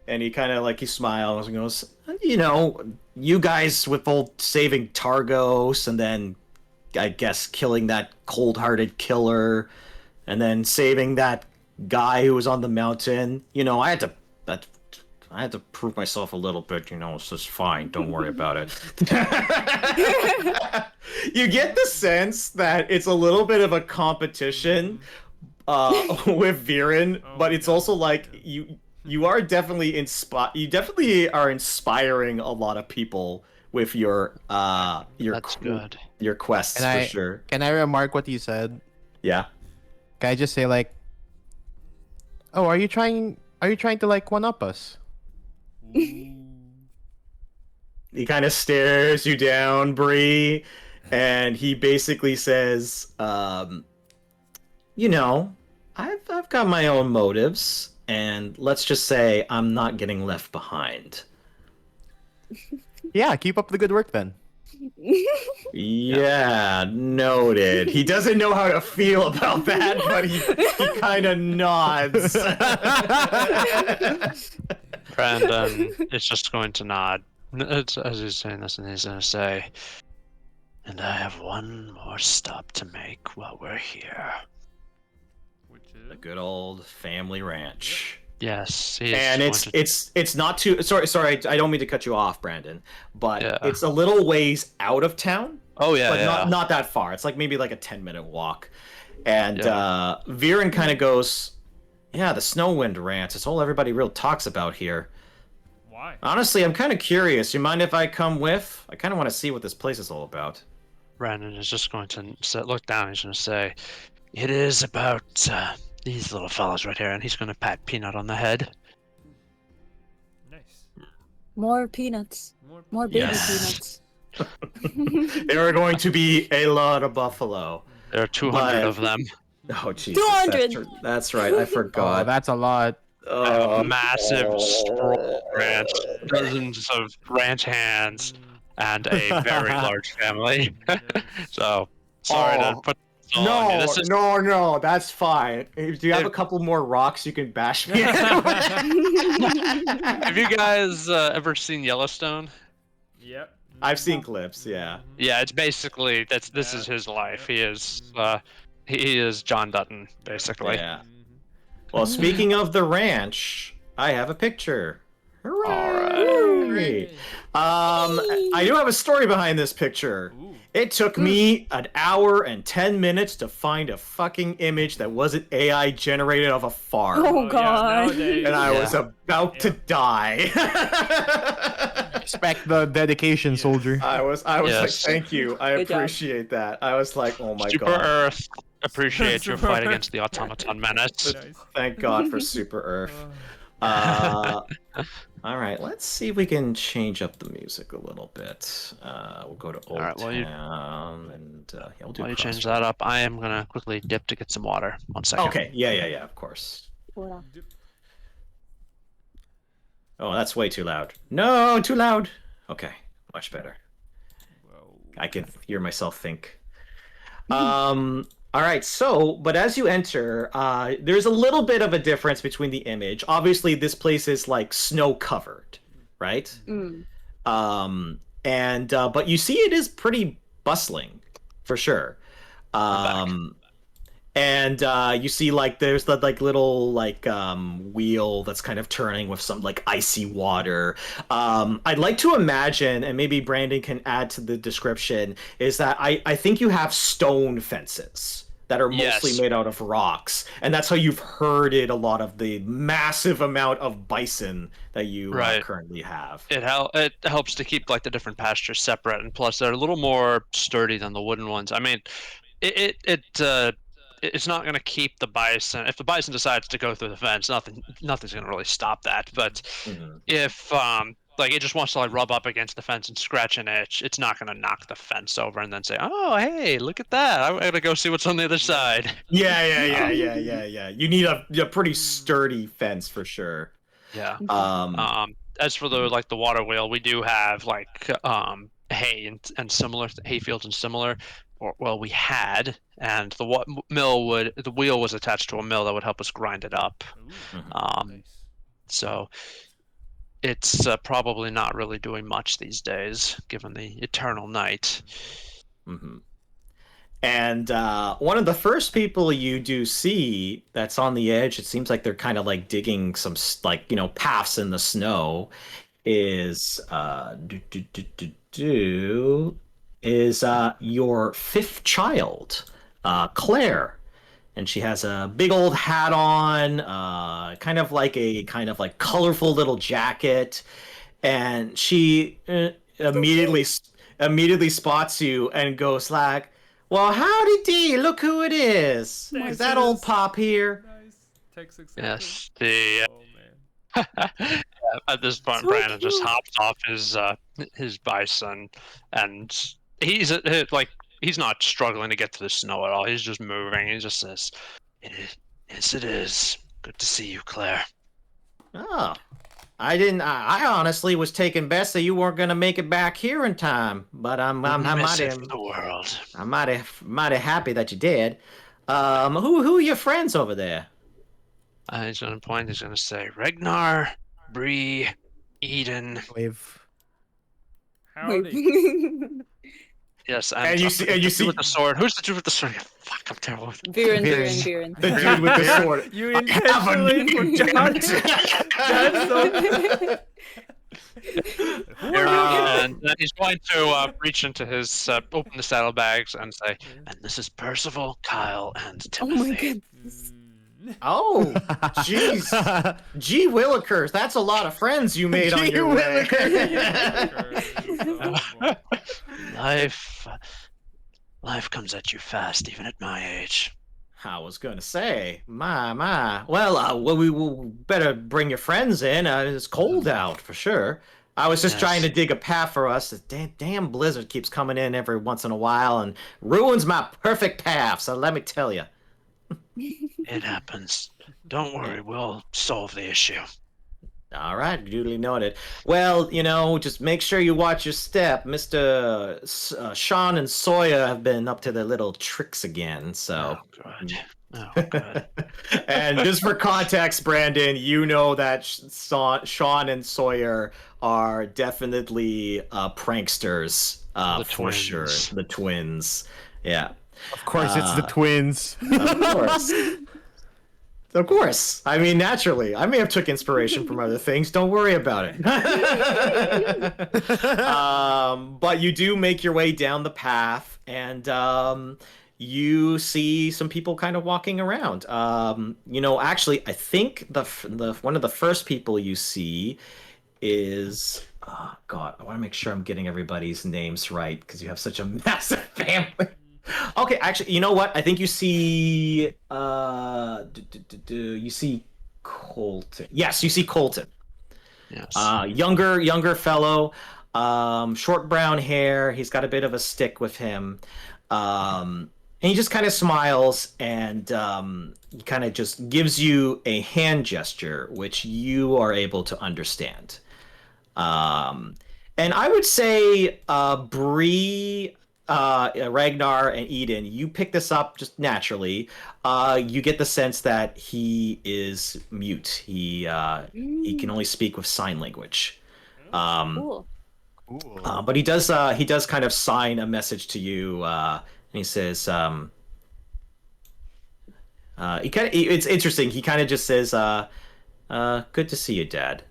Speaker 1: And he kind of he smiles and goes, you know, you guys with old saving Targos, and then I guess killing that cold-hearted killer, and then saving that guy who was on the mountain. You know, I had to prove myself a little bit. You know, it's just fine. Don't worry about it. You get the sense that it's a little bit of a competition with Viren, but it's also like you are definitely you definitely are inspiring a lot of people with your
Speaker 4: That's good.
Speaker 1: your quests
Speaker 6: Can
Speaker 1: for sure.
Speaker 6: Can I remark what you said?
Speaker 1: Yeah.
Speaker 6: Can I just say oh, are you trying to one up us?
Speaker 1: He kind of stares you down, Brie, and he basically says, you know, I've got my own motives, and let's just say I'm not getting left behind.
Speaker 6: Yeah, keep up the good work then.
Speaker 1: Yeah, noted. He doesn't know how to feel about that, but he kind of nods.
Speaker 4: Brandon is just going to nod as he's saying this, and he's going to say, and I have one more stop to make while we're here.
Speaker 2: Which is
Speaker 1: The good old family ranch.
Speaker 4: Yes, he is
Speaker 1: And
Speaker 4: going to-
Speaker 1: it's not too sorry, I don't mean to cut you off, Brandon, but
Speaker 4: Yeah.
Speaker 1: it's a little ways out of town,
Speaker 4: Oh yeah,
Speaker 1: but
Speaker 4: yeah.
Speaker 1: not that far. It's maybe a 10-minute walk. And Viren kind of goes, yeah, the Snowwind Ranch. It's all everybody real talks about here.
Speaker 2: why?
Speaker 1: Honestly, I'm kind of curious. You mind if I come with? I kind of want to see what this place is all about.
Speaker 4: Brandon is just going to look down. He's going to say, "It is about these little fellas right here," and he's going to pat Peanut on the head.
Speaker 2: Nice.
Speaker 3: More peanuts. More baby
Speaker 1: Yes.
Speaker 3: peanuts.
Speaker 1: There are going to be a lot of buffalo.
Speaker 4: There are 200 of them.
Speaker 1: Oh, Jesus.
Speaker 3: 200!
Speaker 1: That's right. I
Speaker 6: Oh,
Speaker 1: forgot.
Speaker 6: that's a lot.
Speaker 4: massive sprawl ranch, dozens of ranch hands, and a very large family. So sorry to put this all on you. This is
Speaker 1: no, that's fine. Do you have a couple more rocks you can bash me?
Speaker 4: Have you guys ever seen Yellowstone?
Speaker 2: Yep.
Speaker 1: I've seen clips, yeah.
Speaker 4: Yeah, it's basically this is his life. He is John Dutton, basically.
Speaker 1: Yeah. Well, speaking of the ranch, I have a picture. Hooray! I do have a story behind this picture.
Speaker 2: Ooh.
Speaker 1: It took me an hour and 10 minutes to find a fucking image that wasn't AI generated of a farm.
Speaker 3: Oh, God.
Speaker 2: nowadays-
Speaker 1: And I was about to die.
Speaker 6: Respect the dedication, soldier.
Speaker 1: I was like,
Speaker 4: Yes.
Speaker 1: thank you. I
Speaker 3: Good job.
Speaker 1: appreciate that. I was like, oh my
Speaker 4: Super
Speaker 1: god.
Speaker 4: Earth appreciate your
Speaker 2: Super
Speaker 4: fight
Speaker 2: Earth.
Speaker 4: against the automaton menace.
Speaker 2: Nice.
Speaker 1: Thank God for Super Earth.
Speaker 2: Uh,
Speaker 1: All right, let's see if we can change up the music a little bit. We'll go to Old
Speaker 4: Alright, while you-
Speaker 1: Town, and we'll do
Speaker 4: While you change
Speaker 1: crossroads.
Speaker 4: that up, I am gonna quickly dip to get some water. 1 second.
Speaker 1: Okay, yeah, of course.
Speaker 3: Hold on.
Speaker 1: Oh, that's way too loud. No, too loud. Okay, much better.
Speaker 2: well,
Speaker 1: I can hear myself think. All right, so, but as you enter, there's a little bit of a difference between the image. Obviously, this place is like snow covered, right?
Speaker 3: Mm.
Speaker 1: But you see it is pretty bustling, for sure. You see like there's the like little like wheel that's kind of turning with some like icy water. I'd like to imagine, and maybe Brandon can add to the description, is that I think you have stone fences that are mostly
Speaker 4: Yes.
Speaker 1: made out of rocks, and that's how you've herded a lot of the massive amount of bison that you
Speaker 4: Right.
Speaker 1: currently have.
Speaker 4: It helps to keep like the different pastures separate, and plus they're a little more sturdy than the wooden ones. I mean, it's not going to keep the bison. If the bison decides to go through the fence, nothing's going to really stop that. But
Speaker 1: Mhm.
Speaker 4: if like it just wants to like rub up against the fence and scratch an itch, it's not going to knock the fence over and then say, "Oh, hey, look at that! I'm going to go see what's on the other side."
Speaker 1: Yeah. You need a pretty sturdy fence for sure.
Speaker 4: Yeah.
Speaker 1: Um,
Speaker 4: As for the like the water wheel, we do have like hay and similar hay fields and similar. Well, we had, and the wheel was attached to a mill that would help us grind it up.
Speaker 2: ooh,
Speaker 4: Um,
Speaker 2: nice.
Speaker 4: So it's probably not really doing much these days, given the eternal night.
Speaker 1: mhm. And one of the first people you do see that's on the edge, it seems like they're kind of like digging some paths in the snow, is your fifth child, Claire. And she has a big old hat on, kind of like colorful little jacket, and she immediately spots you and goes like, "Well, howdy dee! Look who it is! Is that old Pop here?"
Speaker 2: Nice. Text accepted.
Speaker 4: Yes, the
Speaker 2: Oh man.
Speaker 4: at this point,
Speaker 3: So
Speaker 4: Brandon just
Speaker 3: cute.
Speaker 4: hops off his bison, and he's he's not struggling to get through the snow at all. He's just moving. He just says, Yes, it is. Good to see you, Claire."
Speaker 1: Oh, I honestly was taking bets that you weren't gonna make it back here in time, but I'm
Speaker 4: Miss
Speaker 1: mighty
Speaker 4: it for the world.
Speaker 1: mighty happy that you did. Who are your friends over there?
Speaker 4: He's gonna point. He's gonna say, "Regnar, Brie, Ydin."
Speaker 6: Wave.
Speaker 2: Howdy.
Speaker 4: Yes,
Speaker 1: And you see-
Speaker 4: the
Speaker 1: and you
Speaker 4: dude
Speaker 1: see-
Speaker 4: with the sword. Who's the dude with the sword? Fuck, I'm terrible.
Speaker 3: Viren.
Speaker 1: The dude with the sword.
Speaker 2: You
Speaker 1: I have a
Speaker 2: intentionally
Speaker 1: new
Speaker 2: forgot.
Speaker 1: dad.
Speaker 2: That's so. Who are you?
Speaker 4: And then he's going to reach into his open the saddlebags and say, "And this is Percival, Kyle, and
Speaker 3: Oh
Speaker 4: Timothy."
Speaker 3: my goodness.
Speaker 1: Oh, jeez. Gee Willikers, that's a lot of friends you made on
Speaker 6: Gee
Speaker 1: your way.
Speaker 2: Oh, boy.
Speaker 4: Life comes at you fast, even at my age.
Speaker 1: I was gonna say, my. Well, we will better bring your friends in. It's cold out for sure. I was just
Speaker 4: Yes.
Speaker 1: trying to dig a path for us. The damn blizzard keeps coming in every once in a while and ruins my perfect path. So let me tell you.
Speaker 4: It happens. Don't worry, we'll solve the issue.
Speaker 1: All right, duly noted. Well, just make sure you watch your step. Sean and Sawyer have been up to their little tricks again, so.
Speaker 4: Oh, good. Oh, good.
Speaker 1: And just for context, Brandon, you know that Sean and Sawyer are definitely pranksters,
Speaker 4: The
Speaker 1: for sure.
Speaker 4: twins.
Speaker 1: The twins. Yeah.
Speaker 6: Of course, it's the twins.
Speaker 1: Of course. Of course. I mean, naturally. I may have took inspiration from other things. Don't worry about it. But you do make your way down the path, and you see some people kind of walking around. Actually, I think the one of the first people you see is. Oh, God, I want to make sure I'm getting everybody's names right because you have such a massive family. Okay, actually, you know what? I think you see you see Colton. Yes, you see Colton.
Speaker 4: Yes.
Speaker 1: Younger fellow, short brown hair. He's got a bit of a stick with him. And he just kind of smiles and he kind of just gives you a hand gesture, which you are able to understand. And I would say Brie, Regnar, and Ydin, you pick this up just naturally. You get the sense that he is mute. He can only speak with sign language.
Speaker 3: Cool.
Speaker 6: Cool.
Speaker 1: But he does kind of sign a message to you, and he says, it's interesting. He kind of just says, "Good to see you, Dad."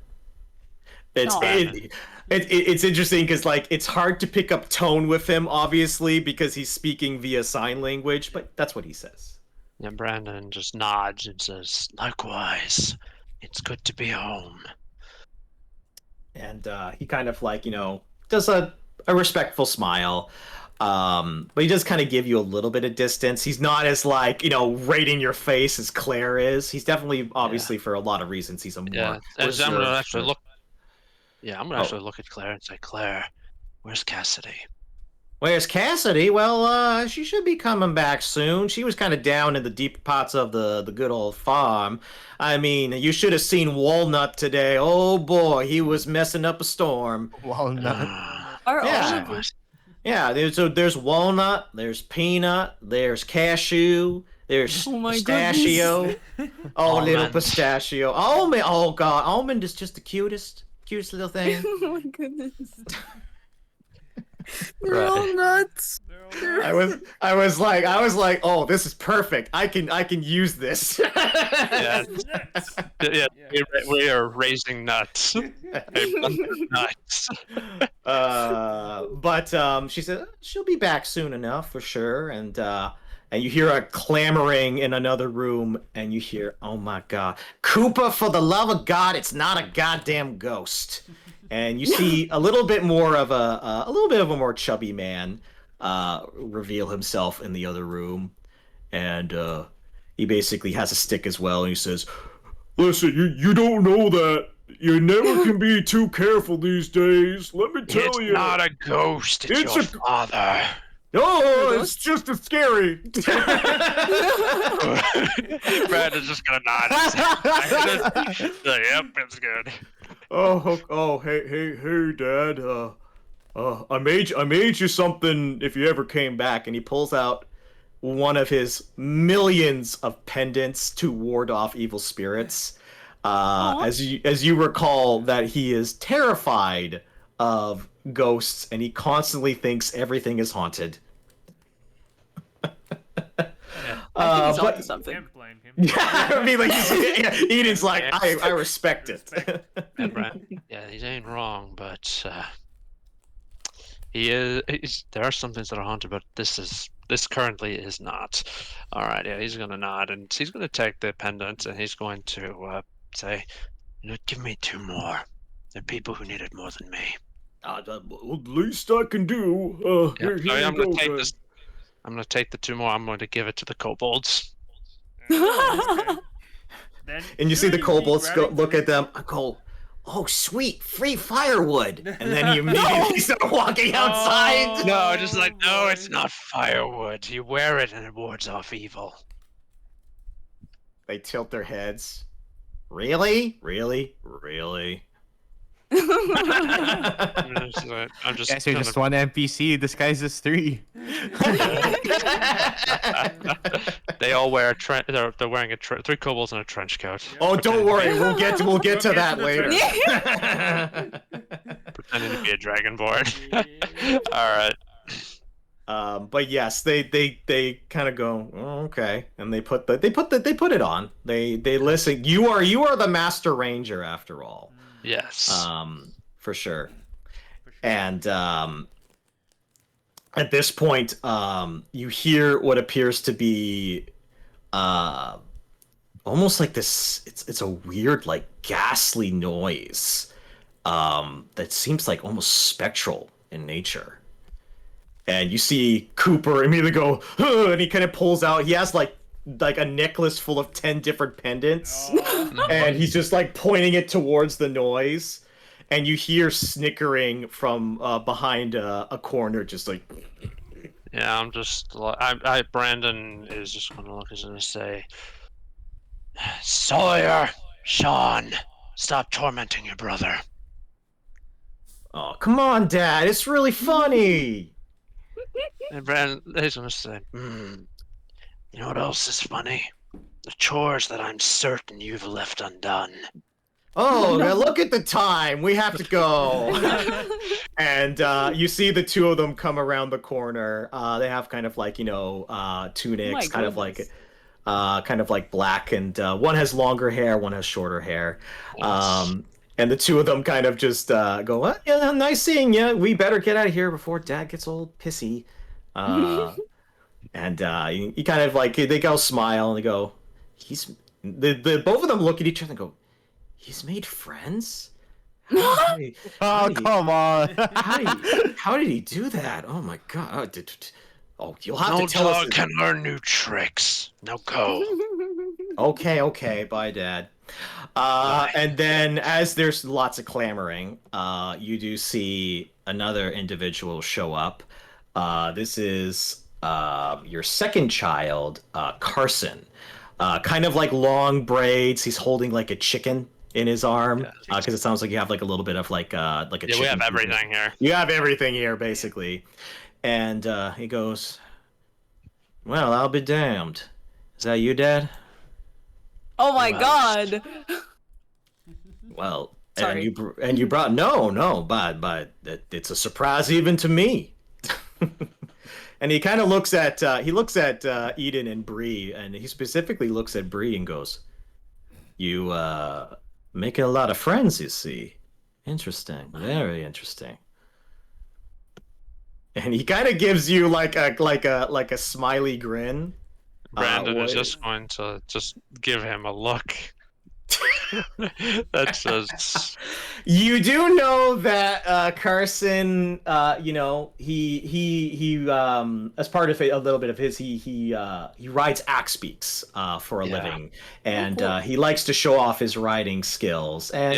Speaker 1: It's interesting because it's hard to pick up tone with him, obviously, because he's speaking via sign language. But that's what he says.
Speaker 4: And Brandon just nods and says, "Likewise, it's good to be home."
Speaker 1: And he kind of does a respectful smile. But he does kind of give you a little bit of distance. He's not as right in your face as Claire is. He's definitely, obviously, for a lot of reasons, he's a more
Speaker 4: I'm gonna
Speaker 1: reserved.
Speaker 4: actually look. Yeah, I'm gonna actually look at Claire and say, "Claire, where's Cassidy?"
Speaker 1: Where's Cassidy? Well, she should be coming back soon. She was kind of down in the deep parts of the good old farm. I mean, you should have seen Walnut today. Oh boy, he was messing up a storm.
Speaker 6: Walnut.
Speaker 3: Are
Speaker 1: Yeah.
Speaker 3: all of you
Speaker 1: Yeah, there's Walnut, there's Peanut, there's Cashew, there's
Speaker 3: Oh my
Speaker 1: Pistachio. Oh, little
Speaker 4: Almond.
Speaker 1: Pistachio. Almond. Oh God, Almond is just the cutest little thing.
Speaker 3: oh my goodness. They're
Speaker 4: Right.
Speaker 3: all nuts.
Speaker 1: I was like, oh, this is perfect. I can use this.
Speaker 4: Yeah, yeah, we are raising nuts. Nuts.
Speaker 1: But she said she'll be back soon enough for sure. And you hear a clamoring in another room, and you hear, oh my God, Koopa, for the love of God, it's not a goddamn ghost. And you see a little bit more of a more chubby man reveal himself in the other room, and he basically has a stick as well, and he says, "Listen, you don't know that. You never can be too careful these days. Let me tell
Speaker 4: It's
Speaker 1: you."
Speaker 4: not a ghost. It's your father.
Speaker 1: Oh, it's just as scary.
Speaker 4: Brandon's just gonna nod. His head. Yep, it's good.
Speaker 1: Hey, Dad. I made you something if you ever came back. And he pulls out one of his millions of pendants to ward off evil spirits. As you recall, that he is terrified of ghosts, and he constantly thinks everything is haunted.
Speaker 3: I think he's
Speaker 1: But-
Speaker 3: onto something.
Speaker 2: Can't blame him.
Speaker 1: Yeah, I mean, Eden's like, I respect it.
Speaker 4: Yeah, yeah, he ain't wrong, but he is. There are some things that are haunted, but this currently is not. All right, yeah, he's gonna nod and he's gonna take the pendant and he's going to say, "Give me 2 more. There are people who need it more than me."
Speaker 1: The least I can do.
Speaker 4: Yep, so I'm gonna take this. I'm gonna take the 2 more. I'm going to give it to the kobolds.
Speaker 2: Okay. Then
Speaker 1: And you see the
Speaker 2: shouldn't he be
Speaker 1: kobolds
Speaker 2: grabbing
Speaker 1: look
Speaker 2: the-
Speaker 1: at them and go, "Oh, sweet, free firewood!" And then you immediately start walking outside.
Speaker 4: No, just like, no, it's
Speaker 2: boy.
Speaker 4: not firewood. You wear it and it wards off evil.
Speaker 1: They tilt their heads. Really? Really? Really?
Speaker 4: I'm just
Speaker 6: Guys, you're
Speaker 4: kind
Speaker 6: just
Speaker 4: of-
Speaker 6: one NPC disguised as 3.
Speaker 4: They all wear they're wearing 3 kobolds in a trench coat.
Speaker 1: Oh, don't worry. We'll get to
Speaker 2: We'll
Speaker 1: that
Speaker 2: get to the
Speaker 1: later.
Speaker 4: Pretending to be a dragonborn. All right.
Speaker 1: But yes, they kind of go, oh, okay, and they put it on. They listen. You are the master ranger after all.
Speaker 4: Yes.
Speaker 1: For sure. And at this point, you hear what appears to be almost like this. It's a weird, like ghastly noise that seems like almost spectral in nature. And you see Cooper immediately go, "Huh," and he kind of pulls out. He has like a necklace full of 10 different pendants, and he's just like pointing it towards the noise. And you hear snickering from behind a corner, just like.
Speaker 4: Yeah, I'm just. Brandon is just gonna look and say, Sawyer, Sean, stop tormenting your brother.
Speaker 1: Oh, come on, Dad! It's really funny.
Speaker 4: And Brandon is gonna say, you know what else is funny? The chores that I'm certain you've left undone.
Speaker 1: Oh, now look at the time. We have to go. And you see the two of them come around the corner. They have kind of like, tunics, kind of like black, and one has longer hair, one has shorter hair. And the two of them kind of just go, well, yeah, nice seeing you. We better get out of here before Dad gets all pissy. And you kind of like, they go smile and they go, both of them look at each other and go, he's made friends?
Speaker 6: Oh, come on.
Speaker 1: How did he do that? Oh my god. You'll have
Speaker 4: No
Speaker 1: to tell us.
Speaker 4: dog can learn new tricks. Now go.
Speaker 1: Okay, bye, Dad. And then as there's lots of clamoring, you do see another individual show up. This is your second child, Carson. Kind of like long braids. He's holding like a chicken in his arm, because it sounds like you have like a little bit of like a chicken.
Speaker 4: Yeah, we have everything here.
Speaker 1: You have everything here, basically. And he goes, well, I'll be damned. Is that you, Dad?
Speaker 3: Oh my god.
Speaker 1: Well,
Speaker 3: Sorry.
Speaker 1: and you brought but it's a surprise even to me. And he kind of looks at Ydin and Brie, and he specifically looks at Brie and goes, "You making a lot of friends, you see. Interesting, very interesting." And he kind of gives you like a smiley grin.
Speaker 4: Brandon is just going to just give him a look. That says,
Speaker 1: you do know that Carson, he as part of a little bit of his, he rides axe beaks for a living, and he likes to show off his riding skills, and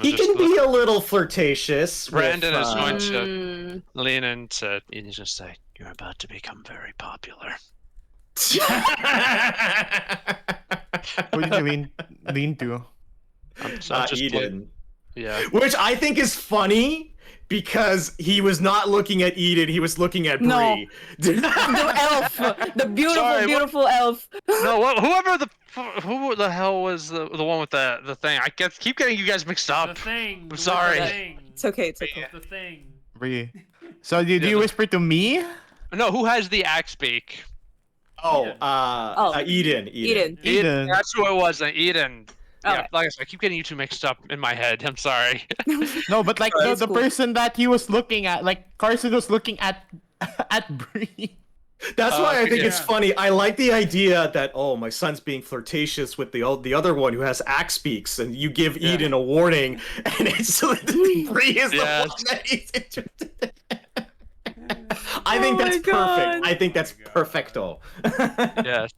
Speaker 1: he can be a little flirtatious.
Speaker 4: Brandon
Speaker 1: with,
Speaker 4: is going to lean into, and he's just say, "You're about to become very popular."
Speaker 6: Who did you lean to?
Speaker 4: I'm just
Speaker 1: Ydin.
Speaker 4: Yeah.
Speaker 1: Which I think is funny because he was not looking at Ydin, he was looking at Brie.
Speaker 3: No. The elf, the beautiful elf.
Speaker 4: No, who the hell was the one with the thing? I keep getting you guys mixed up.
Speaker 2: The thing.
Speaker 4: I'm sorry.
Speaker 2: The thing.
Speaker 3: It's okay. It's okay.
Speaker 2: The thing.
Speaker 6: Brie. So did you whisper to me?
Speaker 4: No, who has the axe beak?
Speaker 1: Ydin.
Speaker 3: Ydin.
Speaker 4: That's who it was. Ydin. Yeah,
Speaker 3: Okay.
Speaker 4: like I said, I keep getting you two mixed up in my head. I'm sorry.
Speaker 6: No, but like
Speaker 3: That's
Speaker 6: the
Speaker 3: cool.
Speaker 6: person that he was looking at, like Carson was looking at Brie.
Speaker 1: That's why I think it's
Speaker 2: yeah.
Speaker 1: funny. I like the idea that, my son's being flirtatious with the other one who has axe beaks, and you give Ydin a warning, and it's Brie is the
Speaker 4: Yes.
Speaker 1: one that he's interested in. I think that's perfect. I think that's perfecto.
Speaker 4: Yes.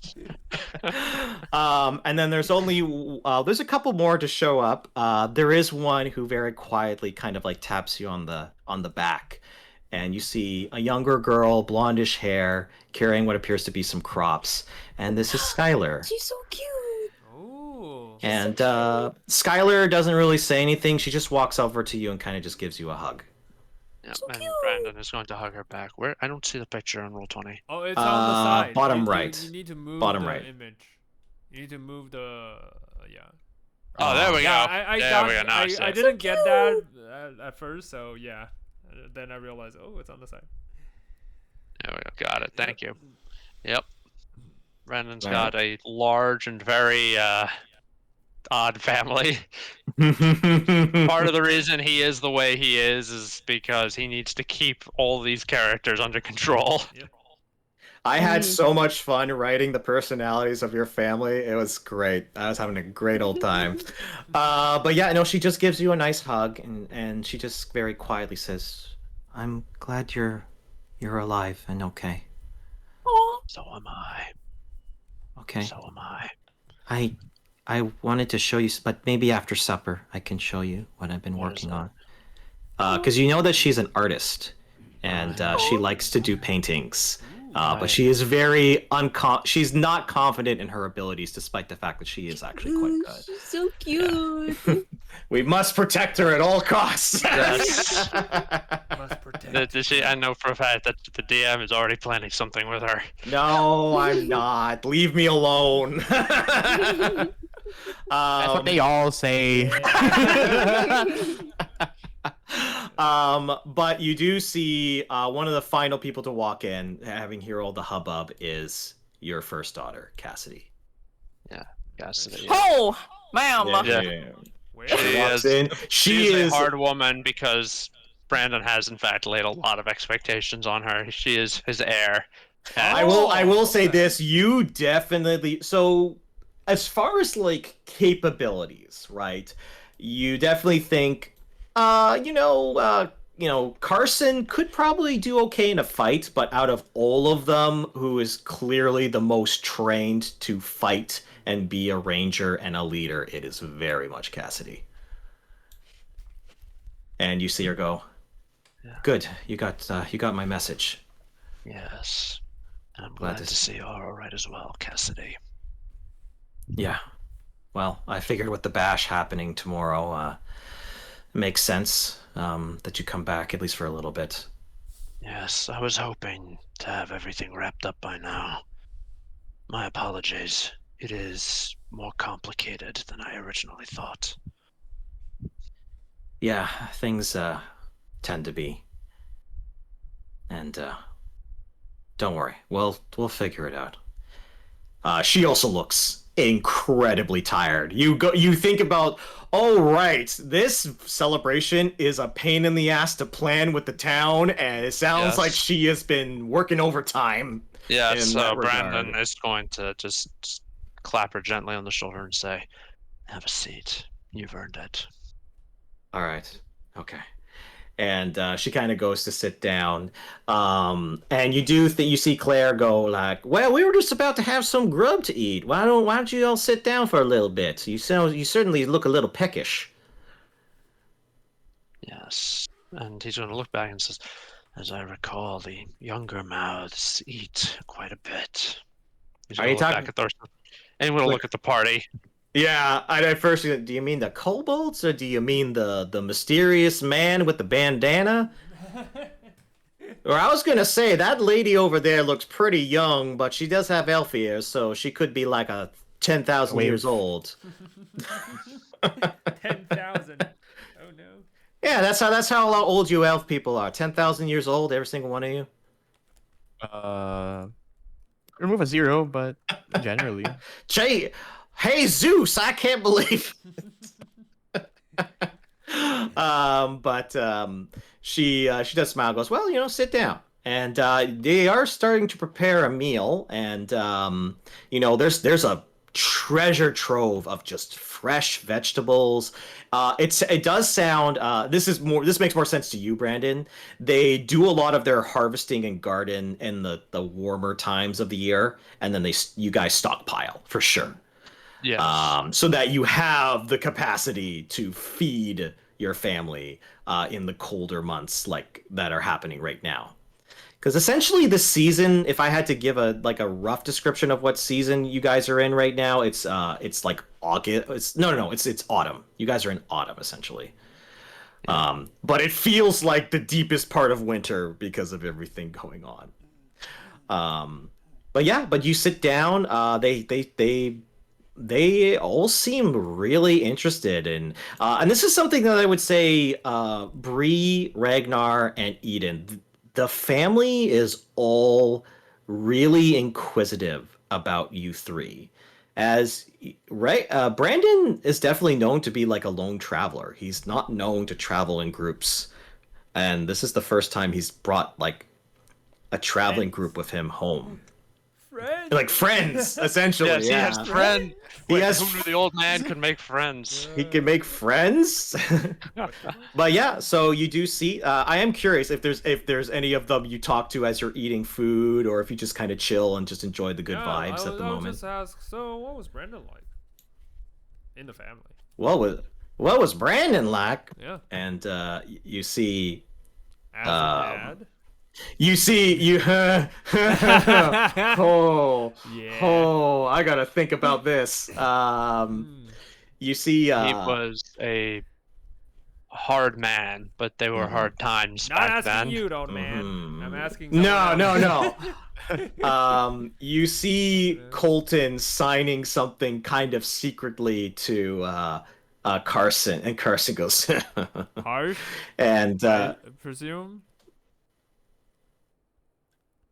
Speaker 1: And then there's there's a couple more to show up. There is one who very quietly kind of like taps you on the back and you see a younger girl, blondish hair, carrying what appears to be some crops. And this is Skylar.
Speaker 3: She's so cute.
Speaker 2: Ooh.
Speaker 1: And Skylar doesn't really say anything. She just walks over to you and kind of just gives you a hug.
Speaker 4: Yeah,
Speaker 3: So
Speaker 4: and
Speaker 3: cute.
Speaker 4: Brandon is going to hug her back. Where I don't see the picture on roll 20.
Speaker 2: Oh, it's on the side.
Speaker 1: bottom
Speaker 2: You
Speaker 1: right.
Speaker 2: need to move
Speaker 1: Bottom
Speaker 2: the
Speaker 1: right.
Speaker 2: image. You need to move the yeah.
Speaker 4: Oh, there we
Speaker 2: Yeah,
Speaker 4: go.
Speaker 2: I
Speaker 4: There
Speaker 2: thought
Speaker 4: we go. Now I see
Speaker 2: I
Speaker 4: it.
Speaker 2: didn't get that at first, so yeah. Then I realized, oh, it's on the side.
Speaker 4: There we go. Got it. Thank you. Yep. Brandon's
Speaker 1: Right.
Speaker 4: got a large and very odd family. Part of the reason he is the way he is because he needs to keep all these characters under control.
Speaker 2: Yep.
Speaker 1: I had
Speaker 3: Mhm.
Speaker 1: so much fun writing the personalities of your family. It was great. I was having a great old time. But yeah, no, she just gives you a nice hug, and she just very quietly says, "I'm glad you're alive and okay."
Speaker 3: Aw.
Speaker 4: So am I.
Speaker 1: Okay.
Speaker 4: So am I.
Speaker 1: I wanted to show you, but maybe after supper I can show you what I've been
Speaker 4: What is
Speaker 1: working
Speaker 4: that?
Speaker 1: on. Because you know that she's an artist, and
Speaker 4: Right.
Speaker 1: she likes to do paintings. But
Speaker 4: Right.
Speaker 1: she is very she's not confident in her abilities, despite the fact that she is actually quite good.
Speaker 3: She's so cute.
Speaker 1: We must protect her at all costs.
Speaker 4: Yes.
Speaker 2: Must protect.
Speaker 4: I know for a fact that the DM is already planning something with her.
Speaker 1: No, I'm not. Leave me alone.
Speaker 6: That's what they all say.
Speaker 1: But you do see one of the final people to walk in, having hear all the hubbub, is your first daughter, Cassidy.
Speaker 4: Cassidy.
Speaker 3: Oh, ma'am.
Speaker 4: Yeah.
Speaker 2: Where?
Speaker 4: She
Speaker 1: Walks
Speaker 4: is-
Speaker 1: in.
Speaker 4: She
Speaker 1: She
Speaker 4: is a hard woman because Brandon has in fact laid a lot of expectations on her. She is his heir. And
Speaker 1: I will say
Speaker 2: okay.
Speaker 1: this, you definitely, so as far as like capabilities, right? You definitely think Carson could probably do okay in a fight, but out of all of them, who is clearly the most trained to fight and be a ranger and a leader, it is very much Cassidy. And you see her go,
Speaker 4: Yeah.
Speaker 1: "Good, you got my message."
Speaker 4: yes. And I'm
Speaker 1: Glad
Speaker 4: glad
Speaker 1: to
Speaker 4: to see you're all right as well, Cassidy.
Speaker 1: Yeah. Well, I figured with the bash happening tomorrow, it makes sense that you come back at least for a little bit.
Speaker 4: Yes, I was hoping to have everything wrapped up by now. My apologies. It is more complicated than I originally thought.
Speaker 1: Yeah, things tend to be. And don't worry, we'll figure it out. She also looks incredibly tired. You think about, oh right, this celebration is a pain in the ass to plan with the town, and it sounds
Speaker 4: Yes.
Speaker 1: like she has been working overtime.
Speaker 4: Yeah,
Speaker 1: In
Speaker 4: so
Speaker 1: that
Speaker 4: Brandon
Speaker 1: regard.
Speaker 4: is going to just clap her gently on the shoulder and say, "Have a seat. You've earned it."
Speaker 1: All right. Okay. And she kind of goes to sit down. And you see Claire go like, "Well, we were just about to have some grub to eat. Why don't you all sit down for a little bit? You certainly look a little peckish."
Speaker 4: Yes. And he's going to look back and says, "As I recall, the younger mouths eat quite a bit." He's
Speaker 1: Are
Speaker 4: going
Speaker 1: you
Speaker 4: to look
Speaker 1: talking-
Speaker 4: back at Thurston. And he's going to
Speaker 1: Like-
Speaker 4: look at the party.
Speaker 1: Yeah, at first, do you mean the kobolds or do you mean the mysterious man with the bandana? Or I was gonna say that lady over there looks pretty young, but she does have elf ears, so she could be like 10,000
Speaker 6: Wait.
Speaker 1: years old.
Speaker 2: 10,000. Oh no.
Speaker 1: Yeah, that's how old you elf people are. 10,000 years old, every single one of you.
Speaker 6: Remove a 0, but generally.
Speaker 1: Hey Zeus, I can't believe. She does smile, goes, "Well, sit down." And they are starting to prepare a meal, and there's a treasure trove of just fresh vegetables. It does sound this makes more sense to you, Brandon. They do a lot of their harvesting and garden in the warmer times of the year, and then you guys stockpile for sure.
Speaker 4: Yes.
Speaker 1: So that you have the capacity to feed your family in the colder months like that are happening right now. Because essentially this season, if I had to give a rough description of what season you guys are in right now, it's like August. It's autumn. You guys are in autumn essentially. But it feels like the deepest part of winter because of everything going on. But you sit down. They all seem really interested in, and this is something that I would say, Brie, Regnar, and Ydin. The family is all really inquisitive about you three. Brandon is definitely known to be like a lone traveler. He's not known to travel in groups, and this is the first time he's brought like a traveling group with him home.
Speaker 2: Friends.
Speaker 1: Like friends, essentially.
Speaker 4: Yes, he
Speaker 1: yeah.
Speaker 4: has friends.
Speaker 1: He
Speaker 4: Wait,
Speaker 1: has
Speaker 4: who knew the old man could make friends?
Speaker 1: He can make friends. But yeah, so you do see. I am curious if there's any of them you talk to as you're eating food, or if you just kind of chill and just enjoy the good vibes at the
Speaker 2: I'll
Speaker 1: moment.
Speaker 2: just ask. So, what was Brandon like in the family?
Speaker 1: What was Brandon like?
Speaker 2: Yeah.
Speaker 1: And you see.
Speaker 2: As a dad.
Speaker 1: You see, oh,
Speaker 2: Yeah.
Speaker 1: oh, I gotta think about this. You see,
Speaker 4: He was a hard man, but they were hard times
Speaker 2: Not
Speaker 4: back
Speaker 2: asking
Speaker 4: then.
Speaker 2: you, old man.
Speaker 1: Mhm.
Speaker 2: I'm asking.
Speaker 1: no,
Speaker 2: someone
Speaker 1: no,
Speaker 2: else.
Speaker 1: no. You see Colton signing something kind of secretly to Carson, and Carson goes,
Speaker 2: Harsh.
Speaker 1: and
Speaker 2: I presume.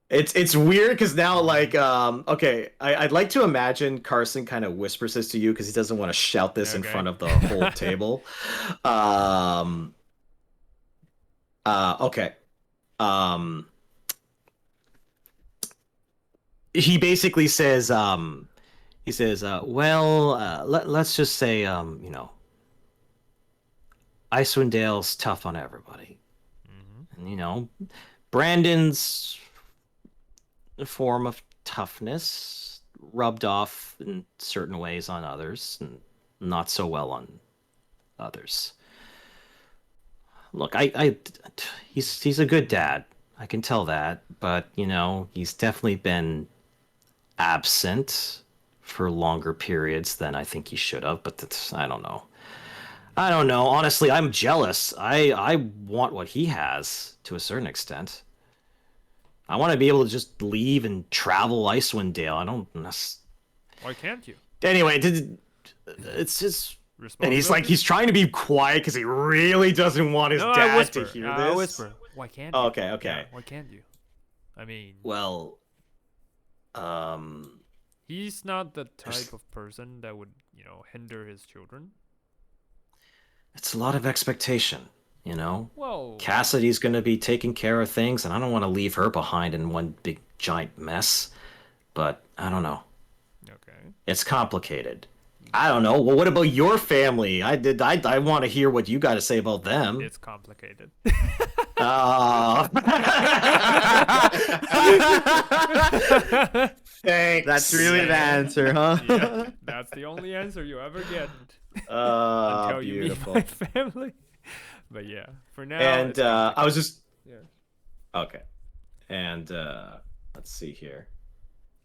Speaker 1: It's weird because now like okay, I'd like to imagine Carson kind of whispers this to you because he doesn't want to shout this in
Speaker 2: Okay.
Speaker 1: front of the whole table. Okay. He basically says let's just say Icewind Dale's tough on everybody. And Brandon's a form of toughness rubbed off in certain ways on others and not so well on others. Look, he's a good dad. I can tell that, but he's definitely been absent for longer periods than I think he should have, but I don't know. Honestly, I'm jealous. I want what he has to a certain extent. I want to be able to just leave and travel Icewind Dale. I don't.
Speaker 2: Why can't you?
Speaker 1: Anyway, it's just. And he's trying to be quiet because he really doesn't want his
Speaker 2: No, I
Speaker 1: dad
Speaker 2: whisper.
Speaker 1: to hear
Speaker 2: I
Speaker 1: this.
Speaker 2: whisper. Why can't
Speaker 1: Oh,
Speaker 2: you?
Speaker 1: okay.
Speaker 2: Yeah, why can't you? I mean,
Speaker 1: Well,
Speaker 2: he's not the type of person that would, hinder his children.
Speaker 1: it's a lot of expectation,
Speaker 2: Well,
Speaker 1: Cassidy's going to be taking care of things, and I don't want to leave her behind in one big giant mess. But I don't know.
Speaker 2: okay.
Speaker 1: It's complicated. I don't know. Well, what about your family? I want to hear what you got to say about them.
Speaker 2: It's complicated.
Speaker 1: Thanks.
Speaker 6: That's really the answer, huh?
Speaker 2: Yeah, that's the only answer you ever get until
Speaker 1: beautiful.
Speaker 2: you meet my family. But yeah, for now.
Speaker 1: And
Speaker 2: it's
Speaker 1: I was just
Speaker 2: yeah.
Speaker 1: okay. And let's see here.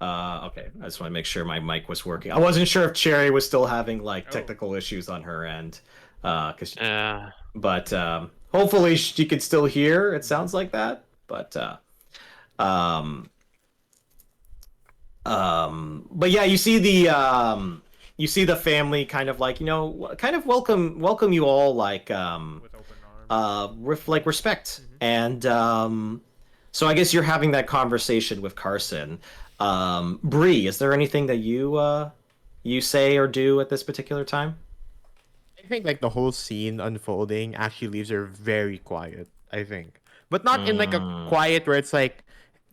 Speaker 1: Okay, I just want to make sure my mic was working. I wasn't sure if Cherry was still having like technical issues on her end, but hopefully she could still hear. It sounds like that, but yeah, you see the family kind of like kind of welcome you all like
Speaker 2: With open arms.
Speaker 1: with like respect, and so I guess you're having that conversation with Carson. Brie, is there anything that you say or do at this particular time?
Speaker 6: I think like the whole scene unfolding actually leaves her very quiet, I think. But not in like a quiet where it's like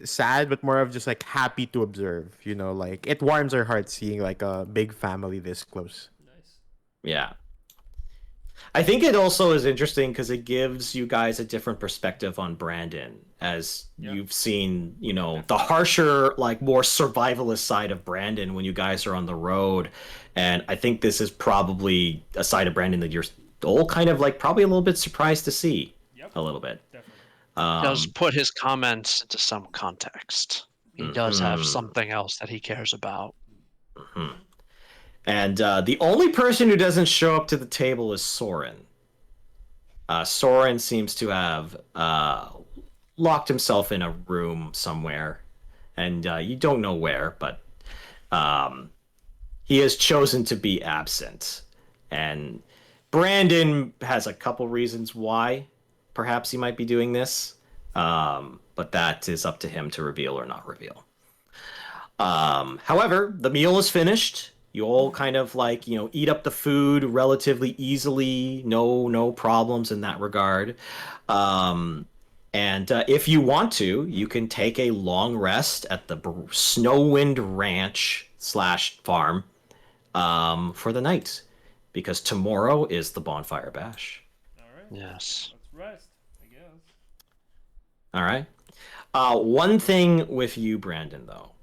Speaker 6: sad, but more of just like happy to observe, like it warms her heart seeing like a big family this close.
Speaker 2: Nice.
Speaker 1: Yeah. I think it also is interesting because it gives you guys a different perspective on Brandon, as you've seen, the harsher, like more survivalist side of Brandon when you guys are on the road. And I think this is probably a side of Brandon that you're all kind of like probably a little bit surprised to see
Speaker 2: Yep.
Speaker 1: a little bit.
Speaker 2: Definitely.
Speaker 4: Does
Speaker 1: Um,
Speaker 4: put his comments into some context. He does have
Speaker 1: mhm,
Speaker 4: something else that he cares about.
Speaker 1: mhm. And the only person who doesn't show up to the table is Soren. Soren seems to have locked himself in a room somewhere, and you don't know where, but um, he has chosen to be absent. And Brandon has a couple reasons why perhaps he might be doing this, but that is up to him to reveal or not reveal. However, the meal is finished. You all kind of like, eat up the food relatively easily. No problems in that regard. And if you want to, you can take a long rest at the Snowwind Ranch / farm for the night, because tomorrow is the Bonefire Bash.
Speaker 2: All right.
Speaker 4: Yes.
Speaker 2: Let's rest, I guess.
Speaker 1: All right. One thing with you, Brandon, though,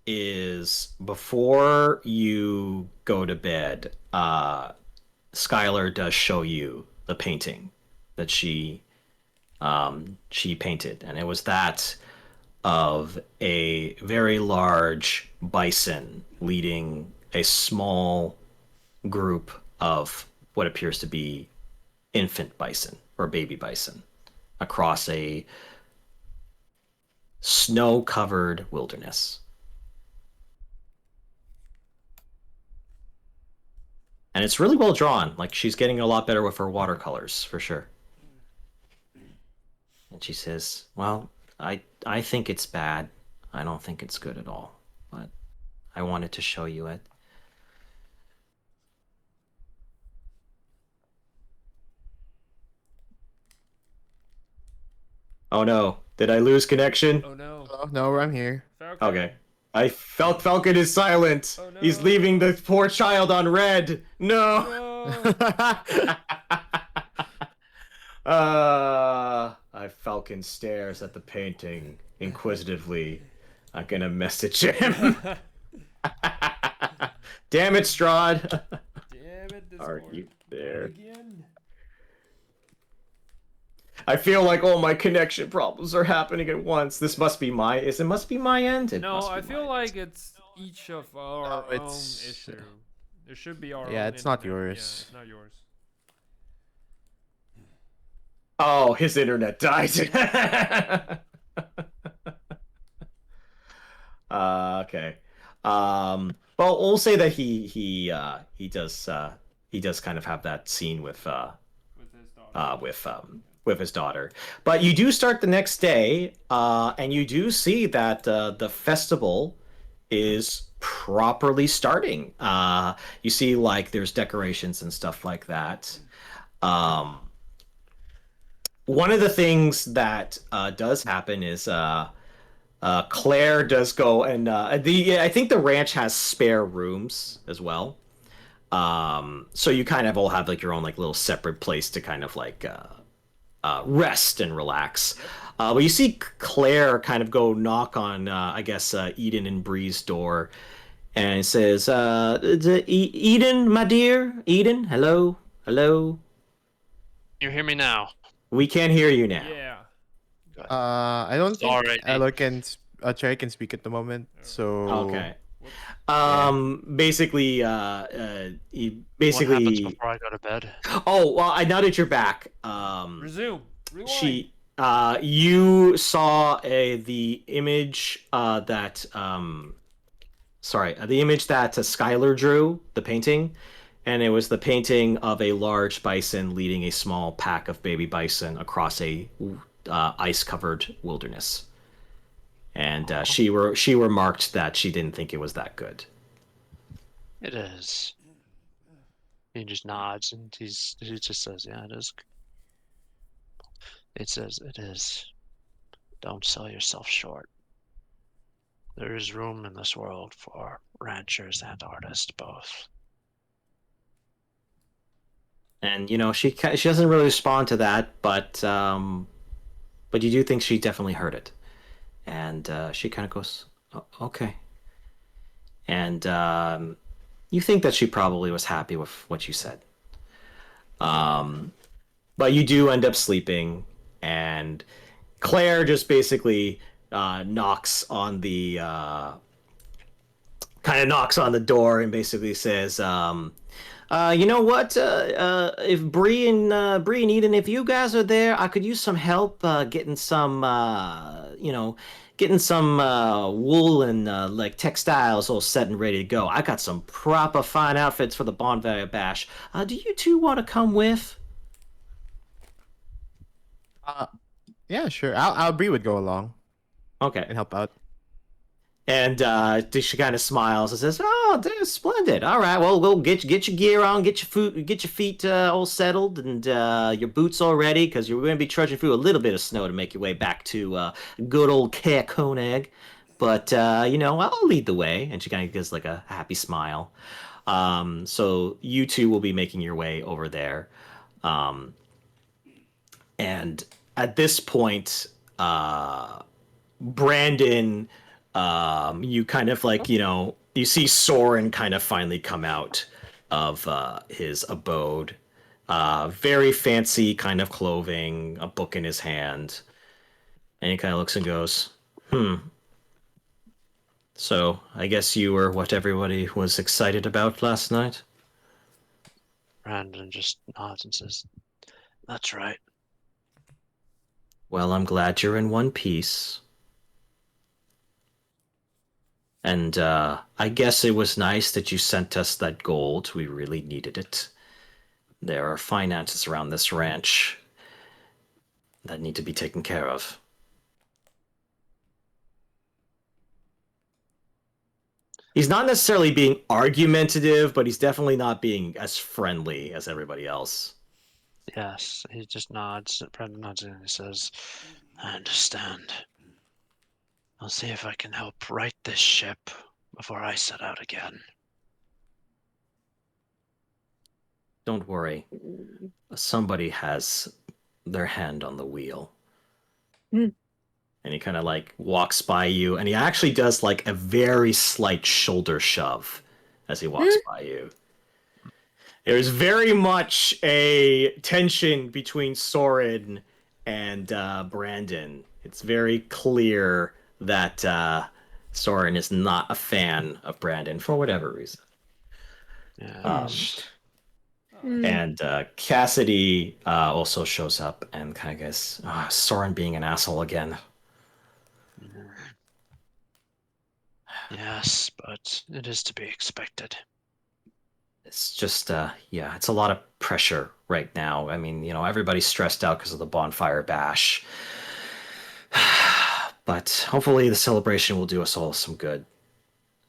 Speaker 1: is before you go to bed, Skylar does show you the painting that she painted, and it was that of a very large bison leading a small group of what appears to be infant bison or baby bison across a snow-covered wilderness. And it's really well drawn. Like, she's getting a lot better with her watercolors, for sure. And she says, well, I think it's bad. I don't think it's good at all. But I wanted to show you it. Oh no. Did I lose connection?
Speaker 2: Oh no.
Speaker 6: Oh, no, I'm here.
Speaker 2: Falcon.
Speaker 1: Okay. I felt Falcon is silent.
Speaker 2: Oh, no.
Speaker 1: He's leaving the poor child on red. No.
Speaker 2: No.
Speaker 1: Falcon stares at the painting inquisitively. I'm gonna message him. Damn it, Strahd.
Speaker 2: Damn it, this
Speaker 1: Are
Speaker 2: board.
Speaker 1: you there?
Speaker 2: Again.
Speaker 1: I feel like all my connection problems are happening at once. This must be my. It must be my end. It
Speaker 2: No,
Speaker 1: must be
Speaker 2: I feel
Speaker 1: my
Speaker 2: like
Speaker 1: end.
Speaker 2: it's each of our
Speaker 6: No,
Speaker 2: own
Speaker 6: it's-
Speaker 2: issue. It should be our
Speaker 6: Yeah,
Speaker 2: own
Speaker 6: it's not
Speaker 2: internet. Yeah,
Speaker 6: yours.
Speaker 2: it's not yours.
Speaker 1: Oh, his internet died. Okay. Well, we'll say that he does kind of have that scene with
Speaker 2: With his daughter.
Speaker 1: with his daughter. But you do start the next day, and you do see that the festival is properly starting. You see, like, there's decorations and stuff like that. One of the things that does happen is Claire does go, and I think the ranch has spare rooms as well. So you kind of all have like your own like little separate place to kind of like rest and relax. But you see Claire kind of go knock on, I guess, Ydin and Brie's door, and it says, Ydin, my dear, Ydin, hello, hello.
Speaker 4: You hear me now?
Speaker 1: We can't hear you now.
Speaker 2: Yeah.
Speaker 6: I don't think
Speaker 4: Alrighty.
Speaker 6: Ella can, Cherry can speak at the moment, so...
Speaker 1: Okay.
Speaker 2: Whoops.
Speaker 1: Basically, he
Speaker 4: What happens
Speaker 1: basically.
Speaker 4: before I go to bed?
Speaker 1: Oh, well, now that you're back,
Speaker 2: Resume. Rewind.
Speaker 1: you saw the image that the image that Skylar drew, the painting, and it was the painting of a large bison leading a small pack of baby bison across a ice-covered wilderness. And she remarked that she didn't think it was that good.
Speaker 4: It is. He just nods and he just says, "Yeah, it is." It says, "It is. Don't sell yourself short. There is room in this world for ranchers and artists both."
Speaker 1: And she doesn't really respond to that, but you do think she definitely heard it, and she kind of goes, "Okay." And you think that she probably was happy with what you said. But you do end up sleeping, and Claire just basically knocks on the knocks on the door and basically says, you know what? If Bree and Eden, if you guys are there, I could use some help getting some, getting some wool and like textiles all set and ready to go. I got some proper fine outfits for the Bonefire Bash. Do you two want to come with?
Speaker 6: Yeah, sure. I'll Brie would go along
Speaker 1: Okay.
Speaker 6: and help out.
Speaker 1: And she kind of smiles and says, "Oh, that's splendid. All right, well, we'll get your gear on, get your feet all settled, and your boots all ready, because you're going to be trudging through a little bit of snow to make your way back to good old Caer-Konig. But I'll lead the way." And she kind of gives like a happy smile. So you two will be making your way over there, and at this point, Brandon, you kind of like, you see Soren kind of finally come out of his abode. Very fancy kind of clothing, a book in his hand. And he kind of looks and goes, So I guess you were what everybody was excited about last night?
Speaker 4: Brandon just nods and says, "That's right."
Speaker 1: Well, I'm glad you're in one piece. And I guess it was nice that you sent us that gold. We really needed it. There are finances around this ranch that need to be taken care of. He's not necessarily being argumentative, but he's definitely not being as friendly as everybody else.
Speaker 4: Yes, he just nods. Brandon nods and he says, "I understand. I'll see if I can help right this ship before I set out again."
Speaker 1: Don't worry. Somebody has their hand on the wheel.
Speaker 3: Mm.
Speaker 1: And he kind of like walks by you, and he actually does like a very slight shoulder shove as he walks by you. There's very much a tension between Soren and Brandon. It's very clear that Soren is not a fan of Brandon for whatever reason.
Speaker 4: Yes.
Speaker 1: And Cassidy also shows up and kind of goes, Soren being an asshole again.
Speaker 4: Yes, but it is to be expected.
Speaker 1: It's just, it's a lot of pressure right now. I mean, everybody's stressed out because of the Bonefire Bash. But hopefully the celebration will do us all some good.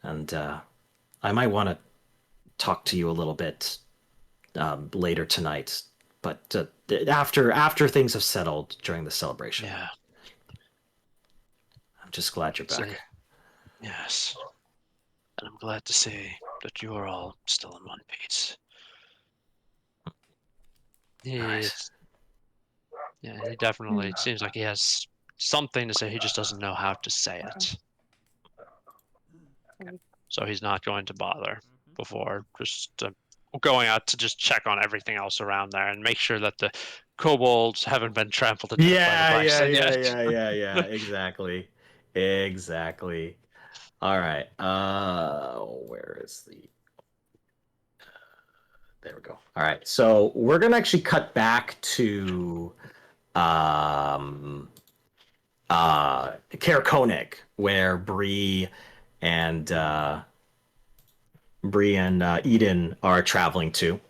Speaker 1: And I might want to talk to you a little bit later tonight, but after things have settled during the celebration.
Speaker 4: Yeah.
Speaker 1: I'm just glad you're back.
Speaker 4: Yes. And I'm glad to see that you are all still in one piece.
Speaker 1: Nice.
Speaker 4: Yeah, he definitely seems like he has something to say. He just doesn't know how to say it. So he's not going to bother before just going out to just check on everything else around there and make sure that the kobolds haven't been trampled to death by the bison yet.
Speaker 1: Yeah. Exactly. All right. Where is the? There we go. All right. So we're gonna actually cut back to Caer-Konig, where Brie and Ydin are traveling to.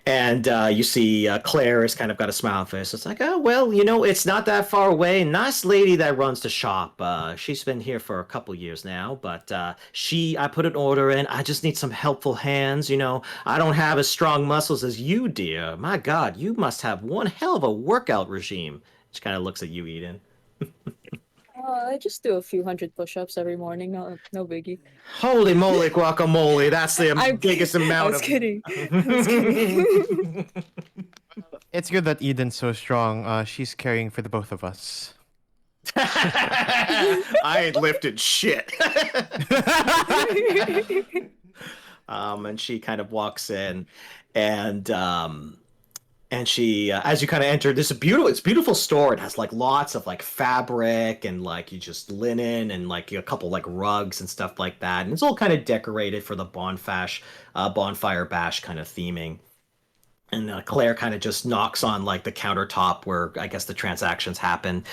Speaker 1: And you see Claire has kind of got a smile on her face. It's like, oh, well, it's not that far away. Nice lady that runs the shop. She's been here for a couple years now, but I put an order in. I just need some helpful hands. I don't have as strong muscles as you, dear. My God, you must have one hell of a workout regime. She kind of looks at you, Ydin.
Speaker 3: I just do a few hundred push-ups every morning. No biggie.
Speaker 1: Holy moly, guacamole! That's the biggest amount.
Speaker 3: I was kidding.
Speaker 6: It's good that Eden's so strong. She's caring for the both of us.
Speaker 1: I ain't lifted shit. And she kind of walks in, and And she, as you kind of enter, it's a beautiful store. It has like lots of like fabric and like you just linen and like a couple like rugs and stuff like that. And it's all kind of decorated for the bonfire bash kind of theming. And Claire kind of just knocks on like the countertop where I guess the transactions happen.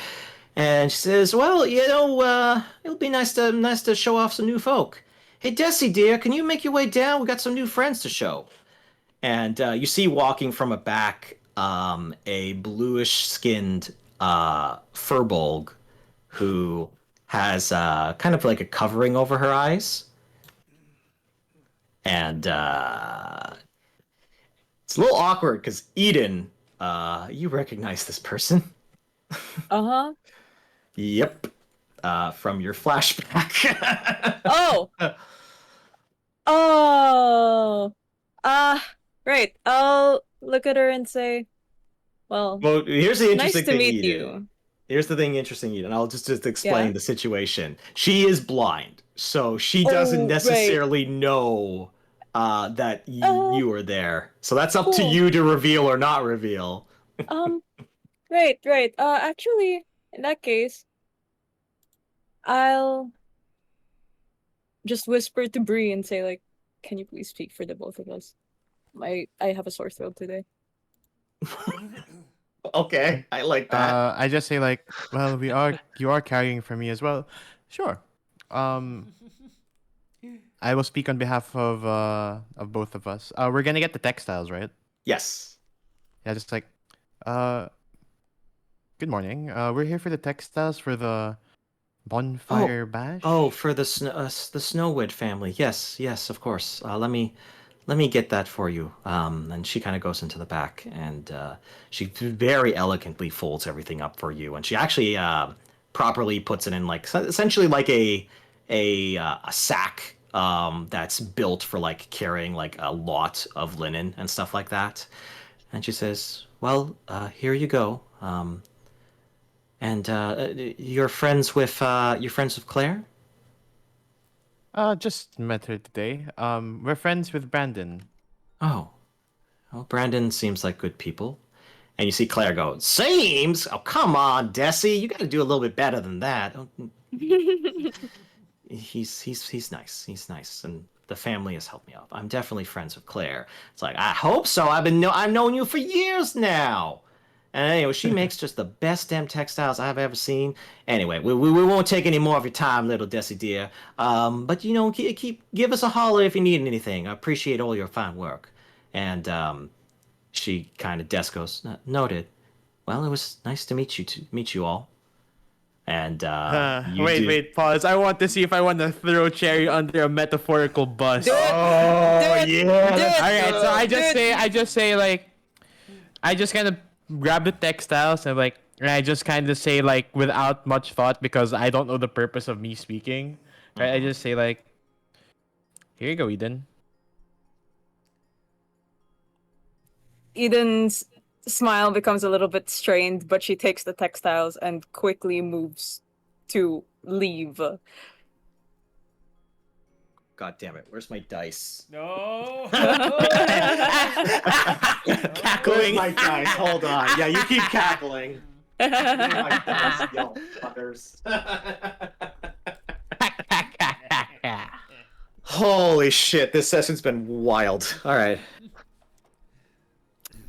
Speaker 1: And she says, "Well, it'll be nice to show off some new folk. Hey, Desi dear, can you make your way down? We got some new friends to show." And you see walking from a back a bluish-skinned furbolg who has kind of like a covering over her eyes. And it's a little awkward because Ydin, you recognize this person.
Speaker 3: Uh-huh.
Speaker 1: Yep. From your flashback.
Speaker 3: Oh! Oh! Right. I'll look at her and say, well,
Speaker 1: Well, here's the
Speaker 3: nice
Speaker 1: interesting
Speaker 3: to
Speaker 1: thing,
Speaker 3: meet
Speaker 1: Ydin.
Speaker 3: you.
Speaker 1: Here's the thing interesting, Ydin. I'll just explain
Speaker 3: Yeah?
Speaker 1: the situation. She is blind, so she doesn't
Speaker 3: Oh, right.
Speaker 1: necessarily know that you are there. So that's up to
Speaker 3: Cool.
Speaker 1: you to reveal or not reveal.
Speaker 3: Right. Actually, in that case, I'll just whisper to Brie and say, like, can you please speak for the both of us? I have a sore throat today.
Speaker 1: Okay, I like that.
Speaker 6: I just say like, well, you are carrying for me as well. Sure. I will speak on behalf of both of us. We're gonna get the textiles, right?
Speaker 1: Yes.
Speaker 6: Yeah, just like, good morning. We're here for the textiles for the Bonefire Bash.
Speaker 1: Oh, for the Snowwood family. Yes, of course. Let me get that for you. And she kind of goes into the back and she very elegantly folds everything up for you. And she actually properly puts it in like essentially like a sack that's built for like carrying like a lot of linen and stuff like that. And she says, "Well, here you go. And you're friends with Claire?"
Speaker 6: Just met her today. We're friends with Brandon.
Speaker 1: Oh, well, Brandon seems like good people. And you see Claire go, "Seems? Oh, come on, Desi. You got to do a little bit better than that." Oh, he's nice. He's nice, and the family has helped me out. I'm definitely friends with Claire. It's like, I hope so. I've known you for years now. And anyway, she makes just the best damn textiles I've ever seen. Anyway, we won't take any more of your time, little Desi dear. But give us a holler if you need anything. I appreciate all your fine work. And she kind of goes, "Noted. Well, it was nice to meet you all." And
Speaker 6: Wait, pause. I want to see if I want to throw Cherry under a metaphorical bus.
Speaker 3: Do it.
Speaker 1: Oh
Speaker 3: Do it.
Speaker 1: yeah.
Speaker 3: Do it.
Speaker 6: All right, so I
Speaker 3: Dude.
Speaker 6: just say like, I just kind of grab the textiles and like, and I just kind of say like without much thought because I don't know the purpose of me speaking. Right? I just say like, here you go, Ydin.
Speaker 3: Eden's smile becomes a little bit strained, but she takes the textiles and quickly moves to leave.
Speaker 1: God damn it! Where's my dice?
Speaker 2: No.
Speaker 1: Where's my dice? Hold on. Yeah, you keep cackling. Where's my dice, you fuckers? Holy shit! This session's been wild. All right.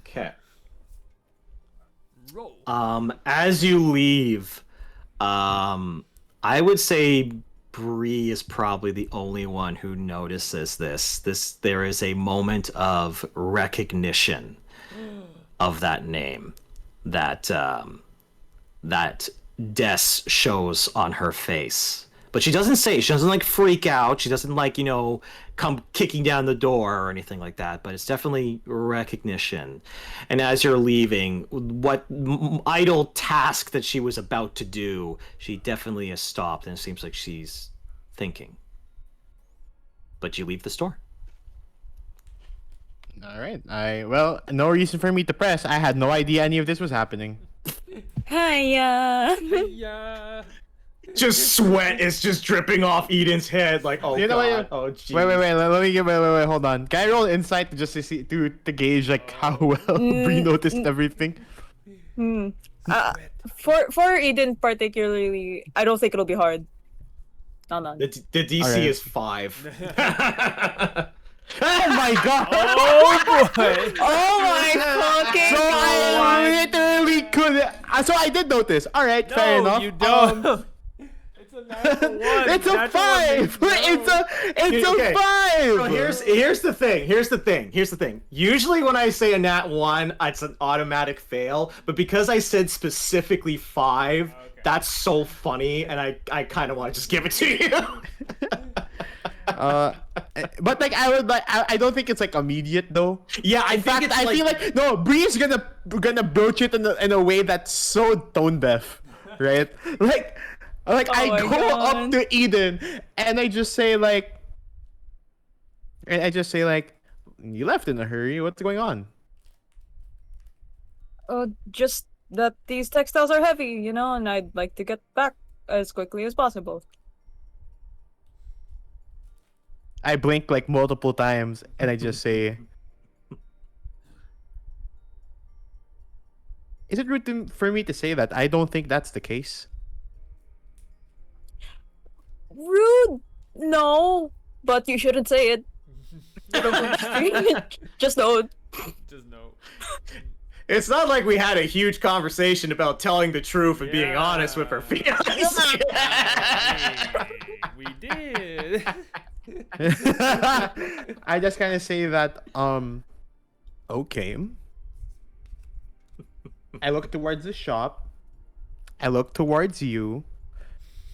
Speaker 1: Okay.
Speaker 2: Roll.
Speaker 1: As you leave, I would say Brie is probably the only one who notices this. There is a moment of recognition of that name that that Des shows on her face. But she doesn't like freak out. She doesn't like, come kicking down the door or anything like that. But it's definitely recognition. And as you're leaving, what idle task that she was about to do, she definitely has stopped, and it seems like she's thinking. But you leave the store.
Speaker 6: All right. Well, no reason for me to press. I had no idea any of this was happening.
Speaker 3: Hiya.
Speaker 2: Yeah.
Speaker 1: Just sweat is just dripping off Eden's head. Like, oh
Speaker 6: You know
Speaker 1: god.
Speaker 6: what?
Speaker 1: Oh jeez.
Speaker 6: Wait. Let me hold on. Can I roll insight just to see to gauge like how well Brie noticed everything?
Speaker 3: Hmm. For Eden particularly, I don't think it'll be hard. No.
Speaker 1: The DC
Speaker 6: Alright.
Speaker 1: is 5.
Speaker 6: Oh my god!
Speaker 2: Oh boy!
Speaker 3: Oh my fucking
Speaker 6: So I literally could. So I did notice. All right, fair
Speaker 2: No,
Speaker 6: enough.
Speaker 2: you don't. It's a natural one.
Speaker 6: It's a
Speaker 2: Natural one
Speaker 6: 5.
Speaker 2: means no.
Speaker 6: It's
Speaker 1: Okay.
Speaker 6: a 5.
Speaker 1: So here's the thing. Usually when I say a nat 1, it's an automatic fail, but because I said specifically 5, that's so funny, and I kind of want to just give it to you.
Speaker 6: But like I would like I don't think it's like immediate though.
Speaker 1: Yeah,
Speaker 6: In fact, I feel like no, Bree's gonna broach it in a way that's so tone deaf, right? Like
Speaker 3: Oh
Speaker 6: I
Speaker 3: my
Speaker 6: go
Speaker 3: God.
Speaker 6: up to Eden and I just say like, you left in a hurry. What's going on?
Speaker 3: Just that these textiles are heavy, you know, and I'd like to get back as quickly as possible.
Speaker 6: I blink like multiple times and I just say, is it rude for me to say that? I don't think that's the case.
Speaker 3: Rude? No, but you shouldn't say it. Just know it.
Speaker 2: Just no.
Speaker 1: It's not like we had a huge conversation about telling the truth and being honest with our feelings.
Speaker 2: Hey, we did.
Speaker 6: I just kind of say that, okay. I look towards the shop. I look towards you.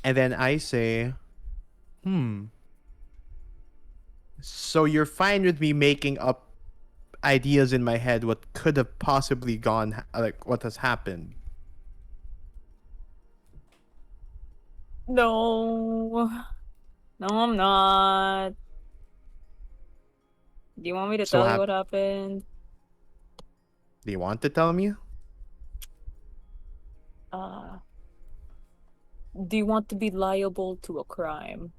Speaker 6: And then I say, so you're fine with me making up ideas in my head what could have possibly gone, like what has happened?
Speaker 3: No. No, I'm not. Do you want me to
Speaker 6: So
Speaker 3: tell you what happened?
Speaker 6: Do you want to tell me?
Speaker 3: Do you want to be liable to a crime?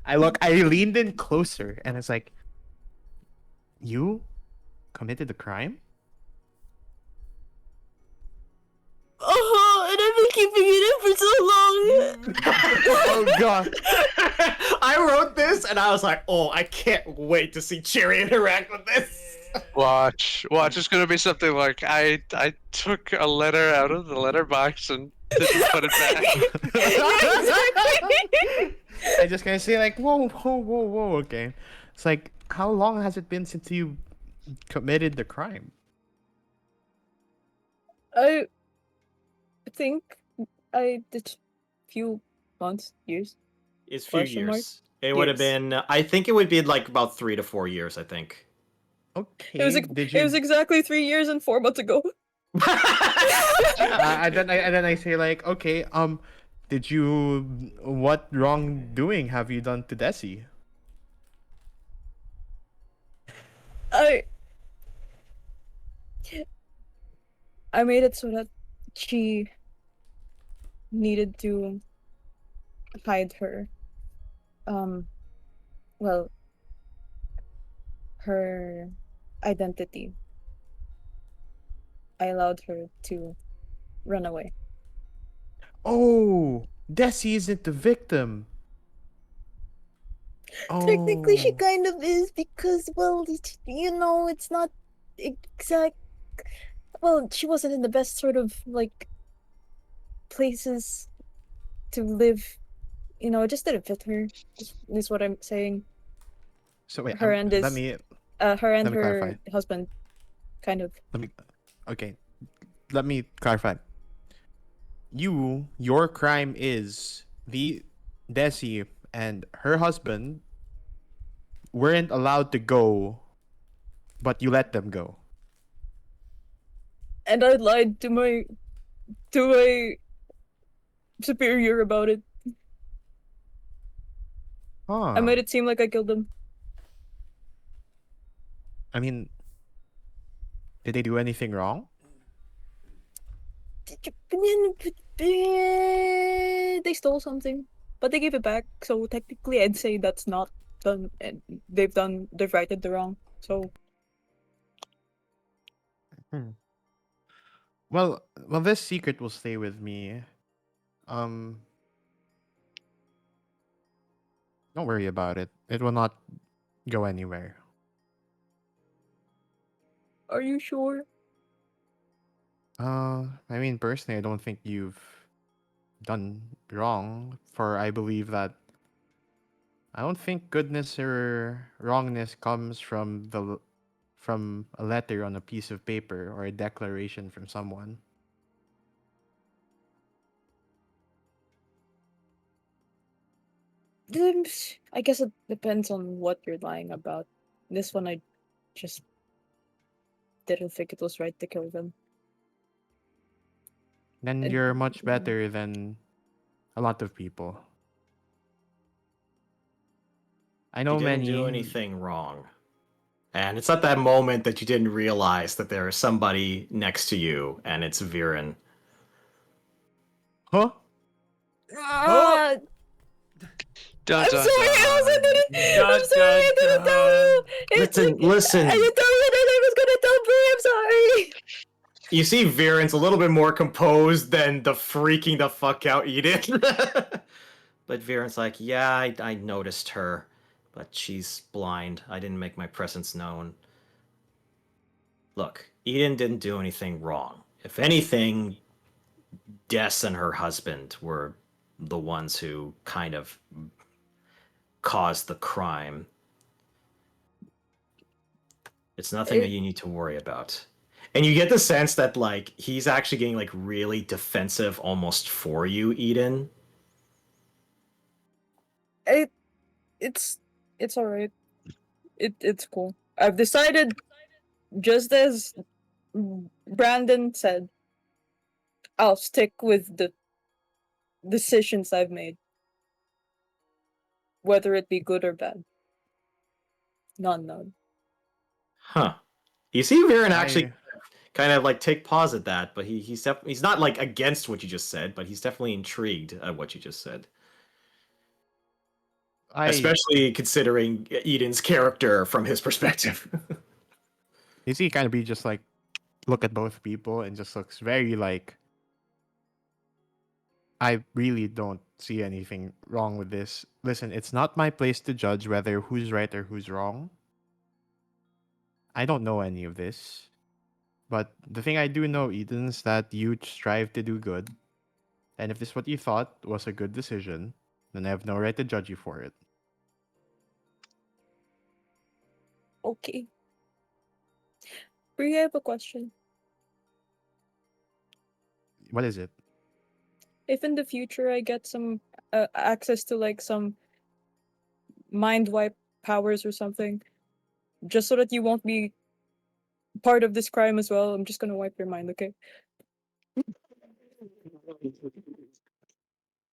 Speaker 6: I leaned in closer and it's like, you committed a crime?
Speaker 3: Oh, and I've been keeping it in for so long.
Speaker 6: Oh god.
Speaker 1: I wrote this and I was like, oh, I can't wait to see Cherry interact with this.
Speaker 4: Watch. It's gonna be something like I took a letter out of the letterbox and didn't put it back.
Speaker 6: I just kind of say like, whoa, okay. It's like, how long has it been since you committed the crime?
Speaker 3: I think I did few months, years.
Speaker 1: It's a few
Speaker 3: Question mark?
Speaker 1: years. It would have
Speaker 3: Years.
Speaker 1: been, I think it would be like about 3 to 4 years, I think.
Speaker 6: Okay.
Speaker 3: It was exactly 3 years and 4 months ago.
Speaker 6: And then I say like, okay, what wrongdoing have you done to Desi?
Speaker 3: I made it so that she needed to hide her well, her identity. I allowed her to run away.
Speaker 6: Oh, Desi isn't the victim.
Speaker 3: Technically, she
Speaker 6: Oh.
Speaker 3: kind of is because, well, you know, it's not exact. Well, she wasn't in the best sort of like places to live. You know, it just didn't fit her. Is what I'm saying.
Speaker 6: So wait,
Speaker 3: Her and
Speaker 6: let
Speaker 3: his-
Speaker 6: me
Speaker 3: Her and
Speaker 6: Let me
Speaker 3: her
Speaker 6: clarify.
Speaker 3: husband, kind of.
Speaker 6: okay. Let me clarify. Your crime is the Desi and her husband weren't allowed to go, but you let them go.
Speaker 3: And I lied to my superior about it.
Speaker 6: Huh.
Speaker 3: I made it seem like I killed them.
Speaker 6: I mean, did they do anything wrong?
Speaker 3: They stole something, but they gave it back. So technically, I'd say that's not done. And they've righted the wrong. So
Speaker 6: Well, this secret will stay with me. Um, don't worry about it. It will not go anywhere.
Speaker 3: are you sure?
Speaker 6: I mean, personally, I don't think you've done wrong. For I believe that I don't think goodness or wrongness comes from from a letter on a piece of paper or a declaration from someone.
Speaker 3: I guess it depends on what you're lying about. This one, I just didn't think it was right to kill them.
Speaker 6: Then
Speaker 3: And-
Speaker 6: you're much better than a lot of people. I
Speaker 1: You
Speaker 6: know
Speaker 1: didn't
Speaker 6: many.
Speaker 1: do anything wrong. And it's at that moment that you didn't realize that there is somebody next to you, and it's Viren.
Speaker 6: Huh?
Speaker 3: Ah,
Speaker 4: Dun,
Speaker 3: I'm
Speaker 4: dun,
Speaker 3: sorry, I
Speaker 4: dun.
Speaker 3: I'm sorry, I didn't tell you.
Speaker 1: Listen.
Speaker 3: I didn't tell you that I was gonna tell Brie. I'm sorry.
Speaker 1: You see Viren's a little bit more composed than the freaking the fuck out Ydin. But Viren's like, yeah, I noticed her, but she's blind. I didn't make my presence known. Look, Ydin didn't do anything wrong. If anything, Des and her husband were the ones who kind of caused the crime. It's nothing that you need to worry about. And you get the sense that like he's actually getting like really defensive almost for you, Ydin.
Speaker 3: It's alright. It's cool. I've decided, just as Brandon said, I'll stick with the decisions I've made, whether it be good or bad. None.
Speaker 1: Huh. You see Viren
Speaker 6: I-
Speaker 1: actually kind of like take pause at that, but he's not like against what you just said, but he's definitely intrigued at what you just said. Especially considering Eden's character from his perspective.
Speaker 6: You see, kind of be just like, look at both people and just looks very like, I really don't see anything wrong with this. Listen, it's not my place to judge whether who's right or who's wrong. I don't know any of this. But the thing I do know, Eden, is that you strive to do good. And if this what you thought was a good decision, then I have no right to judge you for it.
Speaker 3: Okay. Brie, I have a question.
Speaker 6: What is it?
Speaker 3: If in the future I get some access to like some mind wipe powers or something, just so that you won't be part of this crime as well, I'm just gonna wipe your mind, okay?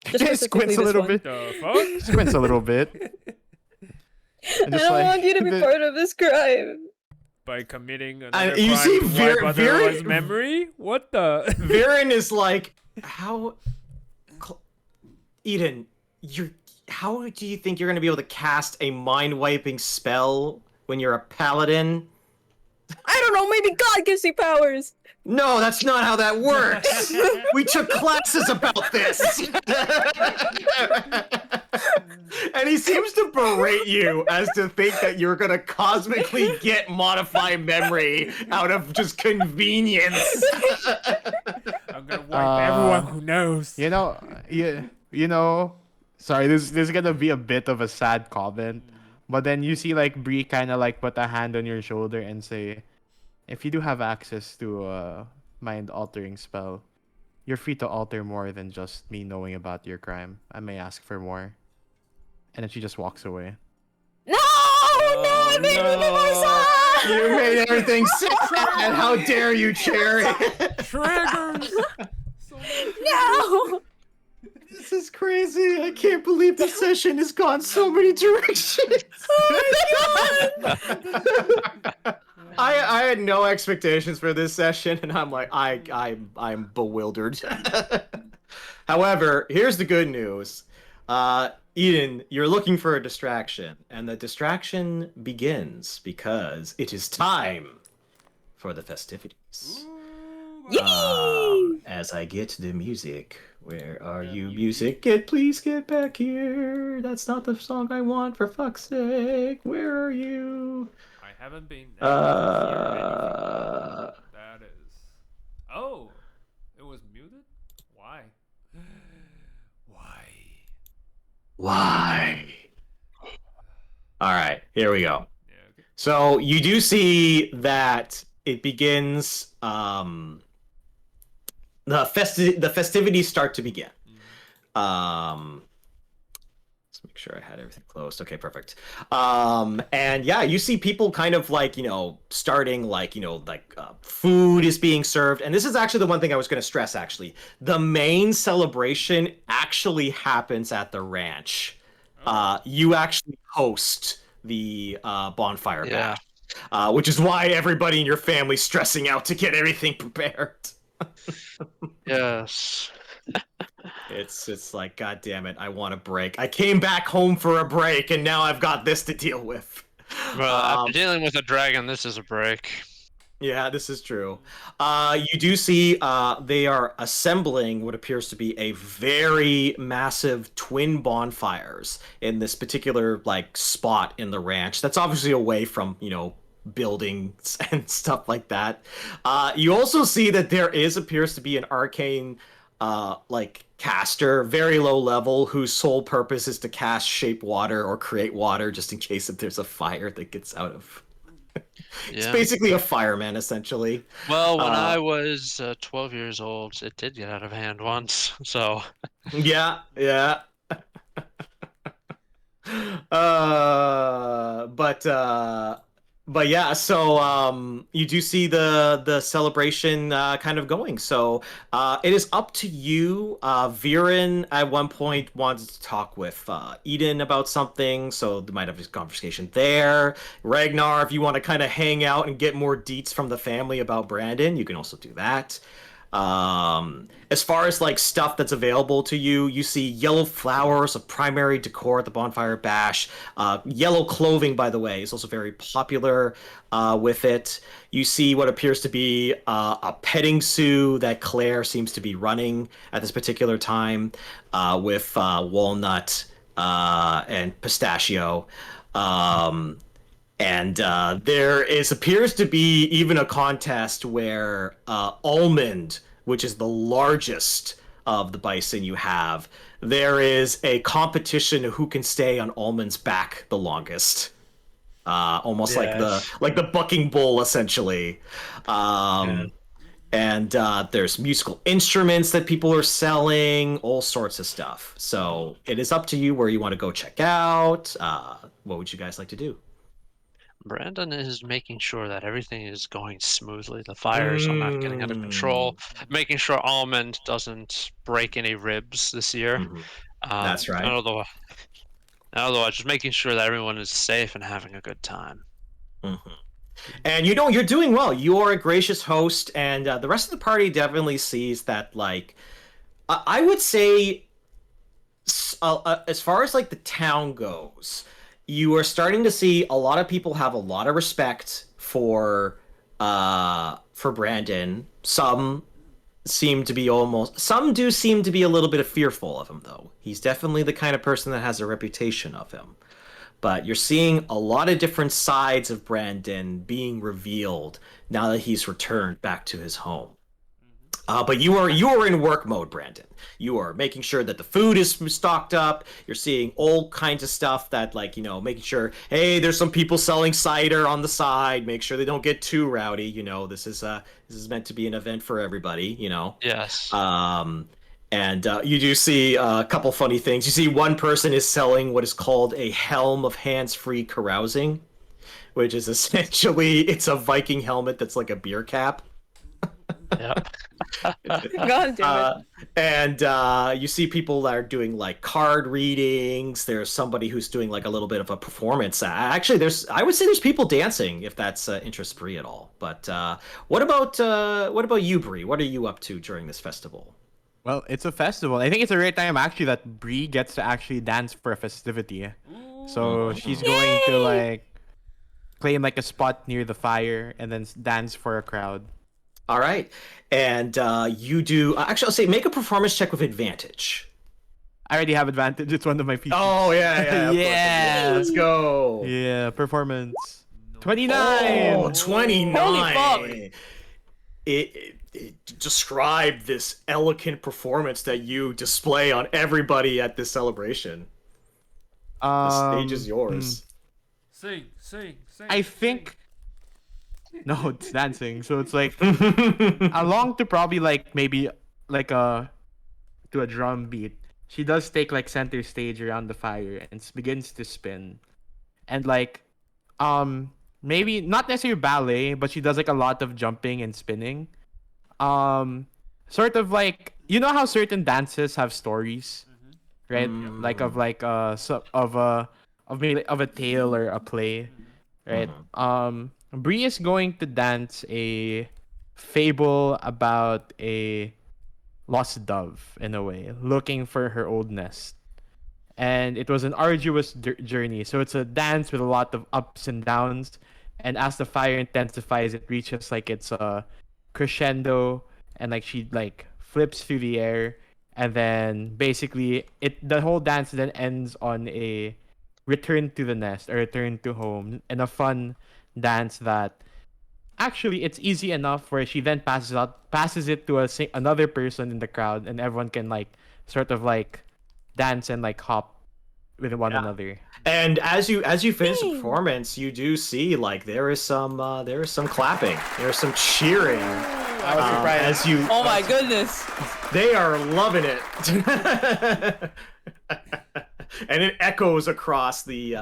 Speaker 3: Just
Speaker 6: It
Speaker 3: specifically
Speaker 6: squints a
Speaker 3: this
Speaker 6: little
Speaker 3: one.
Speaker 6: bit.
Speaker 2: The fuck?
Speaker 6: Squints a little bit.
Speaker 3: I
Speaker 6: And just
Speaker 3: don't
Speaker 6: like,
Speaker 3: want you to be part of this crime.
Speaker 2: By committing another
Speaker 1: you
Speaker 2: crime
Speaker 1: see
Speaker 2: to
Speaker 1: Vir-
Speaker 2: wipe
Speaker 1: Vir-
Speaker 2: other's memory? What the?
Speaker 1: Viren is like, Eden, how do you think you're going to be able to cast a mind-wiping spell when you're a paladin?
Speaker 3: I don't know, maybe God gives you powers.
Speaker 1: No, that's not how that works. We took classes about this. And he seems to berate you as to think that you're going to cosmically get modify memory out of just convenience.
Speaker 2: I'm gonna wipe everyone who knows.
Speaker 6: you know, sorry, this is gonna be a bit of a sad comment, but then you see like Brie kind of like put a hand on your shoulder and say, if you do have access to a mind altering spell, you're free to alter more than just me knowing about your crime. I may ask for more. And then she just walks away.
Speaker 3: No, I made it more sad.
Speaker 1: You made everything sad. How dare you, Cherry?
Speaker 2: Triggers.
Speaker 3: No.
Speaker 1: This is crazy. I can't believe this session has gone so many directions.
Speaker 3: Oh my god.
Speaker 1: I had no expectations for this session, and I'm like, I'm bewildered. However, here's the good news. Eden, you're looking for a distraction, and the distraction begins because it is time for the festivities. As I get the music. Where are you, music? Please get back here. That's not the song I want, for fuck's sake. Where are you?
Speaker 2: I haven't been able to hear anything. That is. Oh, it was muted. Why? Why?
Speaker 1: Why? All right, here we go.
Speaker 2: Yeah. Okay.
Speaker 1: So you do see that it begins. The festivities start to begin. Let's make sure I had everything closed. Okay, perfect. And yeah, you see people kind of like, starting like, food is being served. And this is actually the one thing I was going to stress, actually. The main celebration actually happens at the ranch. You actually host the bonfire bash, which is why everybody in your family's stressing out to get everything prepared.
Speaker 4: Yes.
Speaker 1: It's like, God damn it, I want a break. I came back home for a break, and now I've got this to deal with.
Speaker 4: Well, after dealing with a dragon, this is a break.
Speaker 1: Yeah, this is true. You do see they are assembling what appears to be a very massive twin bonfires in this particular like spot in the ranch. That's obviously away from, buildings and stuff like that. You also see that there appears to be an arcane caster, very low level, whose sole purpose is to cast shape water or create water just in case if there's a fire that gets out of. It's basically a fireman, essentially.
Speaker 4: Well, when I was 12 years old, it did get out of hand once, so...
Speaker 1: Yeah. But yeah, so you do see the celebration kind of going. So it is up to you. Viren at one point wanted to talk with Ydin about something, so they might have this conversation there. Regnar, if you want to kind of hang out and get more deets from the family about Brandon, you can also do that. As far as like stuff that's available to you, you see yellow flowers of primary decor at the Bonefire Bash. Yellow clothing, by the way, is also very popular with it. You see what appears to be a petting zoo that Claire seems to be running at this particular time with walnut and pistachio. And there appears to be even a contest where almond, which is the largest of the bison you have, there is a competition who can stay on almond's back the longest. Almost like the bucking bull, essentially. And there's musical instruments that people are selling, all sorts of stuff. So it is up to you where you want to go check out. What would you guys like to do?
Speaker 4: Brandon is making sure that everything is going smoothly. The fires are not getting out of control. Making sure Almond doesn't break any ribs this year.
Speaker 1: That's right.
Speaker 4: Otherwise, just making sure that everyone is safe and having a good time.
Speaker 1: And you're doing well. You are a gracious host, and the rest of the party definitely sees that. Like, I would say, as far as like the town goes, you are starting to see a lot of people have a lot of respect for Brandon. Some do seem to be a little bit fearful of him, though. He's definitely the kind of person that has a reputation of him. But you're seeing a lot of different sides of Brandon being revealed now that he's returned back to his home. But you are in work mode, Brandon. You are making sure that the food is stocked up. You're seeing all kinds of stuff that, like, making sure, hey, there's some people selling cider on the side. Make sure they don't get too rowdy. This is meant to be an event for everybody.
Speaker 4: Yes.
Speaker 1: And you do see a couple funny things. You see one person is selling what is called a helm of hands-free carousing, which is essentially, it's a Viking helmet that's like a beer cap.
Speaker 4: Yep.
Speaker 3: God damn it.
Speaker 1: And you see people that are doing like card readings. There's somebody who's doing like a little bit of a performance. Actually, I would say there's people dancing, if that's interests Brie at all. But what about you, Brie? What are you up to during this festival?
Speaker 6: Well, it's a festival. I think it's a rare time actually that Brie gets to actually dance for a festivity. So she's going to like claim like a spot near the fire and then dance for a crowd.
Speaker 1: All right, and you do. Actually, I'll say make a performance check with advantage.
Speaker 6: I already have advantage. It's one of my features.
Speaker 1: Oh yeah, of course.
Speaker 6: Yeah.
Speaker 1: Let's go.
Speaker 6: Yeah, performance.
Speaker 2: No.
Speaker 6: 29.
Speaker 1: Oh, 29.
Speaker 3: Holy fuck.
Speaker 1: It describe this elegant performance that you display on everybody at this celebration. The stage is yours.
Speaker 2: Sing.
Speaker 6: I think. No, it's dancing. So it's like along to probably like maybe like to a drum beat. She does take like center stage around the fire and begins to spin. And like maybe not necessarily ballet, but she does like a lot of jumping and spinning. Sort of like you know how certain dances have stories, right? Like of like of a tale or a play, right? Brie is going to dance a fable about a lost dove in a way, looking for her old nest. And it was an arduous journey. So it's a dance with a lot of ups and downs. And as the fire intensifies, it reaches like its crescendo, and like she like flips through the air, and then basically the whole dance then ends on a return to the nest or return to home, and a fun dance that actually it's easy enough where she then passes it to another person in the crowd, and everyone can like sort of like dance and like hop with one another.
Speaker 1: And as you finish the performance, you do see like there is some clapping, there's some cheering.
Speaker 6: I was surprised.
Speaker 1: As you,
Speaker 3: Oh my goodness.
Speaker 1: they are loving it, and it echoes across the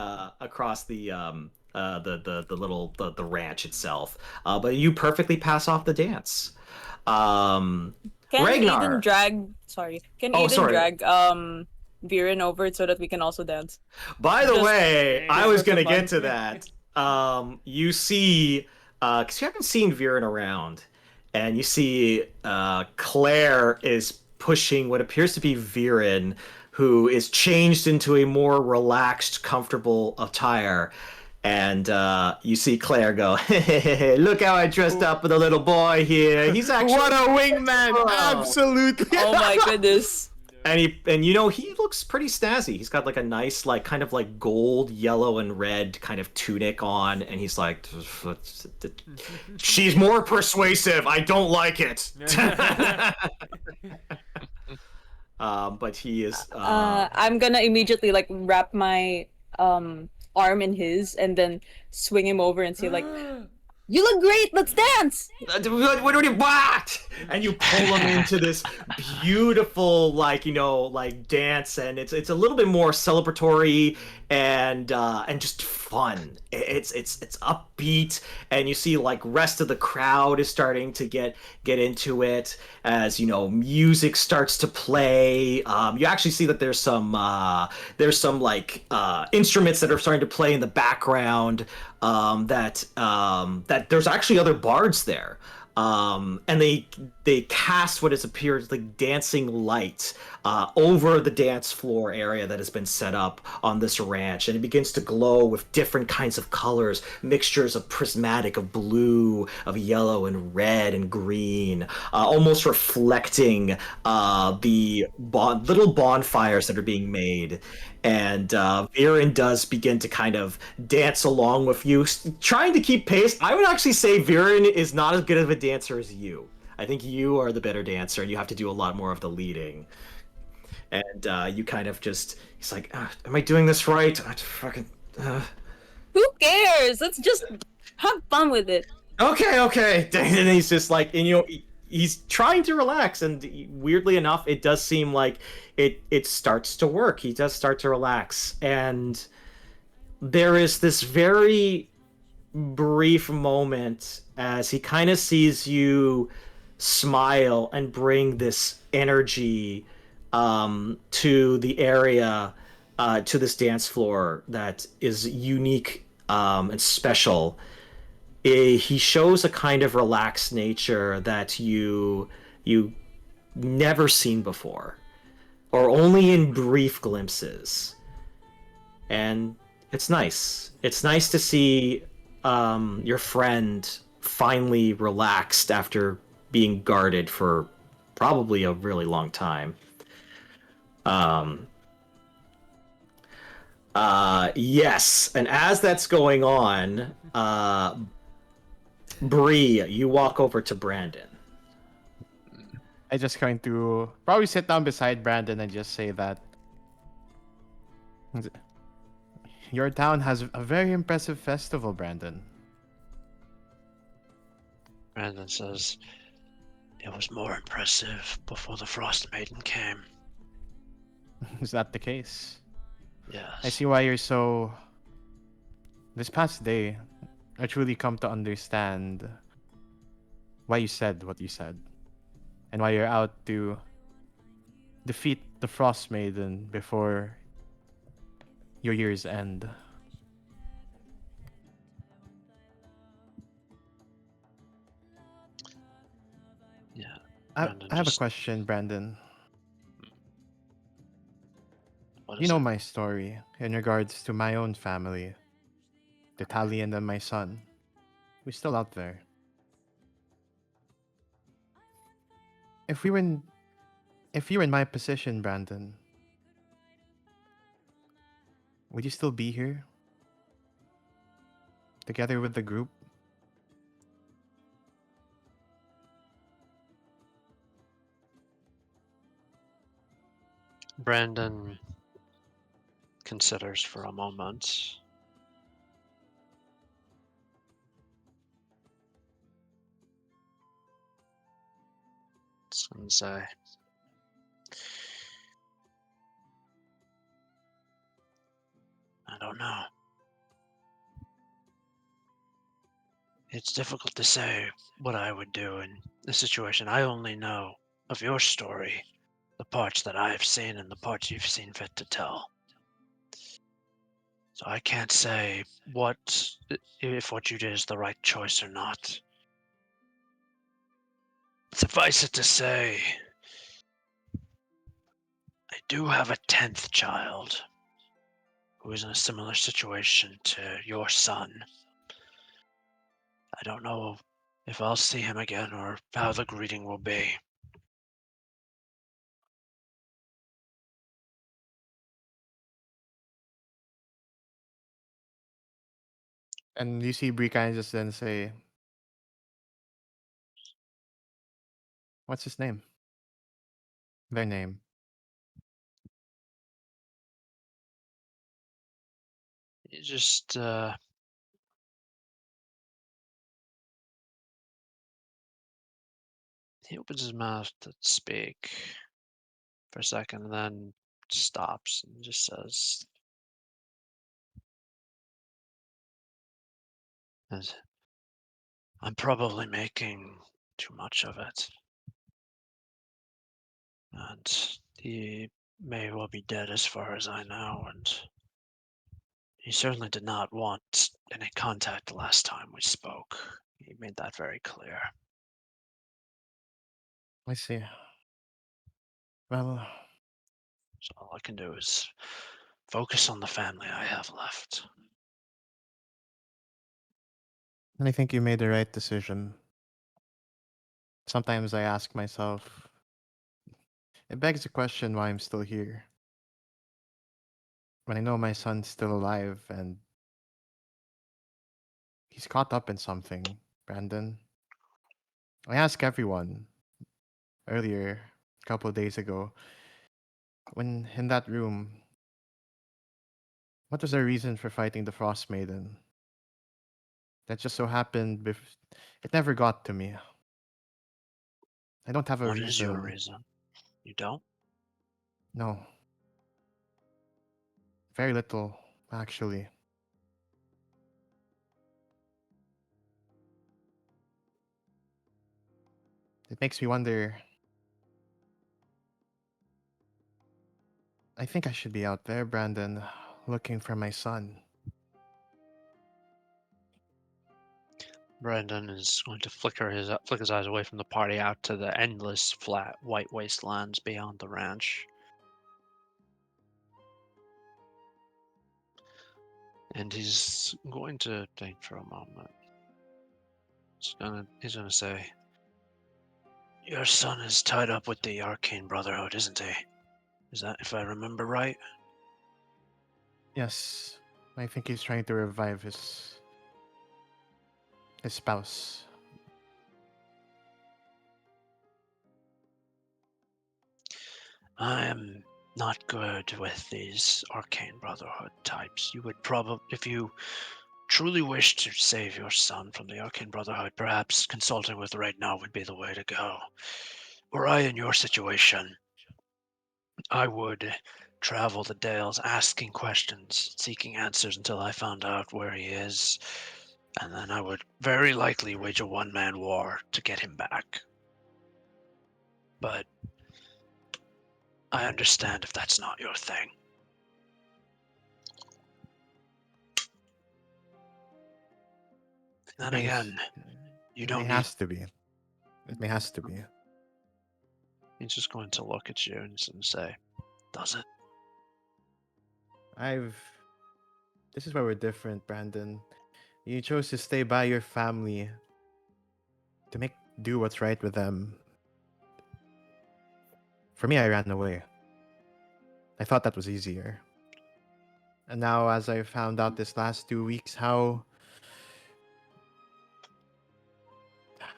Speaker 1: ranch itself. But you perfectly pass off the dance.
Speaker 3: Can
Speaker 1: Regnar.
Speaker 3: Ydin drag? Sorry. Can
Speaker 1: Oh,
Speaker 3: Ydin
Speaker 1: sorry.
Speaker 3: drag Viren over so that we can also dance?
Speaker 1: By the
Speaker 3: Just-
Speaker 1: way, I
Speaker 3: just
Speaker 1: was
Speaker 3: for
Speaker 1: gonna
Speaker 3: some
Speaker 1: get
Speaker 3: fun.
Speaker 1: to that. You see, because you haven't seen Viren around, and you see Claire is pushing what appears to be Viren, who is changed into a more relaxed, comfortable attire. And you see Claire go, hey, look how I dressed up with a little boy here. He's actually
Speaker 6: What a wingman!
Speaker 1: Oh.
Speaker 6: Absolutely.
Speaker 3: Oh my goodness.
Speaker 1: And he looks pretty snazzy. He's got like a nice like kind of like gold, yellow, and red kind of tunic on, and he's like, she's more persuasive. I don't like it. But he is.
Speaker 3: I'm gonna immediately like wrap my arm in his and then swing him over and say like, "You look great. Let's dance."
Speaker 1: What do you want? And you pull him into this beautiful, like like dance, and it's a little bit more celebratory and just fun. It's upbeat, and you see like rest of the crowd is starting to get into it as music starts to play. You actually see that there's some like instruments that are starting to play in the background. That there's actually other bards there, and they cast what appears like dancing light over the dance floor area that has been set up on this ranch, and it begins to glow with different kinds of colors, mixtures of prismatic, of blue, of yellow, and red, and green, almost reflecting the little bonfires that are being made. And Viren does begin to kind of dance along with you, trying to keep pace. I would actually say Viren is not as good of a dancer as you. I think you are the better dancer, and you have to do a lot more of the leading. And you kind of he's like, am I doing this right? I just fucking...
Speaker 3: Who cares? Let's just have fun with it.
Speaker 1: Okay. And he's just like, and he's trying to relax, and weirdly enough, it does seem like it starts to work. He does start to relax, and there is this very brief moment as he kind of sees you smile and bring this energy to the area, to this dance floor that is unique and special. He shows a kind of relaxed nature that you never seen before, or only in brief glimpses. And it's nice. It's nice to see your friend finally relaxed after being guarded for probably a really long time. Um, yes, and as that's going on, Brie, you walk over to Brandon.
Speaker 6: I just going to probably sit down beside Brandon and just say that your town has a very impressive festival, Brandon.
Speaker 4: Brandon says, "It was more impressive before the Frost Maiden came."
Speaker 6: Is that the case?
Speaker 4: Yes.
Speaker 6: I see why you're so. This past day, I truly come to understand why you said what you said, and why you're out to defeat the Frost Maiden before your year's end.
Speaker 4: Yeah.
Speaker 6: I,
Speaker 4: Brandon
Speaker 6: I have a
Speaker 4: just-
Speaker 6: question, Brandon.
Speaker 4: What
Speaker 6: You
Speaker 4: is
Speaker 6: know
Speaker 4: it?
Speaker 6: my story in regards to my own family, the Tali and then my son. We're still out there. If we were in, if you were in my position, Brandon, would you still be here, together with the group?
Speaker 4: Brandon considers for a moment. And say, "I don't know. It's difficult to say what I would do in this situation. I only know of your story, the parts that I've seen and the parts you've seen fit to tell. So I can't say if what you did is the right choice or not. Suffice it to say, I do have a 10th child who is in a similar situation to your son. I don't know if I'll see him again or how the greeting will be."
Speaker 6: And you see Brie kind of just then say, "What's his name?" Their name.
Speaker 4: He just he opens his mouth to speak for a second and then stops and just says, "As I'm probably making too much of it. And he may well be dead as far as I know, and he certainly did not want any contact the last time we spoke. He made that very clear."
Speaker 6: I see. Well,
Speaker 4: So all I can do is focus on the family I have left.
Speaker 6: I think you made the right decision. Sometimes I ask myself, it begs the question why I'm still here. When I know my son's still alive and he's caught up in something, Brandon. I asked everyone earlier, a couple of days ago, when in that room, what was their reason for fighting the Frost Maiden? That just so happened, it never got to me. I don't have a
Speaker 4: What is your
Speaker 6: reason.
Speaker 4: reason? You don't?
Speaker 6: No. Very little, actually. It makes me wonder. I think I should be out there, Brandon, looking for my son.
Speaker 4: Brandon is going to flick his eyes away from the party out to the endless flat white wastelands beyond the ranch. And he's going to think for a moment. He's gonna say, "Your son is tied up with the Arcane Brotherhood, isn't he? Is that, if I remember right?"
Speaker 6: Yes, I think he's trying to revive his spouse.
Speaker 4: I am not good with these Arcane Brotherhood types. You would probably, if you truly wish to save your son from the Arcane Brotherhood, perhaps consulting with Regnar would be the way to go. Were I in your situation, I would travel the Dales asking questions, seeking answers until I found out where he is, and then I would very likely wage a one-man war to get him back. But I understand if that's not your thing. Then again, you
Speaker 6: It
Speaker 4: don't
Speaker 6: may
Speaker 4: need.
Speaker 6: has to be. It may has to be.
Speaker 4: He's just going to look at you and he's going to say, "Does it?"
Speaker 6: This is where we're different, Brandon. You chose to stay by your family to do what's right with them. For me, I ran away. I thought that was easier. And now, as I found out this last 2 weeks, how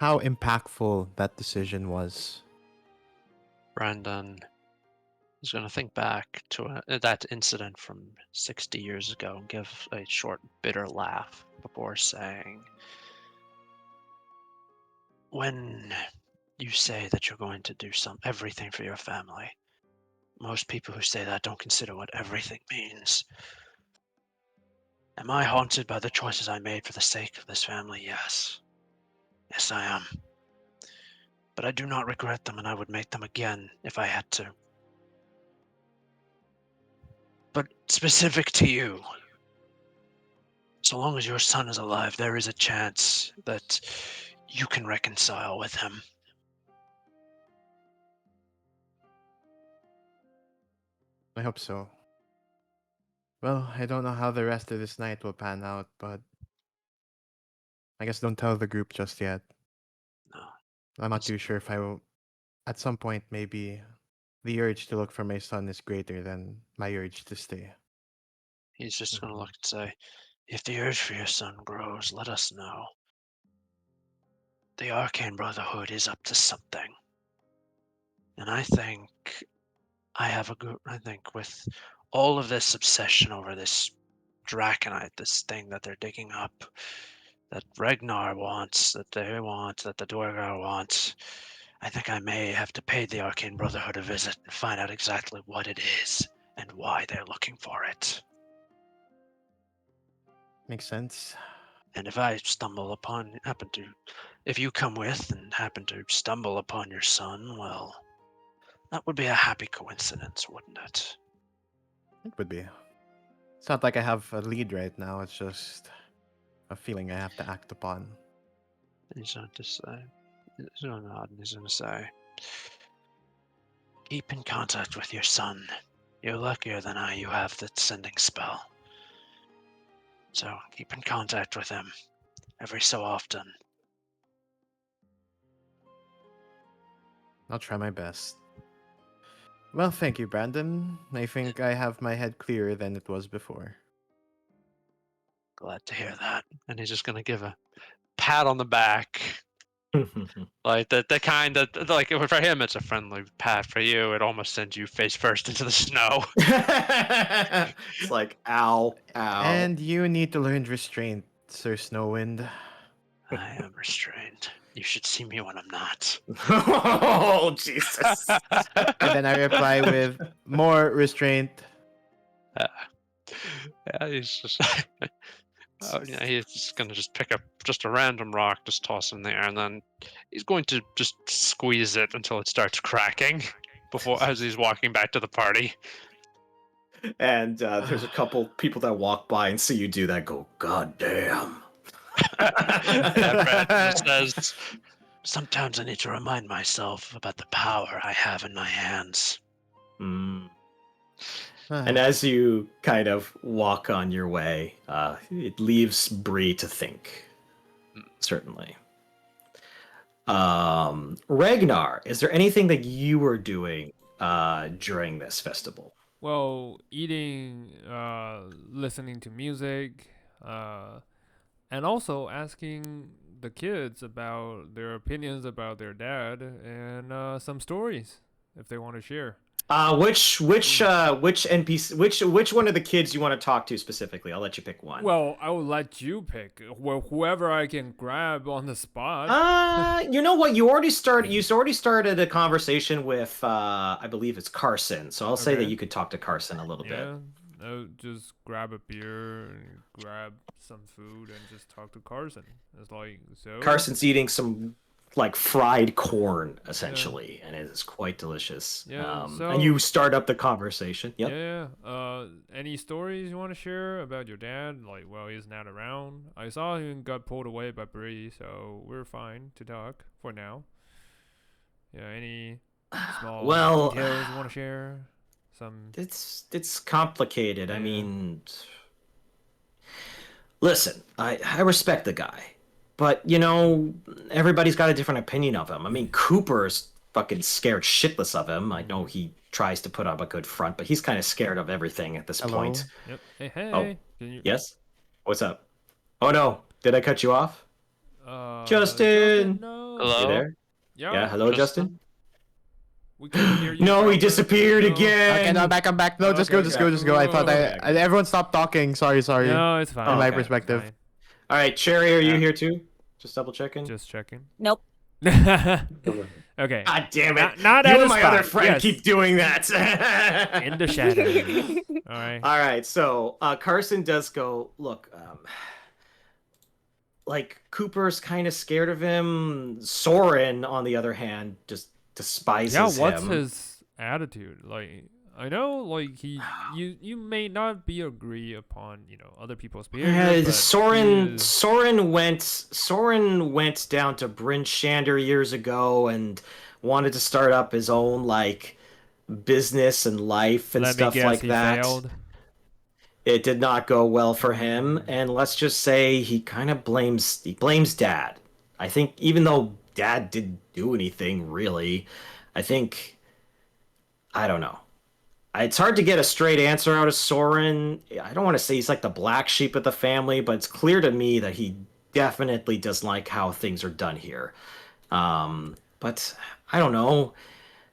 Speaker 6: impactful that decision was.
Speaker 4: Brandon is going to think back to that incident from 60 years ago and give a short, bitter laugh before saying, "When you say that you're going to do everything for your family, most people who say that don't consider what everything means. Am I haunted by the choices I made for the sake of this family? Yes. Yes, I am. But I do not regret them, and I would make them again if I had to. But specific to you, so long as your son is alive, there is a chance that you can reconcile with him."
Speaker 6: I hope so. Well, I don't know how the rest of this night will pan out, but I guess don't tell the group just yet.
Speaker 4: No.
Speaker 6: I'm not too sure if I will. At some point, maybe the urge to look for my son is greater than my urge to stay.
Speaker 4: He's just going to look and say, "If the urge for your son grows, let us know. The Arcane Brotherhood is up to something. And I think I think with all of this obsession over this Draconite, this thing that they're digging up, that Regnar wants, that they want, that the Duergar wants, I think I may have to pay the Arcane Brotherhood a visit and find out exactly what it is and why they're looking for it.
Speaker 6: Makes sense.
Speaker 4: And if I if you come with and happen to stumble upon your son, well, that would be a happy coincidence, wouldn't it?"
Speaker 6: It would be. It's not like I have a lead right now. It's just a feeling I have to act upon.
Speaker 4: He's going to say, he's going to nod and he's going to say, "Keep in contact with your son. You're luckier than I, you have the sending spell. So keep in contact with him every so often."
Speaker 6: I'll try my best. Well, thank you, Brandon. I think I have my head clearer than it was before.
Speaker 4: "Glad to hear that." And he's just going to give a pat on the back. Like the kind that, like, for him it's a friendly pat. For you, it almost sends you face first into the snow.
Speaker 1: It's like, ow, ow.
Speaker 6: And you need to learn restraint, Sir Snowwind.
Speaker 4: I am restrained. You should see me when I'm not.
Speaker 1: Oh, Jesus.
Speaker 6: And then I reply with more restraint.
Speaker 4: Yeah, he's just he's just gonna just pick up just a random rock, just toss it in the air, and then he's going to just squeeze it until it starts cracking as he's walking back to the party.
Speaker 1: And there's a couple people that walk by and see you do that, go, "God damn."
Speaker 4: Brad just says, "Sometimes I need to remind myself about the power I have in my hands."
Speaker 1: Mm. And as you kind of walk on your way, it leaves Brie to think. Certainly. Regnar, is there anything that you were doing during this festival?
Speaker 2: Well, eating, listening to music, and also asking the kids about their opinions about their dad and some stories if they want to share.
Speaker 1: Which NPC, which one of the kids you want to talk to specifically? I'll let you pick one.
Speaker 2: Well, I will let you pick. Well, whoever I can grab on the spot.
Speaker 1: You know what? You already started a conversation with I believe it's Carson. So I'll say
Speaker 2: Okay.
Speaker 1: that you could talk to Carson a little bit.
Speaker 2: Yeah, just grab a beer and grab some food and just talk to Carson. It's like, so.
Speaker 1: Carson's eating some like fried corn essentially, and it is quite delicious.
Speaker 2: Yeah,
Speaker 1: and you start up the conversation. Yep.
Speaker 2: Yeah. Any stories you want to share about your dad? Like, well, he's not around. I saw him got pulled away by Brie, so we're fine to talk for now. Yeah. Any small
Speaker 1: Well,
Speaker 2: details you want to share? Some.
Speaker 1: It's complicated. I
Speaker 2: Yeah.
Speaker 1: mean, listen, I respect the guy, but you know, everybody's got a different opinion of him. I mean, Cooper's fucking scared shitless of him. I know he tries to put up a good front, but he's kind of scared of everything at this
Speaker 6: Hello?
Speaker 1: point.
Speaker 2: Yep. Hey.
Speaker 1: Oh,
Speaker 2: Can you?
Speaker 1: Yes? What's up? Oh no, did I cut you off?
Speaker 2: Justin.
Speaker 1: Justin!
Speaker 2: No.
Speaker 4: Hello?
Speaker 1: You there?
Speaker 2: Yeah.
Speaker 1: Yeah, hello, Justin?
Speaker 2: We can hear you.
Speaker 1: No, he
Speaker 2: proper.
Speaker 1: disappeared
Speaker 2: No.
Speaker 1: again!
Speaker 6: Okay, no, I'm back. No, just go. I thought
Speaker 1: Okay.
Speaker 6: everyone stopped talking. Sorry.
Speaker 2: No, it's fine.
Speaker 1: In my
Speaker 2: Okay, it's
Speaker 6: perspective.
Speaker 2: fine.
Speaker 1: All right, Cherry, are you
Speaker 4: Yeah.
Speaker 1: here too? Just double checking.
Speaker 2: Just checking.
Speaker 3: Nope.
Speaker 2: Okay.
Speaker 1: God damn it!
Speaker 2: Not
Speaker 1: you
Speaker 2: at
Speaker 1: and
Speaker 2: a
Speaker 1: my
Speaker 2: spot.
Speaker 1: other friend
Speaker 2: Yes.
Speaker 1: keep doing that.
Speaker 2: In the shadows. All right.
Speaker 1: All right, so Carson does go. Look, like Cooper's kind of scared of him. Soren, on the other hand, just despises
Speaker 2: Yeah.
Speaker 1: him.
Speaker 2: What's his attitude? Like, I know, like you may not be agree upon other people's behavior.
Speaker 1: Yeah,
Speaker 2: but
Speaker 1: Soren
Speaker 2: he is-
Speaker 1: Soren went down to Bryn Shander years ago and wanted to start up his own like business and life and
Speaker 2: Let me
Speaker 1: stuff
Speaker 2: guess,
Speaker 1: like
Speaker 2: he
Speaker 1: that.
Speaker 2: failed.
Speaker 1: It did not go well for him, and let's just say he kind of blames Dad. I think even though Dad didn't do anything really, I don't know. It's hard to get a straight answer out of Soren. I don't want to say he's like the black sheep of the family, but it's clear to me that he definitely doesn't like how things are done here. But I don't know.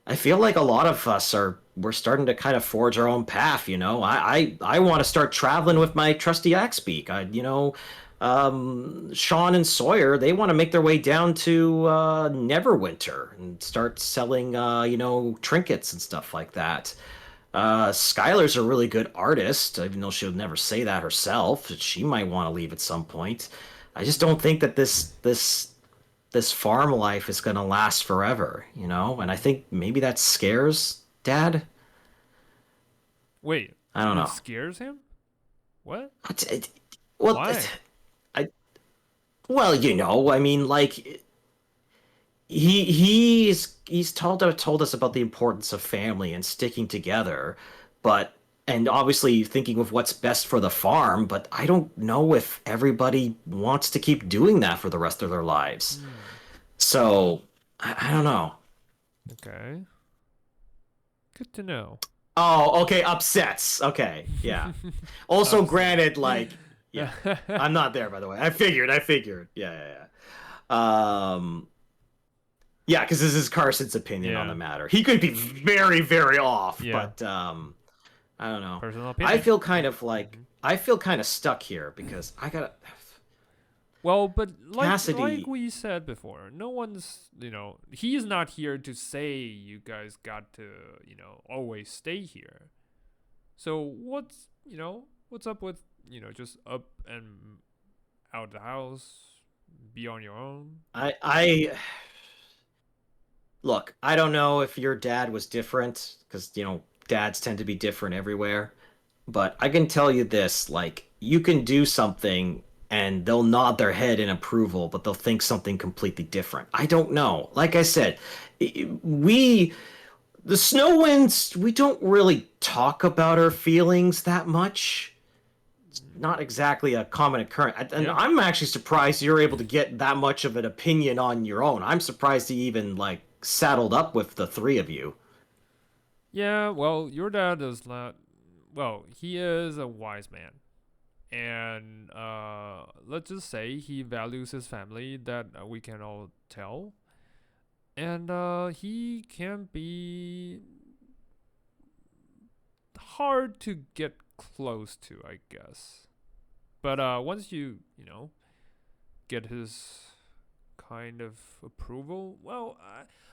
Speaker 1: I feel like a lot of us we're starting to kind of forge our own path, you know. I want to start traveling with my trusty Axbeak. Sean and Sawyer, they want to make their way down to Neverwinter and start selling trinkets and stuff like that. Skylar's a really good artist, even though she'll never say that herself. She might want to leave at some point. I just don't think that this farm life is going to last forever, you know? And I think maybe that scares Dad.
Speaker 2: Wait.
Speaker 1: I don't
Speaker 2: it
Speaker 1: know.
Speaker 2: Scares him? What?
Speaker 1: Well,
Speaker 2: Why?
Speaker 1: Well, you know, I mean, like he's told us about the importance of family and sticking together, and obviously thinking of what's best for the farm, but I don't know if everybody wants to keep doing that for the rest of their lives. So, I don't know.
Speaker 2: Okay. Good to know.
Speaker 1: Oh, okay, upsets. Okay, yeah. Also,
Speaker 2: Upset.
Speaker 1: granted, like, yeah, I'm not there, by the way. I figured. Yeah. Yeah, because this is Carson's opinion on
Speaker 2: Yeah.
Speaker 1: the matter. He could be very, very off,
Speaker 2: Yeah.
Speaker 1: but I don't know.
Speaker 2: Personal opinion.
Speaker 1: I feel kind of stuck here because I gotta.
Speaker 2: Well, but like
Speaker 1: Cassidy.
Speaker 2: we said before, no one's, he's not here to say you guys got to, always stay here. So what's up with, just up and out the house, be on your own?
Speaker 1: I look. I don't know if your dad was different because dads tend to be different everywhere. But I can tell you this: like, you can do something
Speaker 5: and they'll nod their head in approval, but they'll think something completely different. I don't know. Like I said, we the snow winds, we don't really talk about our feelings that much. It's not exactly a common occurrence. And
Speaker 2: Yeah.
Speaker 5: I'm actually surprised you're able to get that much of an opinion on your own. I'm surprised he even like saddled up with the three of you.
Speaker 2: Yeah, well, your dad is not. Well, he is a wise man, and let's just say he values his family. That we can all tell, and he can be hard to get close to, I guess. But once you know get his kind of approval, well,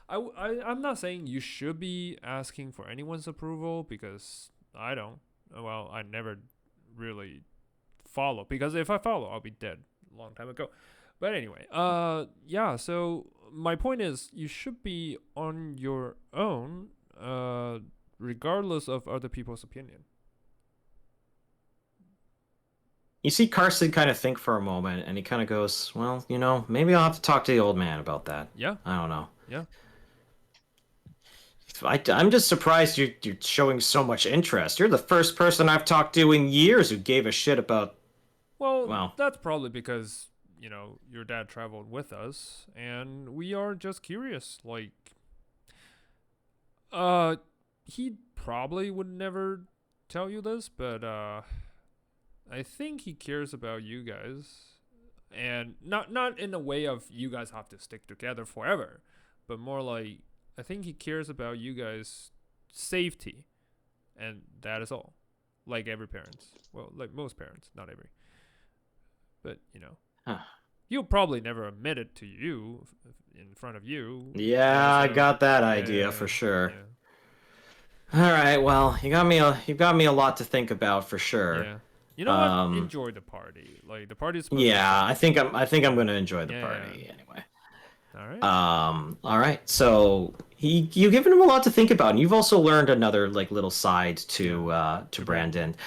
Speaker 2: I'm not saying you should be asking for anyone's approval because I don't. Well, I never really follow because if I follow, I'll be dead a long time ago. But anyway, yeah. So my point is, you should be on your own, regardless of other people's opinion.
Speaker 5: You see Carson kind of think for a moment, and he kind of goes, "Well, maybe I'll have to talk to the old man about that.
Speaker 2: Yeah,
Speaker 5: I don't know.
Speaker 2: yeah.
Speaker 5: I'm just surprised you're showing so much interest. You're the first person I've talked to in years who gave a shit about."
Speaker 2: Well, that's probably because, your dad traveled with us and we are just curious. Like, he probably would never tell you this, but, I think he cares about you guys. And not in a way of you guys have to stick together forever, but more like, I think he cares about you guys' safety. And that is all. Like every parent. Well, like most parents, not every. But,
Speaker 5: Huh.
Speaker 2: he'll probably never admit it to you in front of you.
Speaker 5: Yeah, I
Speaker 2: so-
Speaker 5: got that
Speaker 2: yeah,
Speaker 5: idea for sure.
Speaker 2: Yeah.
Speaker 5: All right, well, you got me a lot to think about for sure.
Speaker 2: Yeah. You know what? Enjoy the party. Like the party's supposed to be
Speaker 5: Yeah,
Speaker 2: fun.
Speaker 5: I think I'm gonna enjoy the
Speaker 2: Yeah,
Speaker 5: party
Speaker 2: yeah.
Speaker 5: anyway.
Speaker 2: All right.
Speaker 5: All right. So you've given him a lot to think about, and you've also learned another like little side to Brandon.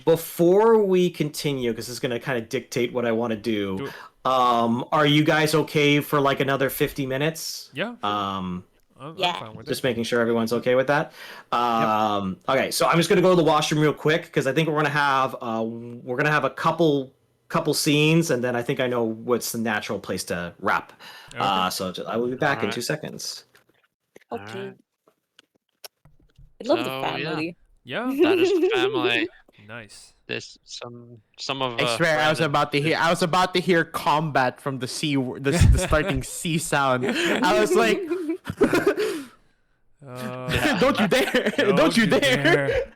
Speaker 5: Before we continue, because it's gonna kind of dictate what I want to
Speaker 2: Do
Speaker 5: do.
Speaker 2: it.
Speaker 5: Are you guys okay for like another 50 minutes?
Speaker 2: Yeah.
Speaker 5: Um,
Speaker 2: I'm
Speaker 3: Yeah.
Speaker 2: fine with
Speaker 5: just
Speaker 2: it.
Speaker 5: making sure everyone's okay with that. Okay, so I'm just gonna go to the washroom real quick because I think we're gonna have a couple scenes, and then I think I know what's the natural place to wrap.
Speaker 2: Okay.
Speaker 5: So I will be back in
Speaker 4: Alright.
Speaker 5: 2 seconds.
Speaker 3: Okay.
Speaker 4: Alright.
Speaker 3: I love the
Speaker 4: So, yeah.
Speaker 3: family.
Speaker 2: Yeah.
Speaker 4: That is the family.
Speaker 2: Nice.
Speaker 4: This some of.
Speaker 6: I swear, I was about to hear combat from the sea, the starting sea sound. I was like,
Speaker 4: Yeah.
Speaker 6: "Don't you dare! Don't you dare!"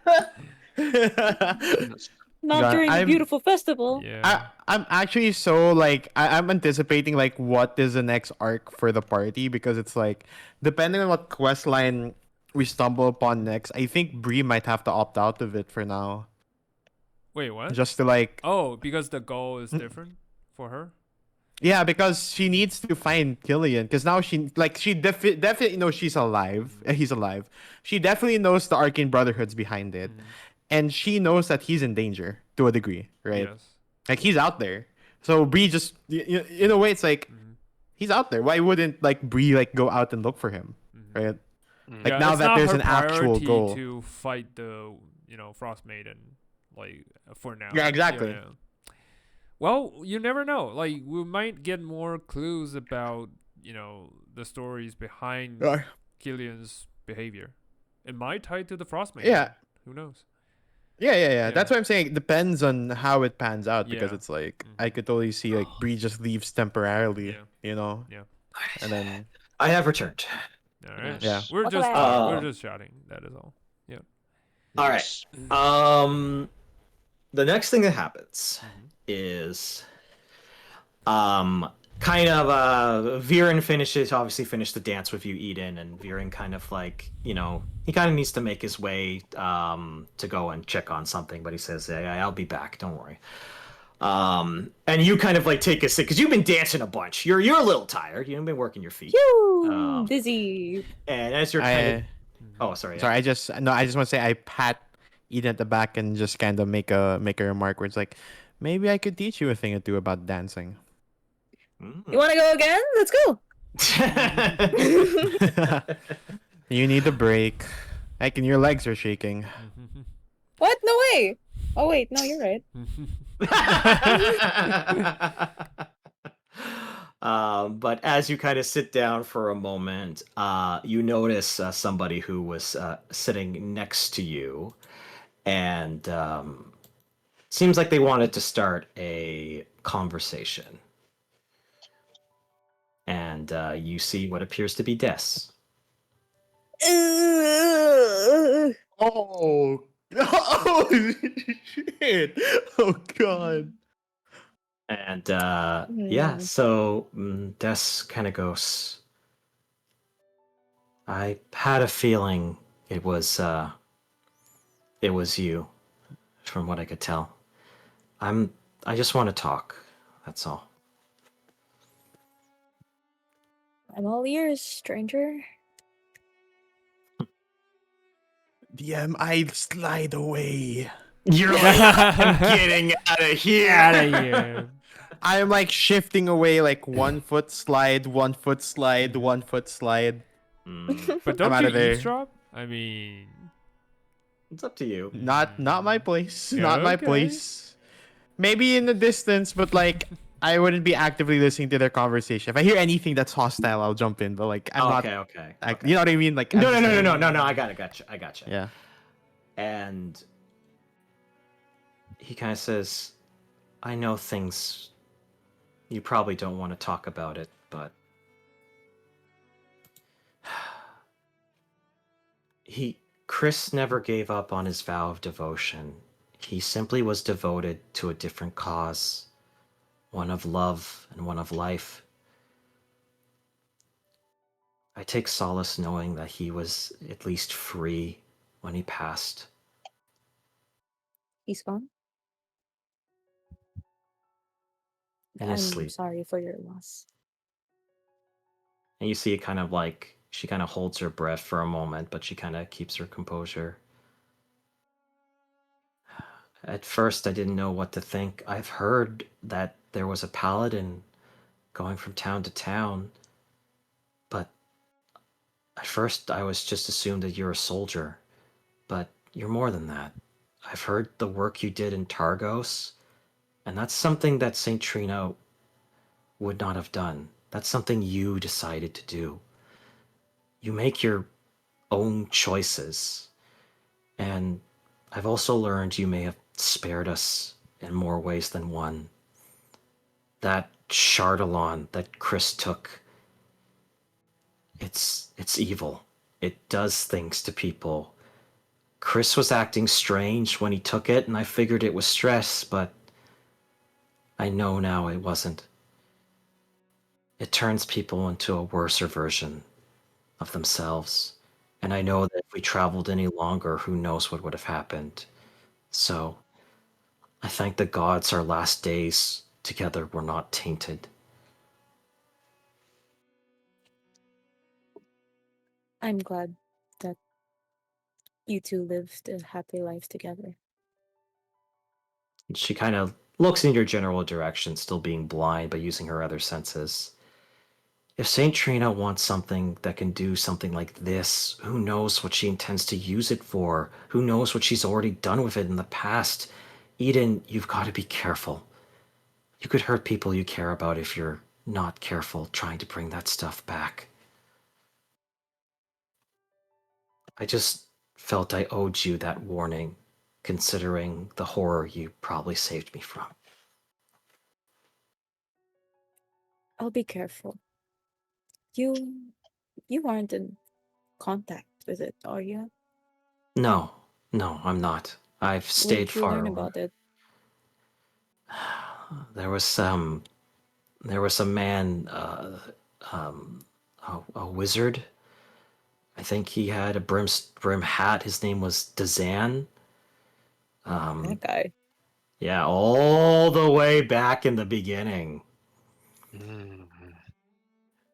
Speaker 3: Not
Speaker 6: God,
Speaker 3: during the
Speaker 6: I'm-
Speaker 3: beautiful festival.
Speaker 2: Yeah.
Speaker 6: I'm actually so like I'm anticipating like what is the next arc for the party, because it's like depending on what quest line we stumble upon next, I think Brie might have to opt out of it for now,
Speaker 2: Wait, what?
Speaker 6: just to like
Speaker 2: Oh, because the goal is different for her?
Speaker 6: yeah, because she needs to find Killian, because now she definitely knows she's alive. He's alive. She definitely knows the Arcane Brotherhood's behind it, and she knows that he's in danger to a degree, right?
Speaker 2: Yes.
Speaker 6: Like he's out there. So Bree just in a way it's like he's out there. Why wouldn't like Bree like go out and look for him, right? Like
Speaker 2: Yeah,
Speaker 6: now
Speaker 2: it's
Speaker 6: that
Speaker 2: not
Speaker 6: there's
Speaker 2: her
Speaker 6: an actual
Speaker 2: priority
Speaker 6: goal.
Speaker 2: to fight the Frost Maiden, like for now.
Speaker 6: Yeah, exactly.
Speaker 2: Well, you never know. Like we might get more clues about the stories behind
Speaker 6: Uh,
Speaker 2: Killian's behavior. It might tie to the Frost Maiden.
Speaker 6: Yeah.
Speaker 2: Who knows?
Speaker 6: Yeah. That's what I'm saying. It depends on how it pans out, because
Speaker 2: Yeah.
Speaker 6: it's like I could totally see like Bree just leaves temporarily,
Speaker 2: Yeah.
Speaker 6: and then
Speaker 5: I have returned.
Speaker 2: All right.
Speaker 6: Yeah.
Speaker 2: We're
Speaker 3: Okay.
Speaker 2: just shouting. That is all. Yeah.
Speaker 5: All right. The next thing that happens is kind of Viren obviously finished the dance with you, Ydin, and Viren kind of like, he kind of needs to make his way to go and check on something, but he says, "Hey, I'll be back, don't worry." And you kind of like take a sip because you've been dancing a bunch. You're a little tired. You've been working your feet.
Speaker 3: Woo! Dizzy.
Speaker 5: And as you're kind of oh, sorry.
Speaker 6: sorry, I just want to say I pat Eden at the back and just kind of make a remark where it's like, maybe I could teach you a thing or two about dancing.
Speaker 3: You want to go again? Let's go.
Speaker 6: You need a break. Like, and your legs are shaking.
Speaker 3: What? No way. Oh wait, no, you're right.
Speaker 1: But as you kind of sit down for a moment, you notice somebody who was sitting next to you, and seems like they wanted to start a conversation. And you see what appears to be Des.
Speaker 6: Oh, oh shit! Oh god!
Speaker 1: And yeah, so Des kind of goes, I had a feeling it was you, from what I could tell. I just want to talk. That's all.
Speaker 3: I'm all ears, stranger.
Speaker 6: DM, I slide away.
Speaker 1: You're like, I'm getting out of here.
Speaker 2: Out of here.
Speaker 6: I'm like shifting away, like 1 foot slide, 1 foot slide, 1 foot slide.
Speaker 2: But don't
Speaker 6: outta
Speaker 2: you
Speaker 6: there.
Speaker 2: eavesdrop? I mean,
Speaker 1: It's up to you.
Speaker 6: Not my place. Not my
Speaker 2: Okay.
Speaker 6: place. Maybe in the distance, but like I wouldn't be actively listening to their conversation. If I hear anything that's hostile, I'll jump in. But like I'm not.
Speaker 1: Okay.
Speaker 6: You know what I mean? Like I'm
Speaker 1: No.
Speaker 6: just like-
Speaker 1: I gotcha.
Speaker 6: Yeah.
Speaker 1: And he kind of says, I know things. You probably don't want to talk about it, but Chris never gave up on his vow of devotion. He simply was devoted to a different cause, one of love and one of life. I take solace knowing that he was at least free when he passed.
Speaker 3: He's gone.
Speaker 1: In his
Speaker 3: I'm
Speaker 1: sleep.
Speaker 3: sorry for your loss.
Speaker 1: And you see it kind of like, she kind of holds her breath for a moment, but she kind of keeps her composure. At first, I didn't know what to think. I've heard that there was a paladin going from town to town, but at first I was just assumed that you're a soldier, but you're more than that. I've heard the work you did in Targos, and that's something that St. Trina would not have done. That's something you decided to do. You make your own choices, and I've also learned you may have spared us in more ways than one. That Chardalon that Chris took, it's evil. It does things to people. Chris was acting strange when he took it, and I figured it was stress, but I know now it wasn't. It turns people into a worser version of themselves. And I know that if we traveled any longer, who knows what would have happened. So I thank the gods our last days together were not tainted.
Speaker 3: I'm glad that you two lived a happy life together.
Speaker 1: She kind of looks in your general direction, still being blind, but using her other senses. If St. Trina wants something that can do something like this, who knows what she intends to use it for? Who knows what she's already done with it in the past? Ydin, you've got to be careful. You could hurt people you care about if you're not careful trying to bring that stuff back. I just felt I owed you that warning, considering the horror you probably saved me from.
Speaker 3: I'll be careful. You aren't in contact with it, are you?
Speaker 1: No, I'm not. I've
Speaker 3: Where
Speaker 1: stayed
Speaker 3: did you
Speaker 1: far
Speaker 3: learn
Speaker 1: away.
Speaker 3: about it?
Speaker 1: There was a man, a wizard. I think he had a brim hat. His name was Dazan.
Speaker 3: That guy.
Speaker 1: Yeah, all the way back in the beginning.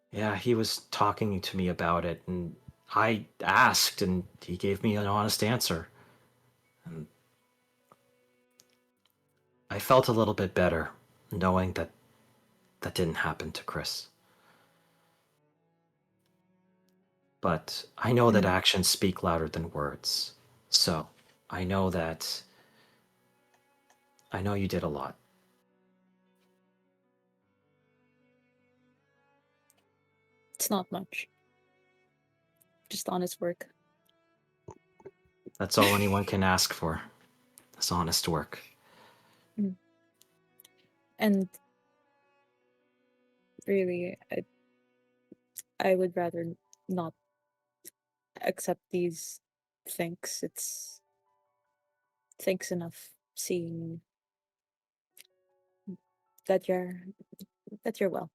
Speaker 1: Yeah, he was talking to me about it, and I asked, and he gave me an honest answer. And
Speaker 5: I felt a little bit better knowing that that didn't happen to Chris. But I know that actions speak louder than words. So I know you did a lot.
Speaker 3: It's not much. Just honest work.
Speaker 5: That's all anyone can ask for. Is honest work.
Speaker 3: And really, I would rather not accept these thanks. It's thanks enough seeing that you're well.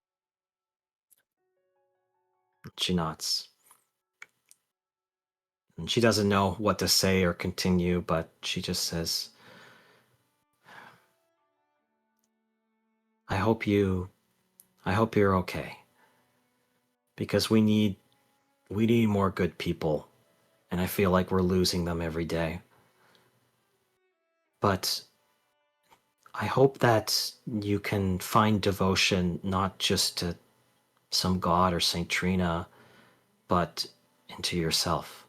Speaker 5: She nods. And she doesn't know what to say or continue, but she just says, I hope you're okay. Because we need more good people, and I feel like we're losing them every day. But I hope that you can find devotion not just to some god or Saint Trina, but into yourself.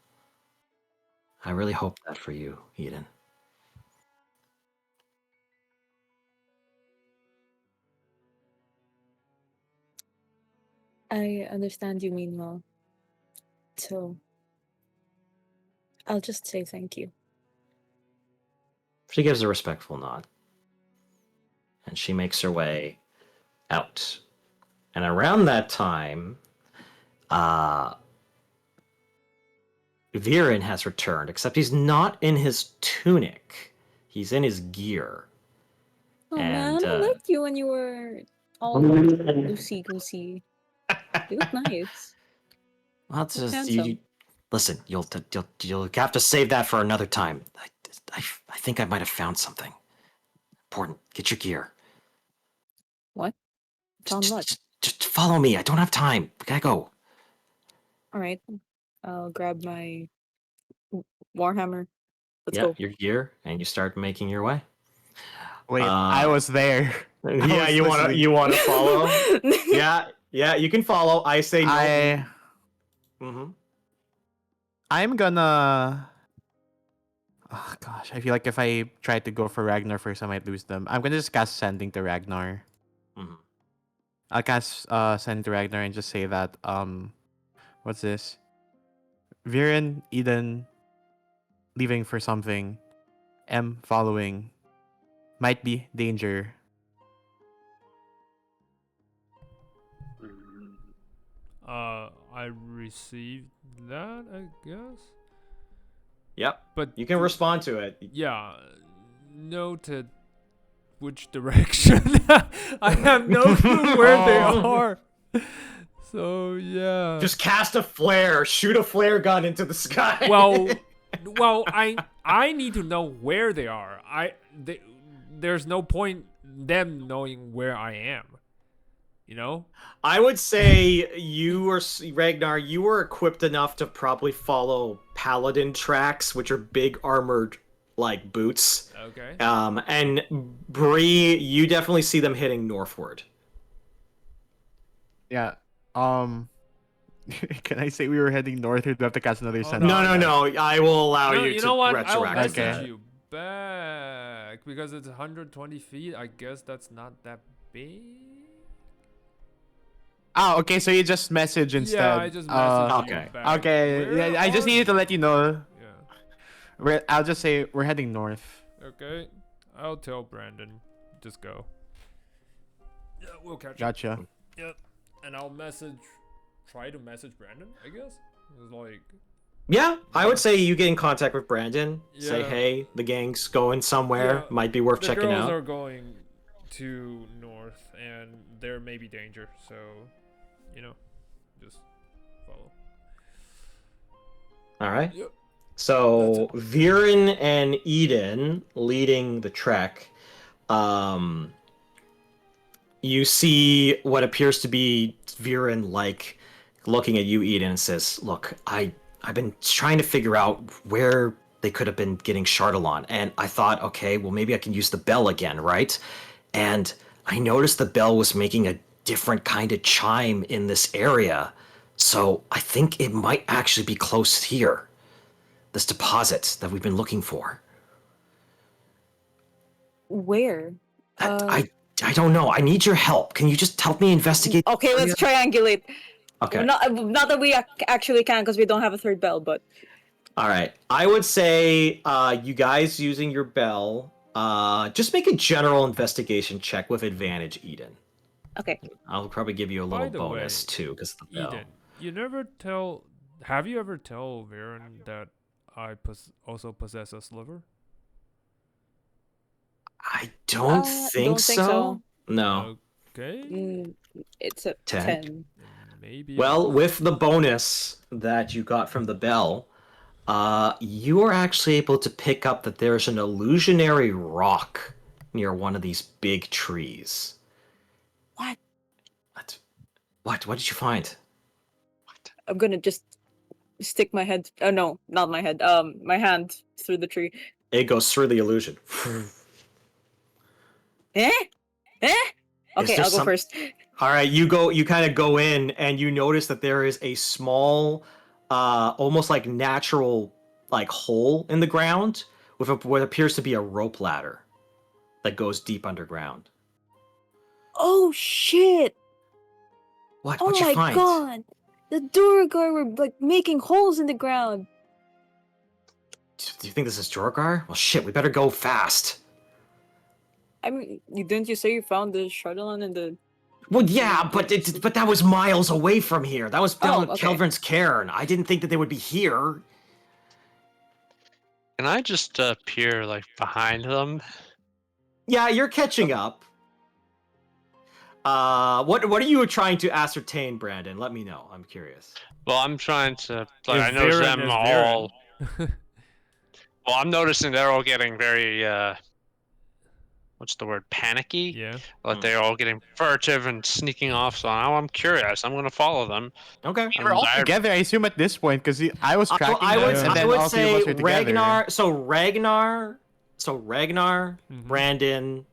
Speaker 5: I really hope that for you, Ydin.
Speaker 3: I understand you mean well. So I'll just say thank you.
Speaker 5: She gives a respectful nod. And she makes her way out. And around that time, Viren has returned, except he's not in his tunic. He's in his gear.
Speaker 3: Oh
Speaker 5: And,
Speaker 3: man, I liked you when you were all loosey goosey. You look nice.
Speaker 5: Well, it's
Speaker 3: Look
Speaker 5: just,
Speaker 3: handsome.
Speaker 5: listen, you'll have to save that for another time. I think I might have found something important. Get your gear.
Speaker 3: What? Found what?
Speaker 5: Just follow me. I don't have time. We gotta go.
Speaker 3: Alright. I'll grab my Warhammer. Let's
Speaker 5: Yeah,
Speaker 3: go.
Speaker 5: your gear, and you start making your way.
Speaker 6: Wait, I was there.
Speaker 5: Yeah,
Speaker 6: was
Speaker 5: you
Speaker 6: listening.
Speaker 5: want to follow? yeah, you can follow. I say no. Mm-hmm.
Speaker 6: I'm gonna. Oh gosh, I feel like if I try to go for Ragnar first, I might lose them. I'm gonna just cast Sending to Ragnar.
Speaker 5: Mm-hmm.
Speaker 6: I'll cast Sending to Ragnar and just say that what's this? Viren, Ydin, leaving for something. M following. Might be danger.
Speaker 2: I received that, I guess.
Speaker 5: Yep.
Speaker 2: But
Speaker 5: You can respond to it.
Speaker 2: yeah, noted which direction. I have no clue where they are. So yeah.
Speaker 1: Just cast a flare, shoot a flare gun into the sky.
Speaker 2: well, I need to know where they are. There's no point them knowing where I am. You know?
Speaker 1: I would say Ragnar, you were equipped enough to probably follow paladin tracks, which are big armored like boots.
Speaker 2: Okay.
Speaker 1: And Brie, you definitely see them heading northward.
Speaker 6: Yeah. Can I say we were heading north or do I have to cast another
Speaker 2: Oh,
Speaker 6: sending?
Speaker 1: No. I will allow you
Speaker 2: You
Speaker 1: to
Speaker 2: know what? I'll
Speaker 1: resurrect.
Speaker 2: message
Speaker 6: Okay.
Speaker 2: you back because it's 120 feet. I guess that's not that big.
Speaker 6: Oh, okay. So you just message instead.
Speaker 2: Yeah, I just messaged
Speaker 1: okay.
Speaker 2: you back.
Speaker 6: Okay.
Speaker 2: Where
Speaker 6: Yeah, I just
Speaker 2: are
Speaker 6: needed to
Speaker 2: you?
Speaker 6: let you know.
Speaker 2: Yeah.
Speaker 6: I'll just say we're heading north.
Speaker 2: Okay. I'll tell Brandon. Just go. Yeah, we'll catch
Speaker 6: Gotcha.
Speaker 2: up. Yep. And I'll try to message Brandon, I guess. It's like,
Speaker 1: Yeah, I would say you get in contact with Brandon. Say,
Speaker 2: Yeah.
Speaker 1: hey, the gang's going somewhere.
Speaker 2: Yeah,
Speaker 1: Might be worth
Speaker 2: the
Speaker 1: checking
Speaker 2: girls
Speaker 1: out.
Speaker 2: are going to north, and there may be danger, so, just follow.
Speaker 1: All right.
Speaker 2: Yep.
Speaker 1: So Viren and Ydin leading the trek. You see what appears to be Viren looking at you, Ydin, and says, "Look, I've been trying to figure out where
Speaker 5: they could have been getting Chardalon. And I thought, okay, well, maybe I can use the bell again, right? And I noticed the bell was making a different kind of chime in this area. So I think it might actually be close here. This deposit that we've been looking for.
Speaker 3: Where?
Speaker 5: I don't know. I need your help. Can you just help me investigate?
Speaker 3: Okay, let's triangulate.
Speaker 5: Okay.
Speaker 3: Not that we actually can because we don't have a third bell, but
Speaker 1: All right. I would say you guys using your bell, just make a general investigation check with advantage, Ydin.
Speaker 3: okay.
Speaker 1: I'll probably give you a
Speaker 2: By
Speaker 1: little
Speaker 2: the
Speaker 1: bonus
Speaker 2: way,
Speaker 1: too, because the bell.
Speaker 2: Ydin, you never tell. Have you ever tell Viren that I also possess a sliver?
Speaker 1: I don't think so. No.
Speaker 2: Okay.
Speaker 3: It's a
Speaker 1: 10.
Speaker 3: 10.
Speaker 2: Maybe.
Speaker 1: Well, with the bonus that you got from the bell, you are actually able to pick up that there's an illusionary rock near one of these big trees.
Speaker 3: What?
Speaker 1: What? What did you find?
Speaker 3: I'm gonna just stick my head. Oh no, not my head. My hand through the tree.
Speaker 1: It goes through the illusion.
Speaker 3: Eh? Okay,
Speaker 1: there
Speaker 3: I'll go
Speaker 1: some-
Speaker 3: first.
Speaker 1: All right, you kind of go in and you notice that there is a small, almost like natural, like hole in the ground with what appears to be a rope ladder that goes deep underground.
Speaker 3: Oh shit!
Speaker 1: What?
Speaker 3: Oh
Speaker 1: What'd you
Speaker 3: my
Speaker 1: find?
Speaker 3: god! The Duergar were like making holes in the ground.
Speaker 1: Do you think this is Jorgar? Well, shit, we better go fast.
Speaker 3: I mean, didn't you say you found the Chardalon in the?
Speaker 1: Well, yeah, but that was miles away from here. That was down
Speaker 3: Oh,
Speaker 1: at
Speaker 3: okay.
Speaker 1: Kelvern's Cairn. I didn't think that they would be here.
Speaker 4: Can I just appear like behind them?
Speaker 1: Yeah, you're catching up. What are you trying to ascertain, Brandon? Let me know. I'm curious.
Speaker 4: Well, I'm trying to. Like,
Speaker 2: If
Speaker 4: I notice
Speaker 2: Viren
Speaker 4: them
Speaker 2: is
Speaker 4: all.
Speaker 2: Viren.
Speaker 4: Well, I'm noticing they're all getting very. What's the word? Panicky.
Speaker 2: Yeah.
Speaker 4: Like they're all getting furtive and sneaking off. So now I'm curious. I'm going to follow them.
Speaker 1: Okay.
Speaker 6: We're all together, I assume, at this point, because I was tracking
Speaker 1: I would,
Speaker 6: them, and
Speaker 1: I
Speaker 6: then
Speaker 1: would
Speaker 6: all three
Speaker 1: say
Speaker 6: of us are together.
Speaker 1: Regnar. So Regnar,
Speaker 2: Mhm.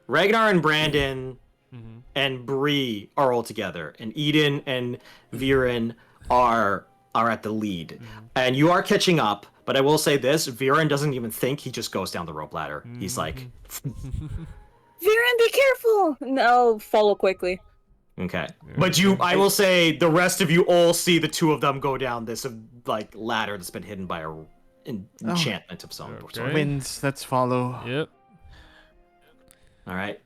Speaker 1: Regnar and Brandon
Speaker 2: Mhm.
Speaker 1: and Brie are all together, and Ydin and Viren are at the lead, and you are catching up. But I will say this: Viren doesn't even think; he just goes down the rope ladder. He's like,
Speaker 3: Viren, be careful! No, follow quickly.
Speaker 1: okay. But I will say, the rest of you all see the two of them go down this like ladder that's been hidden by an enchantment of some sort.
Speaker 2: Okay.
Speaker 6: Winds, let's follow.
Speaker 2: Yep.
Speaker 1: All right.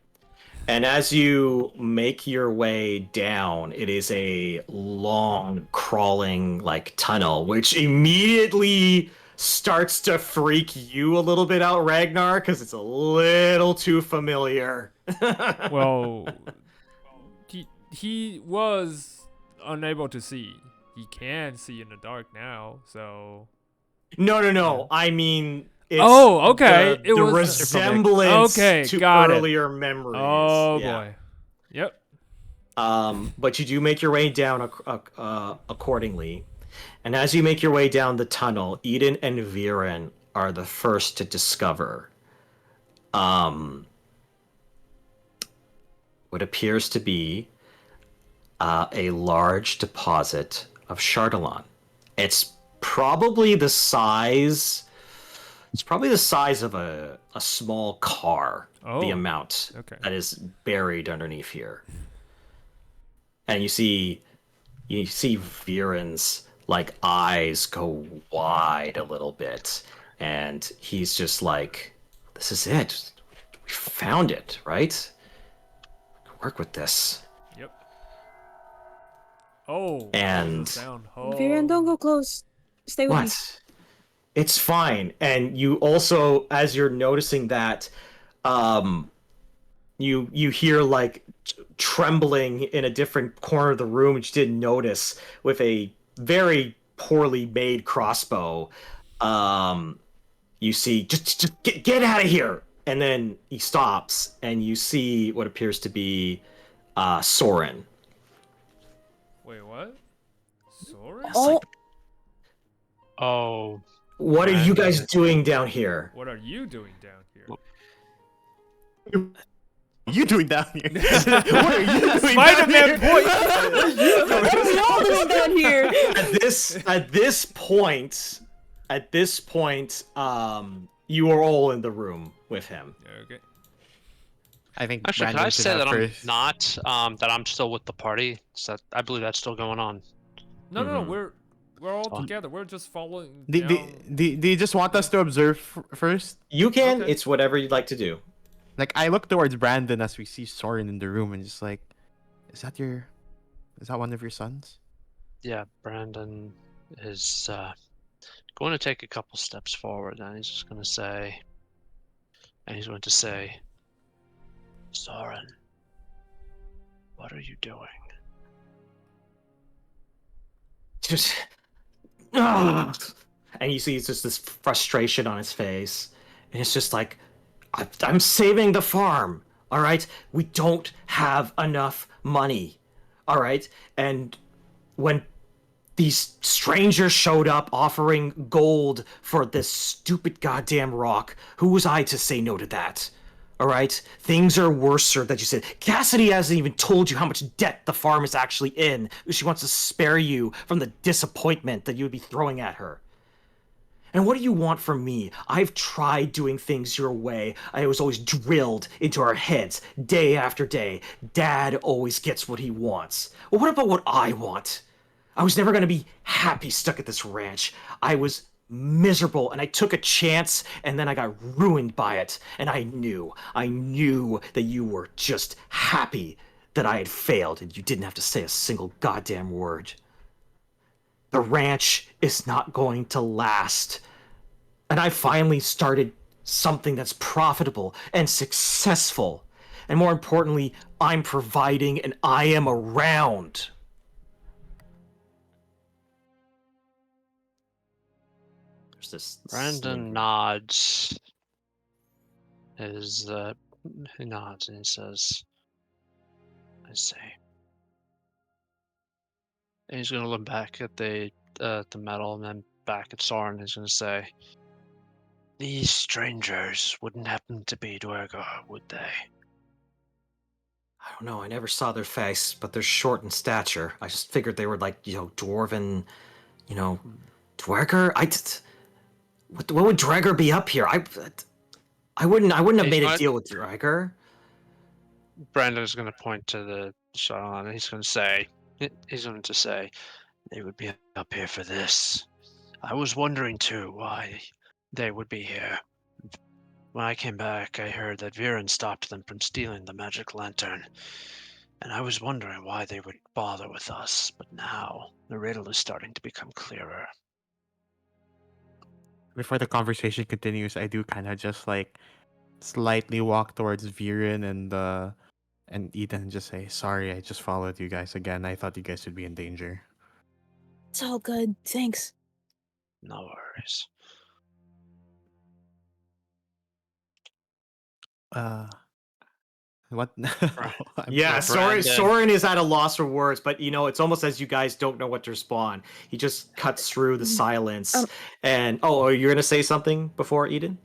Speaker 1: And as you make your way down, it is a long, crawling, like, tunnel, which immediately starts to freak you a little bit out, Regnar, because it's a little too familiar.
Speaker 2: Well, he was unable to see. He can see in the dark now, so.
Speaker 1: No. I mean, it's
Speaker 2: Oh, okay.
Speaker 1: The,
Speaker 2: It
Speaker 1: the
Speaker 2: was
Speaker 1: resemblance
Speaker 2: okay,
Speaker 1: to
Speaker 2: got it.
Speaker 1: earlier memories.
Speaker 2: Oh
Speaker 1: Yeah.
Speaker 2: boy. Yep.
Speaker 1: But you do make your way down accordingly. And as you make your way down the tunnel, Ydin and Viren are the first to discover what appears to be a large deposit of Chardalon. It's probably the size of a small car, the
Speaker 2: Oh,
Speaker 1: amount
Speaker 2: okay.
Speaker 1: that is buried underneath here. And you see Viren's like eyes go wide a little bit, and he's just like, "This is it. We found it, right? We can work with this."
Speaker 2: Yep. Oh.
Speaker 1: And-
Speaker 2: what was the sound? Oh.
Speaker 3: Viren, don't go close. Stay with me.
Speaker 1: What? It's fine. And you also, as you're noticing that, you hear like trembling in a different corner of the room, which you didn't notice, with a very poorly made crossbow. You see, just get out of here. And then he stops, and you see what appears to be Soren.
Speaker 2: Wait, what? Sorry?
Speaker 3: Oh,
Speaker 4: Oh.
Speaker 1: What are you guys
Speaker 4: Brandon.
Speaker 1: doing down here?
Speaker 2: What are you doing down here?
Speaker 6: You doing down here? What are you doing
Speaker 2: Spider-Man
Speaker 6: down here?
Speaker 2: point!
Speaker 3: What are we all doing down here?
Speaker 1: At this point, you are all in the room with him.
Speaker 2: Okay.
Speaker 6: I think
Speaker 7: Actually,
Speaker 6: Brandon
Speaker 7: can I
Speaker 6: should
Speaker 7: say
Speaker 6: have
Speaker 7: that
Speaker 6: first.
Speaker 7: I'm not, that I'm still with the party? So I believe that's still going on.
Speaker 2: No,
Speaker 1: Mhm.
Speaker 2: we're all
Speaker 7: Oh.
Speaker 2: together. We're just following
Speaker 6: Do, do,
Speaker 2: down.
Speaker 6: do you just want us to observe first?
Speaker 1: You can.
Speaker 2: Okay.
Speaker 1: It's whatever you'd like to do.
Speaker 6: Like, I look towards Brandon as we see Soren in the room and just like, is that one of your sons?
Speaker 7: Yeah, Brandon is going to take a couple steps forward, and he's just going to say, Soren, what are you doing?
Speaker 1: Just, and you see it's just this frustration on his face, and it's just like, I'm saving the farm. All right, we don't have enough money. All right, and when these strangers showed up offering gold for this stupid goddamn rock, who was I to say no to that? All right, things are worse that you said. Cassidy hasn't even told you how much debt the farm is actually in. She wants to spare you from the disappointment that you would be throwing at her. And what do you want from me? I've tried doing things your way. I was always drilled into our heads day after day. Dad always gets what he wants. Well, what about what I want? I was never going to be happy stuck at this ranch. I was miserable, and I took a chance, and then I got ruined by it. And I knew that you were just happy that I had failed, and you didn't have to say a single goddamn word. The ranch is not going to last. And I finally started something that's profitable and successful. And more importantly, I'm providing and I am around. There's this
Speaker 7: Brandon nods. He nods and he says, I see. And he's going to look back at the metal and then back at Soren. He's going to say, these strangers wouldn't happen to be Dwergar, would they?
Speaker 1: I don't know, I never saw their face, but they're short in stature. I just figured they were like, dwarven, Dwerger? What would Dwerger be up here? I wouldn't have made a deal with Dwerger.
Speaker 7: Brandon is going to point to the shot and he's going to say, they would be up here for this. I was wondering too why they would be here. When I came back, I heard that Viren stopped them from stealing the magic lantern, and I was wondering why they would bother with us, but now the riddle is starting to become clearer.
Speaker 6: Before the conversation continues, I do kind of just like slightly walk towards Viren and Ydin and just say, sorry, I just followed you guys again. I thought you guys would be in danger.
Speaker 3: It's all good. Thanks.
Speaker 7: No worries.
Speaker 6: What?
Speaker 1: Yeah,
Speaker 7: Brandon.
Speaker 1: Soren is at a loss for words, but it's almost as you guys don't know what to respond. He just cuts through the silence. And you're gonna say something before Ydin?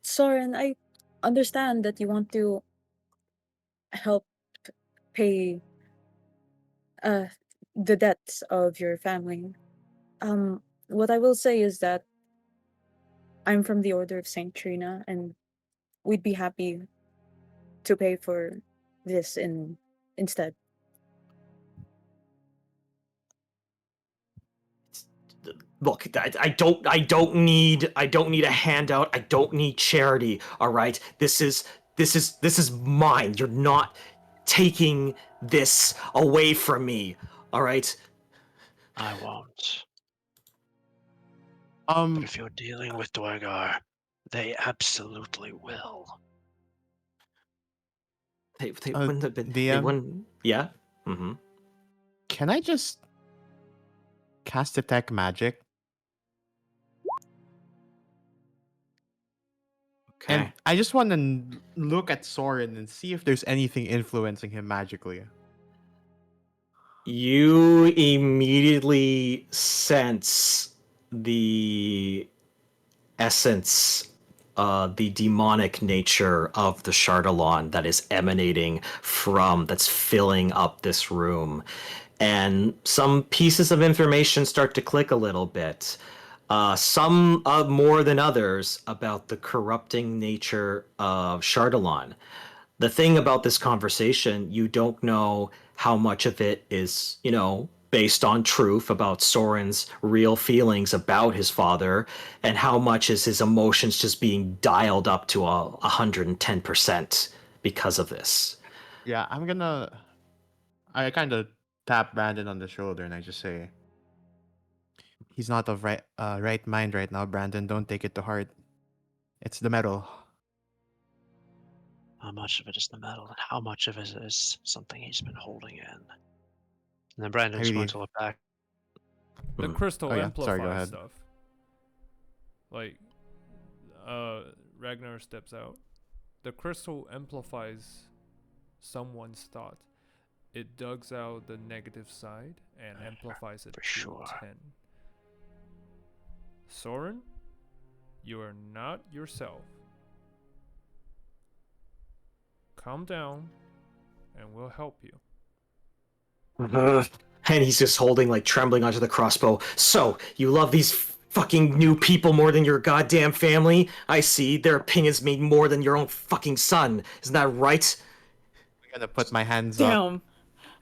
Speaker 3: Soren, I understand that you want to help pay the debts of your family. What I will say is that I'm from the Order of Saint Trina, and we'd be happy to pay for this instead.
Speaker 1: Look, I don't need a handout. I don't need charity. All right, this is mine. You're not taking this away from me. All right.
Speaker 7: I won't. But if you're dealing with Dwergar, they absolutely will.
Speaker 1: They wouldn't have been. They
Speaker 6: DM?
Speaker 1: wouldn't. Yeah. Mm-hmm.
Speaker 6: Can I just cast detect magic?
Speaker 1: Okay.
Speaker 6: And I just want to look at Soren and see if there's anything influencing him magically.
Speaker 1: You immediately sense the essence, the demonic nature of the Chardalon that is emanating from, that's filling up this room. And some pieces of information start to click a little bit. Some more than others about the corrupting nature of Chardalon. The thing about this conversation, you don't know how much of it is, based on truth about Soren's real feelings about his father, and how much is his emotions just being dialed up to 110% because of this.
Speaker 6: Yeah, I kind of tap Brandon on the shoulder and I just say, he's not of right mind right now, Brandon. Don't take it to heart. It's the metal.
Speaker 7: How much of it is the metal, and how much of it is something he's been holding in? And then Brandon's going
Speaker 6: really-
Speaker 7: to look back.
Speaker 2: The
Speaker 1: Mhm.
Speaker 2: crystal
Speaker 6: Oh, yeah. Sorry, go
Speaker 2: amplifies
Speaker 6: ahead.
Speaker 2: stuff. Like, Regnar steps out. The crystal amplifies someone's thought. It digs out the negative side and amplifies it
Speaker 7: For
Speaker 2: to
Speaker 7: sure.
Speaker 2: 10. Soren, you are not yourself. Calm down, and we'll help you.
Speaker 1: And he's just holding, like, trembling onto the crossbow. So, you love these fucking new people more than your goddamn family? I see. Their opinions mean more than your own fucking son. Isn't that right?
Speaker 6: I'm gonna put my hands up.
Speaker 3: Damn.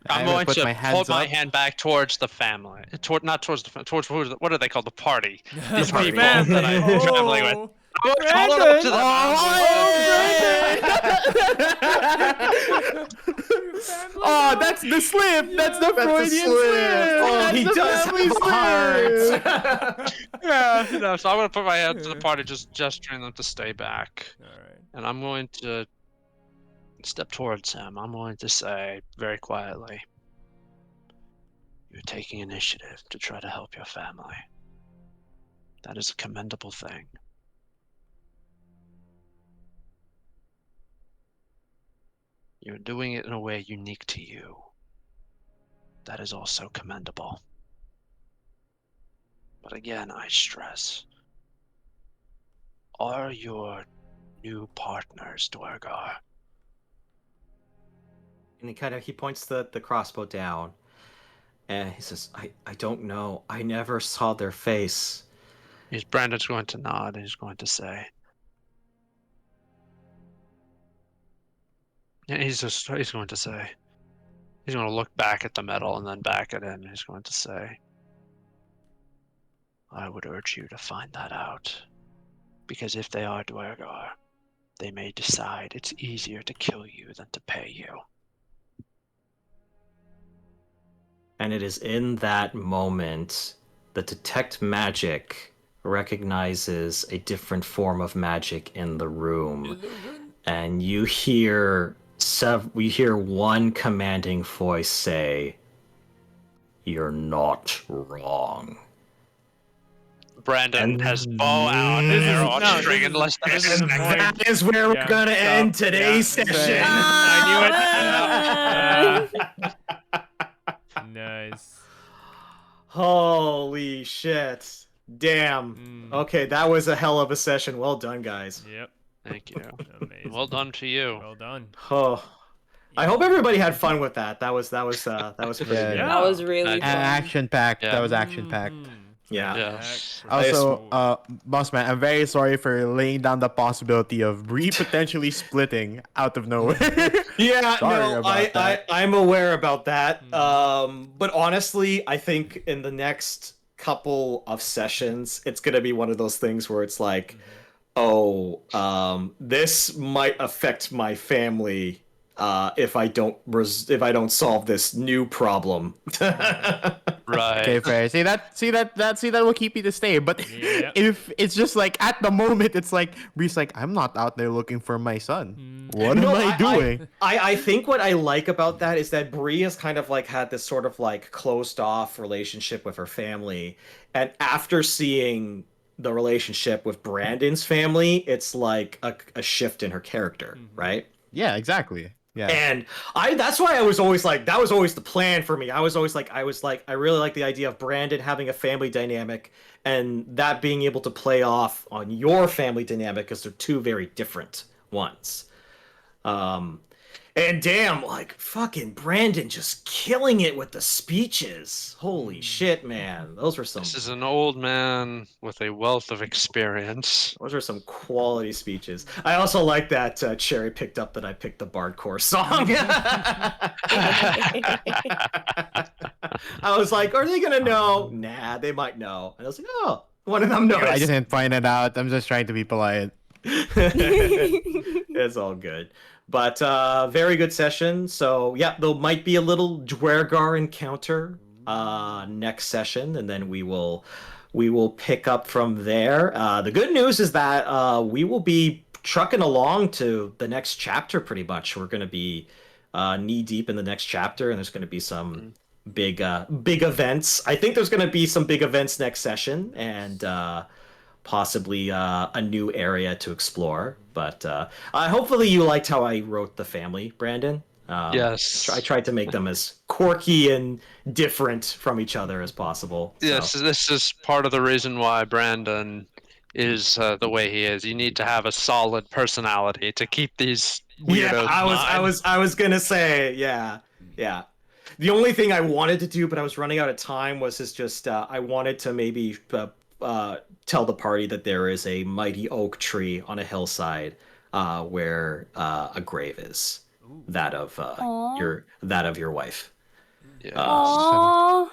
Speaker 7: I'm
Speaker 6: gonna
Speaker 7: going
Speaker 6: put
Speaker 7: to
Speaker 6: my hands
Speaker 7: hold my
Speaker 6: up.
Speaker 7: hand back towards the family. Not towards the towards what are they called? The party. These
Speaker 1: party.
Speaker 7: people that I'm traveling with.
Speaker 2: Oh,
Speaker 7: I'm going to hold it up to them.
Speaker 6: Oh, that's the slip. That's the Freudian slip.
Speaker 1: Oh,
Speaker 6: That's
Speaker 1: he
Speaker 6: the
Speaker 1: does
Speaker 6: family
Speaker 1: have
Speaker 6: slip.
Speaker 1: heart.
Speaker 7: Yeah, no, so I'm going to put my hand to the party, just gesturing them to stay back.
Speaker 2: Alright.
Speaker 7: And I'm going to step towards him. I'm going to say very quietly, you're taking initiative to try to help your family. That is a commendable thing. You're doing it in a way unique to you. That is also commendable. But again, I stress, are your new partners, Dwargar?
Speaker 1: And he points the crossbow down, and he says, I don't know. I never saw their face.
Speaker 7: Brandon's going to nod and he's going to say, and he's going to say, he's going to look back at the metal and then back at him, and he's going to say, I would urge you to find that out. Because if they are Dwargar, they may decide it's easier to kill you than to pay you.
Speaker 1: And it is in that moment that Detect Magic recognizes a different form of magic in the room.
Speaker 2: Illusion?
Speaker 1: And you hear we hear one commanding voice say, "You're not wrong."
Speaker 7: Brandon
Speaker 1: And
Speaker 7: has bow out and
Speaker 2: This is-
Speaker 7: arrow
Speaker 2: no,
Speaker 7: string
Speaker 2: this
Speaker 7: and
Speaker 2: is-
Speaker 7: less
Speaker 2: this is the point.
Speaker 1: That is where
Speaker 2: Yeah,
Speaker 1: we're gonna
Speaker 2: stop.
Speaker 1: end today's
Speaker 2: Yeah,
Speaker 1: session.
Speaker 2: I knew it. Nice.
Speaker 1: Holy shit. Damn.
Speaker 2: Mm.
Speaker 1: Okay, that was a hell of a session. Well done, guys.
Speaker 2: Yep.
Speaker 7: Thank you.
Speaker 2: Amazing.
Speaker 7: Well done to you.
Speaker 2: Well done.
Speaker 1: Oh. I hope everybody had fun with that. That was pretty
Speaker 6: Yeah.
Speaker 1: good.
Speaker 2: Yeah.
Speaker 3: That was really
Speaker 7: And
Speaker 3: fun.
Speaker 6: Action packed.
Speaker 7: Yeah.
Speaker 6: That was action packed.
Speaker 2: Mhm.
Speaker 1: Yeah.
Speaker 7: Yes.
Speaker 6: Also, boss man, I'm very sorry for laying down the possibility of Brie potentially splitting out of nowhere.
Speaker 1: Yeah,
Speaker 6: Sorry
Speaker 1: no,
Speaker 6: about that.
Speaker 1: I'm aware about that.
Speaker 2: Mhm.
Speaker 1: But honestly, I think in the next couple of sessions, it's gonna be one of those things where it's like, oh, this might affect my family if I don't solve this new problem.
Speaker 7: Right.
Speaker 6: Okay, fair. See that will keep you to stay. But
Speaker 2: Yeah.
Speaker 6: if it's just like at the moment, it's like Bree's like, I'm not out there looking for my son.
Speaker 2: Mm.
Speaker 6: What
Speaker 1: No,
Speaker 6: am I doing?
Speaker 1: I think what I like about that is that Brie has kind of like had this sort of like closed off relationship with her family, and after seeing the relationship with Brandon's family, it's like a shift in her character,
Speaker 2: Mhm.
Speaker 1: right?
Speaker 6: Yeah, exactly. Yeah.
Speaker 1: And that's why I was always like, that was always the plan for me. I was like, I really like the idea of Brandon having a family dynamic and that being able to play off on your family dynamic because they're two very different ones. And damn, like fucking Brandon just killing it with the speeches. Holy shit, man. Those were some
Speaker 4: This is an old man with a wealth of experience.
Speaker 1: those are some quality speeches. I also like that Cherry picked up that I picked the Bardcore song. I was like, are they gonna know? Nah, they might know. And I was like, oh, one of them knows.
Speaker 6: I just didn't find it out. I'm just trying to be polite.
Speaker 1: It's all good. But very good session. So yeah, there might be a little Dwergar encounter next session, and then we will pick up from there. The good news is that we will be trucking along to the next chapter pretty much. We're going to be knee deep in the next chapter, and there's going to be some big events. I think there's going to be some big events next session, and possibly a new area to explore. But hopefully you liked how I wrote the family, Brandon.
Speaker 4: Yes.
Speaker 1: I tried to make them as quirky and different from each other as possible.
Speaker 4: Yes, this is part of the reason why Brandon is the way he is. You need to have a solid personality to keep these weirdos.
Speaker 1: Yeah, I was gonna say, yeah. The only thing I wanted to do, but I was running out of time, was just I wanted to maybe tell the party that there is a mighty oak tree on a hillside where a grave is. That of your wife.
Speaker 4: Yeah.
Speaker 3: Aww.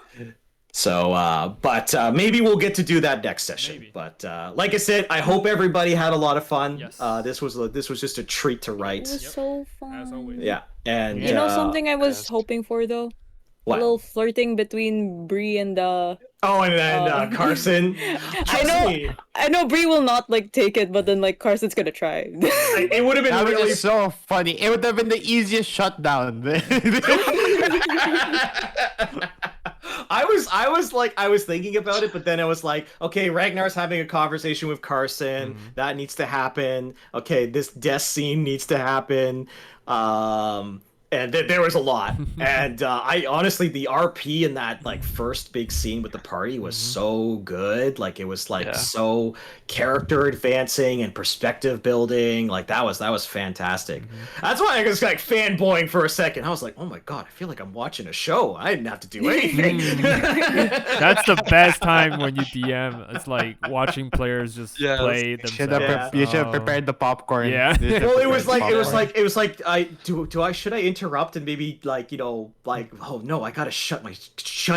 Speaker 1: So, but maybe we'll get to do that next session.
Speaker 2: Maybe.
Speaker 1: But like I said, I hope everybody had a lot of fun.
Speaker 2: Yes.
Speaker 1: This was just a treat to
Speaker 3: It
Speaker 1: write.
Speaker 3: was so fun.
Speaker 2: As always.
Speaker 1: Yeah, and
Speaker 3: You know something I was
Speaker 4: yes.
Speaker 3: hoping for though?
Speaker 1: What?
Speaker 3: A little flirting between Brie and
Speaker 1: Oh, and then Carson.
Speaker 3: I know Brie will not like take it, but then like Carson's gonna try.
Speaker 1: It would have been
Speaker 6: That was
Speaker 1: really
Speaker 6: just so funny. It would have been the easiest shutdown.
Speaker 1: I was thinking about it, but then I was like, okay, Ragnar's having a conversation with Carson. That needs to happen. Okay, this death scene needs to happen. And there was a lot. And I honestly, the RP in that like first big scene with the party was so good. Like it was like so character advancing and perspective building. Like that was fantastic. That's why I was like fanboying for a second. I was like, oh my god, I feel like I'm watching a show. I didn't have to do anything.
Speaker 2: That's the best time when you DM. It's like watching players just
Speaker 4: Yes.
Speaker 2: play
Speaker 6: You should
Speaker 2: themselves.
Speaker 6: have prepared the popcorn.
Speaker 2: Yeah.
Speaker 6: You should have
Speaker 1: Well, it
Speaker 6: prepared
Speaker 1: was
Speaker 6: the
Speaker 1: like
Speaker 6: popcorn.
Speaker 1: should I interrupt and maybe oh no, I gotta shut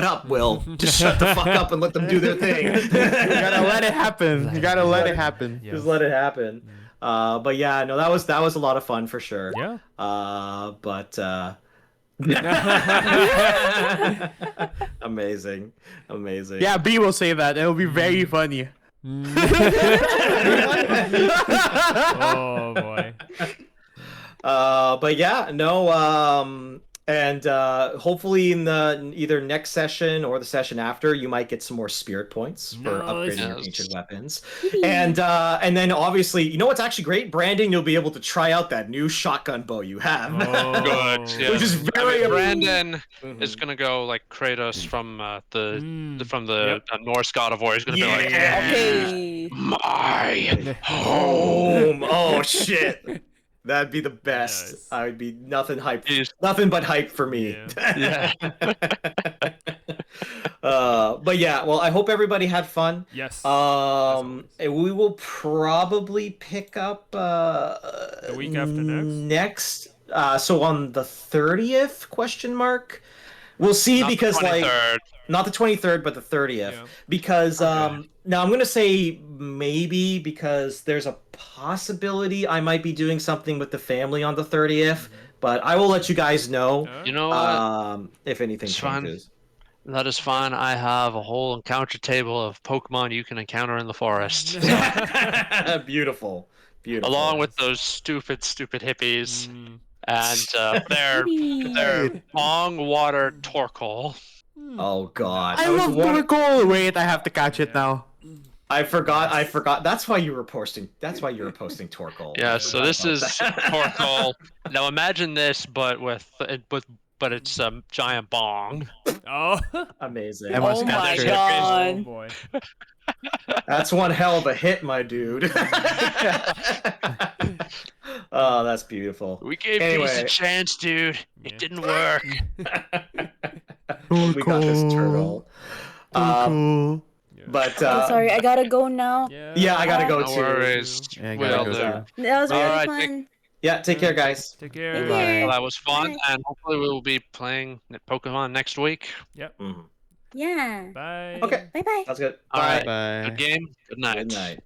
Speaker 1: up, Will. Just shut the fuck up and let them do their thing.
Speaker 6: You gotta let it happen. You gotta let it happen.
Speaker 2: Yeah.
Speaker 1: Just let it happen. But yeah, no, that was a lot of fun for sure.
Speaker 2: Yeah.
Speaker 1: But amazing.
Speaker 6: Yeah, B will say that. It'll be very funny.
Speaker 2: Oh boy.
Speaker 1: But yeah, no, and hopefully in the either next session or the session after, you might get some more spirit points for upgrading your
Speaker 4: Nice.
Speaker 1: ancient weapons. And then obviously, you know what's actually great? Brandon, you'll be able to try out that new shotgun bow you have.
Speaker 2: Oh.
Speaker 4: Good. Yeah.
Speaker 1: Which is very
Speaker 4: Brandon
Speaker 1: Mhm.
Speaker 4: is gonna go like Kratos from the
Speaker 2: Yep.
Speaker 4: Norse god of war. He's gonna be like,
Speaker 1: Yeah.
Speaker 3: Okay.
Speaker 4: my
Speaker 1: home. Oh shit. That'd be the best.
Speaker 2: Nice.
Speaker 1: I would be nothing hyped.
Speaker 4: Jeez.
Speaker 1: Nothing but hype for me.
Speaker 4: Yeah.
Speaker 1: But yeah, well, I hope everybody had fun.
Speaker 2: Yes.
Speaker 1: And we will probably pick up
Speaker 2: The week after next?
Speaker 1: So on the 30th question mark. We'll see
Speaker 4: Not the
Speaker 1: because like
Speaker 4: 23rd.
Speaker 1: not the 23rd but the 30th
Speaker 2: Yeah.
Speaker 1: because now I'm going to say maybe because there's a possibility I might be doing something with the family on the 30th, but I will let you guys know
Speaker 4: You know what?
Speaker 1: if anything
Speaker 4: It's fine.
Speaker 1: changes.
Speaker 4: That is fine. I have a whole encounter table of Pokemon you can encounter in the forest.
Speaker 1: Beautiful.
Speaker 4: Along with those stupid hippies
Speaker 2: Mm.
Speaker 4: and their long water Torkoal.
Speaker 1: Oh god.
Speaker 6: I
Speaker 1: was
Speaker 6: love
Speaker 1: one-
Speaker 6: Torkoal. Wait, I have to catch it
Speaker 2: Yeah.
Speaker 6: now.
Speaker 1: I forgot. That's why you were posting. That's why you were posting Torkoal.
Speaker 7: Yeah,
Speaker 1: I
Speaker 7: so
Speaker 1: forgot
Speaker 7: this
Speaker 1: about
Speaker 7: is
Speaker 1: that.
Speaker 7: Torkoal. Now imagine this, but but it's a giant bong.
Speaker 2: Oh.
Speaker 1: Amazing.
Speaker 6: I must
Speaker 3: Oh my
Speaker 6: capture it.
Speaker 2: Oh
Speaker 3: god.
Speaker 2: boy.
Speaker 1: That's one hell of a hit, my dude. Oh, that's beautiful.
Speaker 7: We gave these
Speaker 1: Anyway.
Speaker 7: a chance, dude.
Speaker 2: Yeah.
Speaker 7: It didn't work.
Speaker 1: We got this turtle.
Speaker 6: Cool.
Speaker 2: Yeah.
Speaker 1: But
Speaker 3: Okay, sorry, I gotta go now.
Speaker 1: yeah, I gotta go
Speaker 7: No
Speaker 1: too.
Speaker 7: worries.
Speaker 6: Yeah, I
Speaker 7: Will
Speaker 6: gotta
Speaker 7: do.
Speaker 6: go too.
Speaker 3: That was really
Speaker 7: Alright,
Speaker 3: fun.
Speaker 1: Yeah, take care, guys.
Speaker 2: Take care.
Speaker 3: Take
Speaker 6: Bye.
Speaker 3: care.
Speaker 7: Well, that was fun,
Speaker 3: Bye.
Speaker 7: and hopefully we will be playing Pokemon next week.
Speaker 1: Mhm.
Speaker 3: Yeah.
Speaker 2: Bye.
Speaker 1: Okay,
Speaker 3: Bye bye.
Speaker 1: that's good.
Speaker 7: All right.
Speaker 6: Bye.
Speaker 7: Good game. Good night.
Speaker 1: Good night.